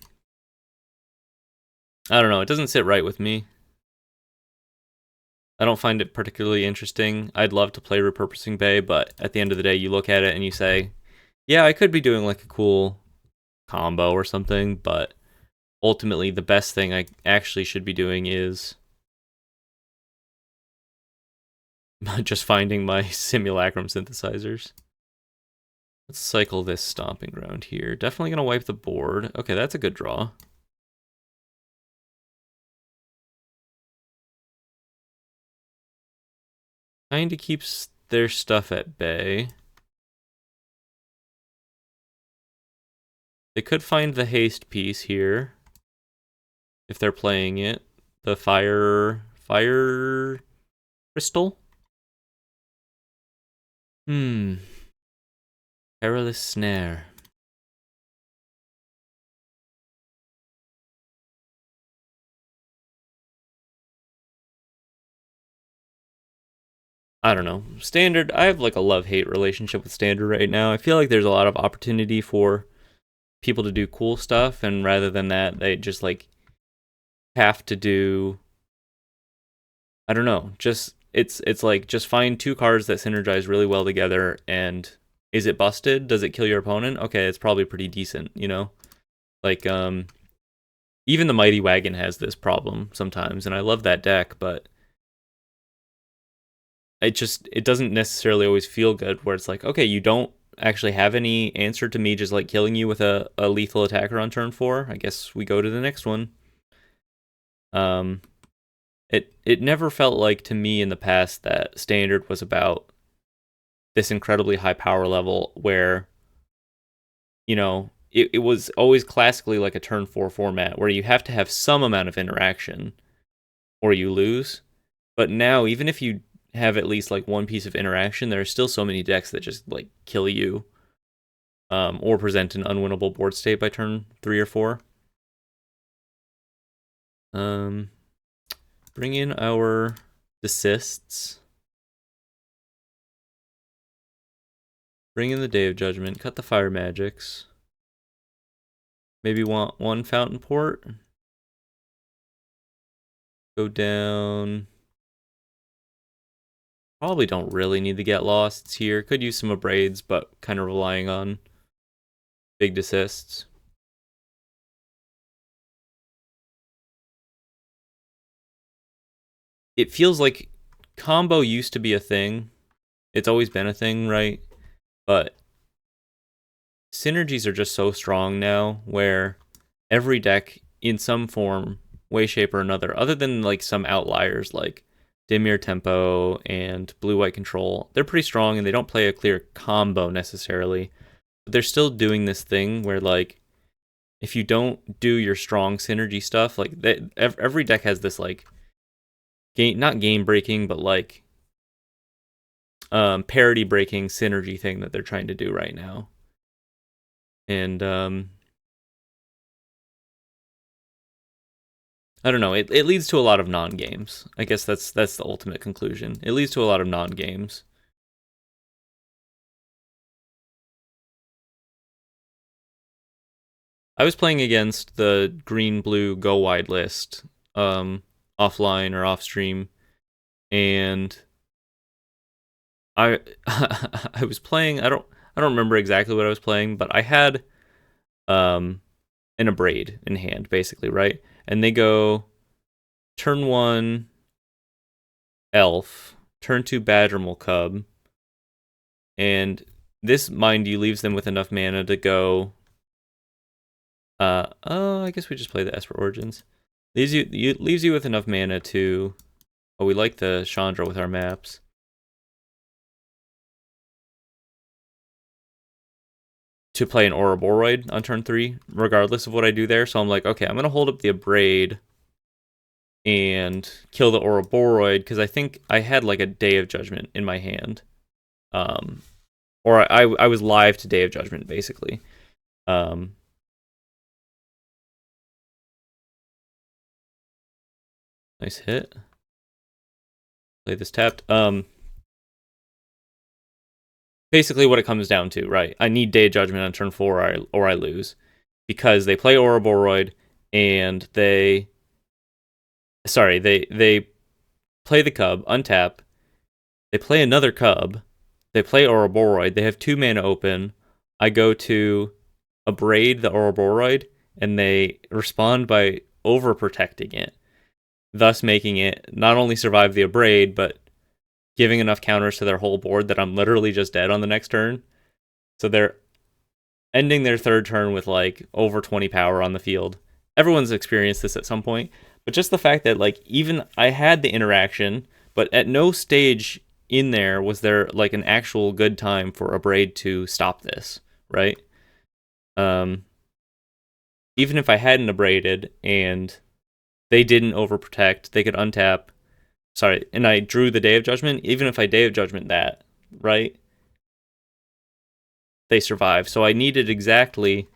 don't know, it doesn't sit right with me. I don't find it particularly interesting. I'd love to play Repurposing Bay, but at the end of the day, you look at it and you say, yeah, I could be doing like a cool combo or something, but ultimately the best thing I actually should be doing is just finding my simulacrum synthesizers. Let's cycle this Stomping Ground here. Definitely going to wipe the board. Okay, that's a good draw. Kinda keeps their stuff at bay. They could find the haste piece here if they're playing it. The fire crystal. Perilous Snare. I don't know. Standard, I have like a love-hate relationship with Standard right now. I feel like there's a lot of opportunity for people to do cool stuff, and rather than that, they just like have to do, I don't know, just it's like just find 2 cards that synergize really well together and Is it busted? Does it kill your opponent? Okay, it's probably pretty decent, you know? Like, even the Mighty Wagon has this problem sometimes, and I love that deck, but it doesn't necessarily always feel good where it's like, okay, you don't actually have any answer to me just like killing you with a lethal attacker on turn 4. I guess we go to the next one. It never felt like to me in the past that Standard was about this incredibly high power level where, you know, it was always classically like a turn 4 format where you have to have some amount of interaction or you lose. But now, even if you have at least like one piece of interaction, there are still so many decks that just like kill you, or present an unwinnable board state by turn 3 or 4. Bring in our desists. Bring in the Day of Judgment. Cut the Fire Magics. Maybe want one Fountain Port. Go down. Probably don't really need to get lost here. Could use some Abrades, but kind of relying on big desists. It feels like combo used to be a thing. It's always been a thing, right? But synergies are just so strong now where every deck in some form, way, shape, or another, other than like some outliers like Dimir Tempo and Blue-White Control, they're pretty strong and they don't play a clear combo necessarily. But they're still doing this thing where like if you don't do your strong synergy stuff, like every deck has this like not game breaking, but like parity breaking synergy thing that they're trying to do right now. And I don't know, it leads to a lot of non-games. I guess that's the ultimate conclusion. It leads to a lot of non-games. I was playing against the green-blue go wide list, offline or off stream, and I I was playing. I don't remember exactly what I was playing, but I had an Abrade in hand, basically, right? And they go turn 1 Elf, turn 2 Badgermole Cub, and this, mind you, leaves them with enough mana to go. Oh, I guess we just play the Esper Origins. Leaves you with enough mana to. Oh, we like the Chandra with our maps. To play an Ouroboros on turn 3, regardless of what I do there. So I'm like, okay, I'm gonna hold up the Abrade and kill the Ouroboros because I think I had like a Day of Judgment in my hand, or I was live to Day of Judgment basically. Nice hit. Play this tapped. Basically what it comes down to, right? I need Day of Judgment on turn 4 or I lose. Because they play Ouroboros and they play the Cub, untap. They play another Cub. They play Ouroboros. They have 2 mana open. I go to Abrade the Ouroboros and they respond by overprotecting it, thus making it not only survive the Abrade, but giving enough counters to their whole board that I'm literally just dead on the next turn. So they're ending their third turn with like over 20 power on the field. Everyone's experienced this at some point, but just the fact that like even I had the interaction, but at no stage in there was there like an actual good time for Abrade to stop this, right? Even if I hadn't abraded and they didn't overprotect, they could untap. Sorry, and I drew the Day of Judgment. Even if I Day of Judgment that, right? They survive. So I needed exactly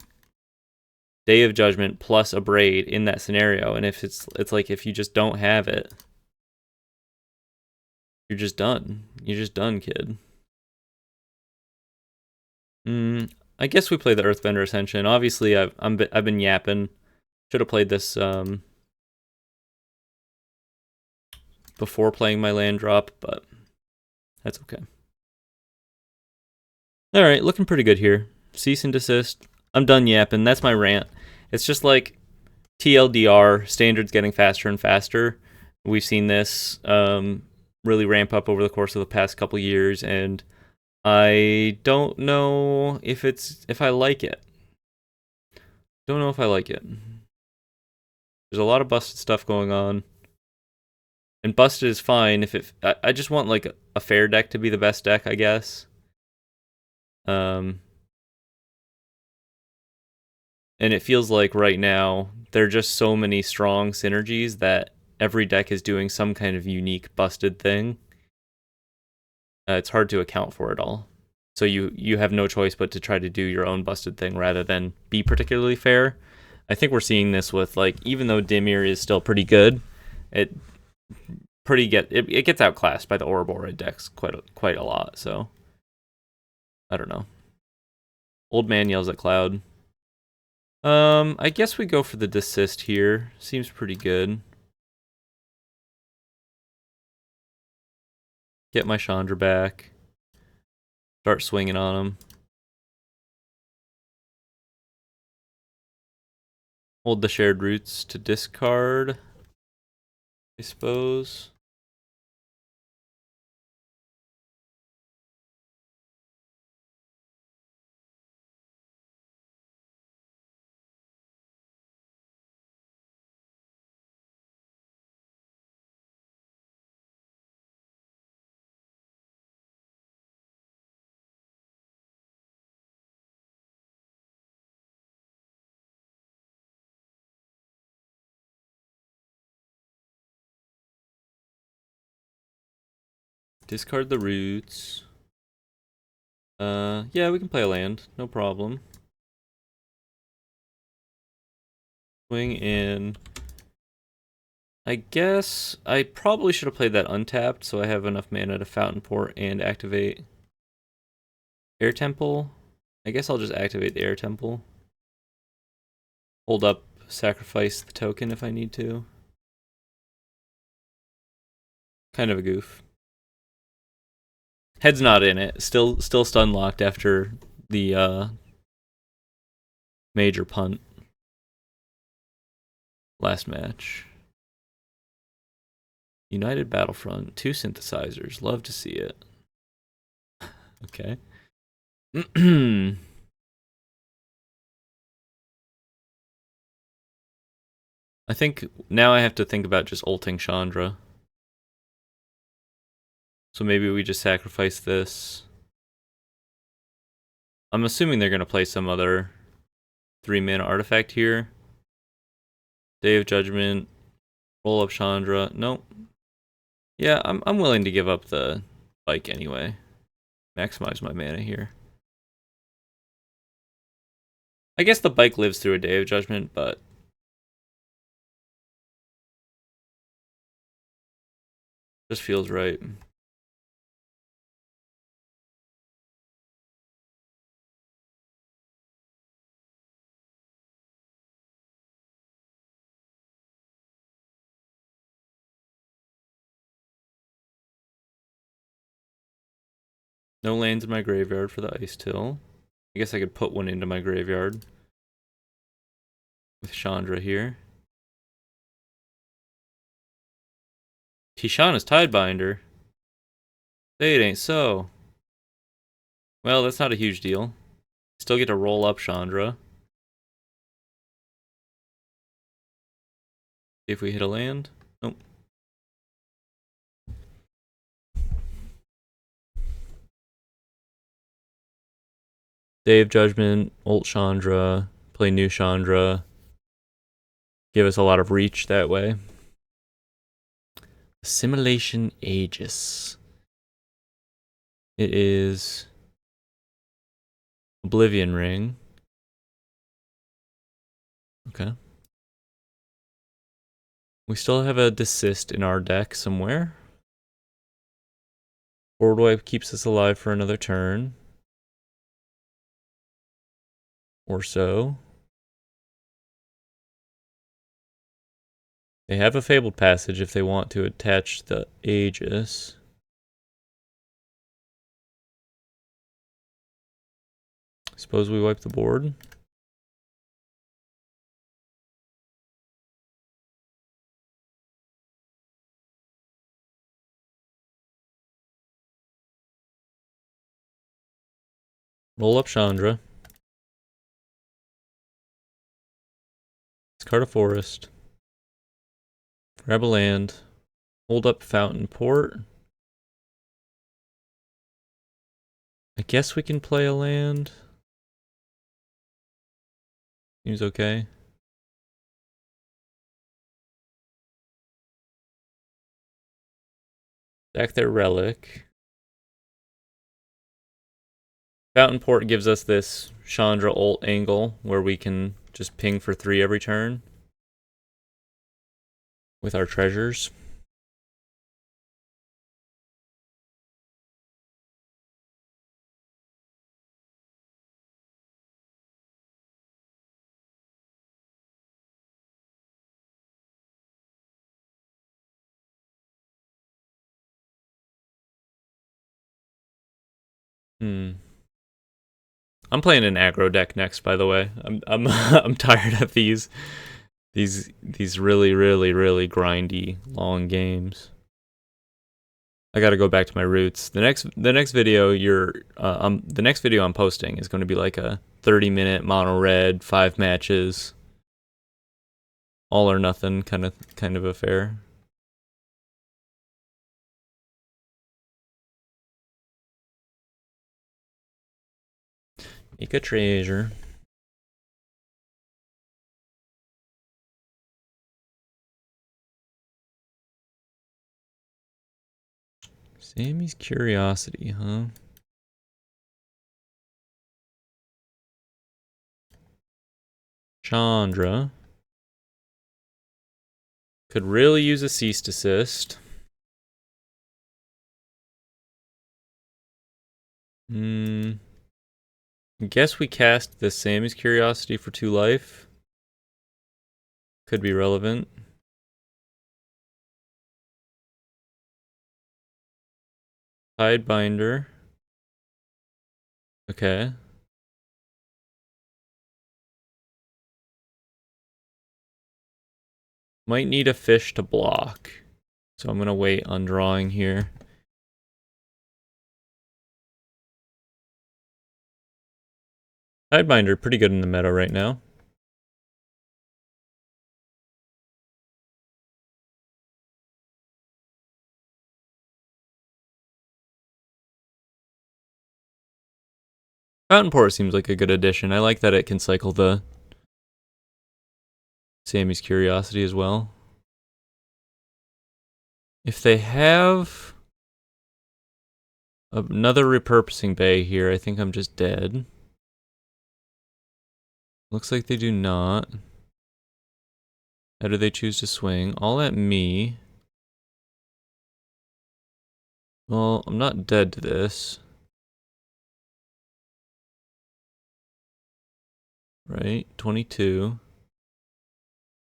Day of Judgment plus Abrade in that scenario. And if it's like if you just don't have it, you're just done. You're just done, kid. I guess we play the Earthbender Ascension. Obviously, I've been yapping. Should have played this before playing my land drop, but that's okay. Alright, looking pretty good here. Cease and desist. I'm done yapping. That's my rant. It's just like TLDR, standards getting faster and faster. We've seen this really ramp up over the course of the past couple years, and I don't know if I like it. Don't know if I like it. There's a lot of busted stuff going on. And busted is fine if it. I just want like a fair deck to be the best deck, I guess. And it feels like right now there are just so many strong synergies that every deck is doing some kind of unique busted thing. It's hard to account for it all. So you have no choice but to try to do your own busted thing rather than be particularly fair. I think we're seeing this with like even though Dimir is still pretty good, it gets outclassed by the Ouroboros decks quite a lot. So I don't know. Old man yells at Cloud. I guess we go for the desist here. Seems pretty good. Get my Chandra back. Start swinging on him. Hold the shared roots to discard, I suppose. Discard the roots. Yeah, we can play a land, no problem. Swing in. I guess I probably should have played that untapped so I have enough mana to Fountain Port and activate Air Temple. I guess I'll just activate the Air Temple. Hold up, sacrifice the token if I need to. Kind of a goof. Head's not in it. Still stun locked after the major punt last match. United Battlefront, 2 synthesizers. Love to see it. Okay. I think now I have to think about just ulting Chandra. So maybe we just sacrifice this. I'm assuming they're going to play some other 3-mana artifact here. Day of Judgment. Roll up Chandra. Nope. Yeah, I'm willing to give up the bike anyway. Maximize my mana here. I guess the bike lives through a Day of Judgment, but just feels right. No lands in my graveyard for the Ice Till. I guess I could put one into my graveyard with Chandra here. Tishana's Tidebinder. Say it ain't so. Well, that's not a huge deal. Still get to roll up Chandra. See if we hit a land. Nope. Day of Judgment, ult Chandra, play new Chandra. Give us a lot of reach that way. Assimilation Aegis. It is Oblivion Ring. Okay. We still have a desist in our deck somewhere. Board wipe keeps us alive for another turn. Or so. They have a Fabled Passage if they want to attach the Aegis. Suppose we wipe the board. Roll up Chandra. Discard a forest. Grab a land. Hold up Fountain Port. I guess we can play a land. Seems okay. Sack their relic. Fountain Port gives us this Chandra ult angle where we can just ping for 3 every turn with our treasures. I'm playing an aggro deck next, by the way. I'm I'm tired of these really grindy long games. I got to go back to my roots. The next video the next video I'm posting is going to be like a 30-minute mono red, 5 matches, all or nothing kind of affair. Make a treasure. Sammy's Curiosity, huh? Chandra. Could really use a cease desist. Guess we cast the Sammy's Curiosity for 2 life. Could be relevant. Tidebinder. Okay. Might need a fish to block. So I'm going to wait on drawing here. Tidebinder, pretty good in the meta right now. Fountain Port seems like a good addition. I like that it can cycle the Sammy's Curiosity as well. If they have another repurposing bay here, I think I'm just dead. Looks like they do not. How do they choose to swing? All at me. Well, I'm not dead to this. Right, 22.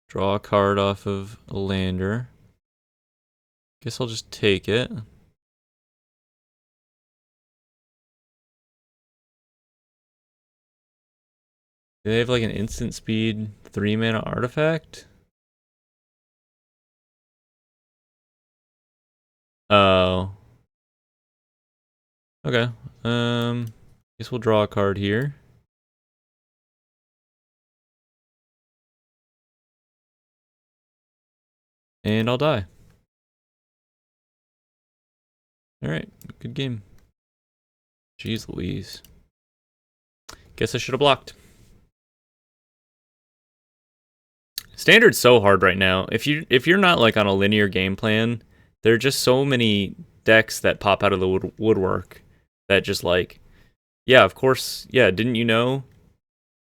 Draw a card off of a lander. Guess I'll just take it. Do they have like an instant speed 3-mana artifact? Oh. Okay. Guess we'll draw a card here. And I'll die. Alright, good game. Jeez Louise. Guess I should have blocked. Standard's so hard right now. If you're not like on a linear game plan, there are just so many decks that pop out of the woodwork that just like, yeah, of course, yeah, didn't you know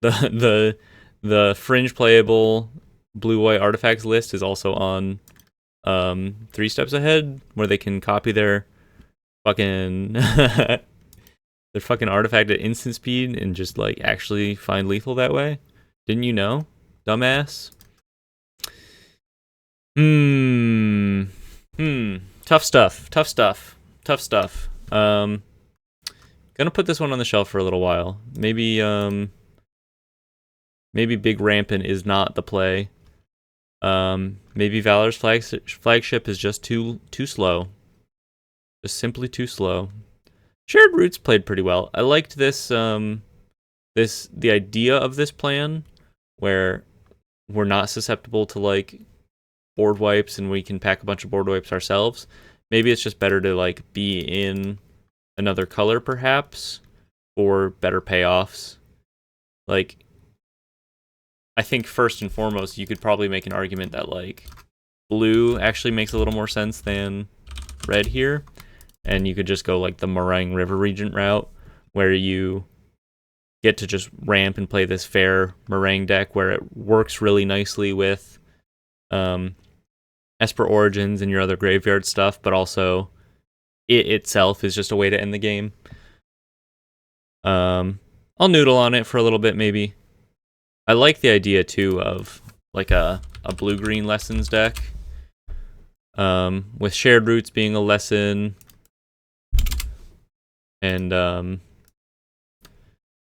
the fringe playable blue-white artifacts list is also on 3 steps ahead, where they can copy their fucking their fucking artifact at instant speed and just like actually find lethal that way. Didn't you know, dumbass? Tough stuff. Gonna put this one on the shelf for a little while. Maybe maybe Big Rampant is not the play. Maybe Valor's flagship is just too slow. Just simply too slow. Shared Roots played pretty well. I liked this the idea of this plan where we're not susceptible to like board wipes and we can pack a bunch of board wipes ourselves. Maybe it's just better to like be in another color perhaps for better payoffs. Like I think first and foremost you could probably make an argument that like blue actually makes a little more sense than red here, and you could just go like the Meringue River Regent route where you get to just ramp and play this fair Meringue deck where it works really nicely with Esper Origins and your other graveyard stuff, but also it itself is just a way to end the game. I'll noodle on it for a little bit maybe. I like the idea too of like a blue-green lessons deck. With Shared Roots being a lesson, and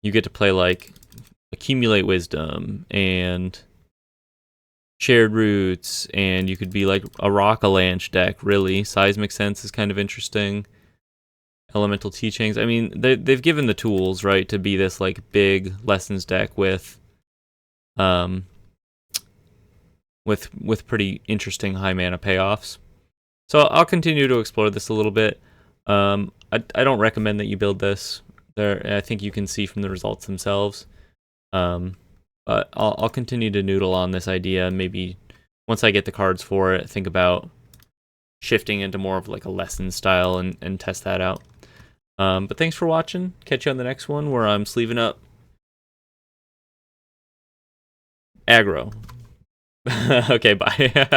you get to play like Accumulate Wisdom and Shared Roots, and you could be like a Rock-a-Lanche deck, really. Seismic Sense is kind of interesting. Elemental Teachings. I mean, they've given the tools, right, to be this like big lessons deck with pretty interesting high mana payoffs. So I'll continue to explore this a little bit. I don't recommend that you build this. I think you can see from the results themselves. But I'll continue to noodle on this idea. Maybe once I get the cards for it, think about shifting into more of like a lesson style and test that out. But thanks for watching. Catch you on the next one where I'm sleeving up aggro. Okay, bye.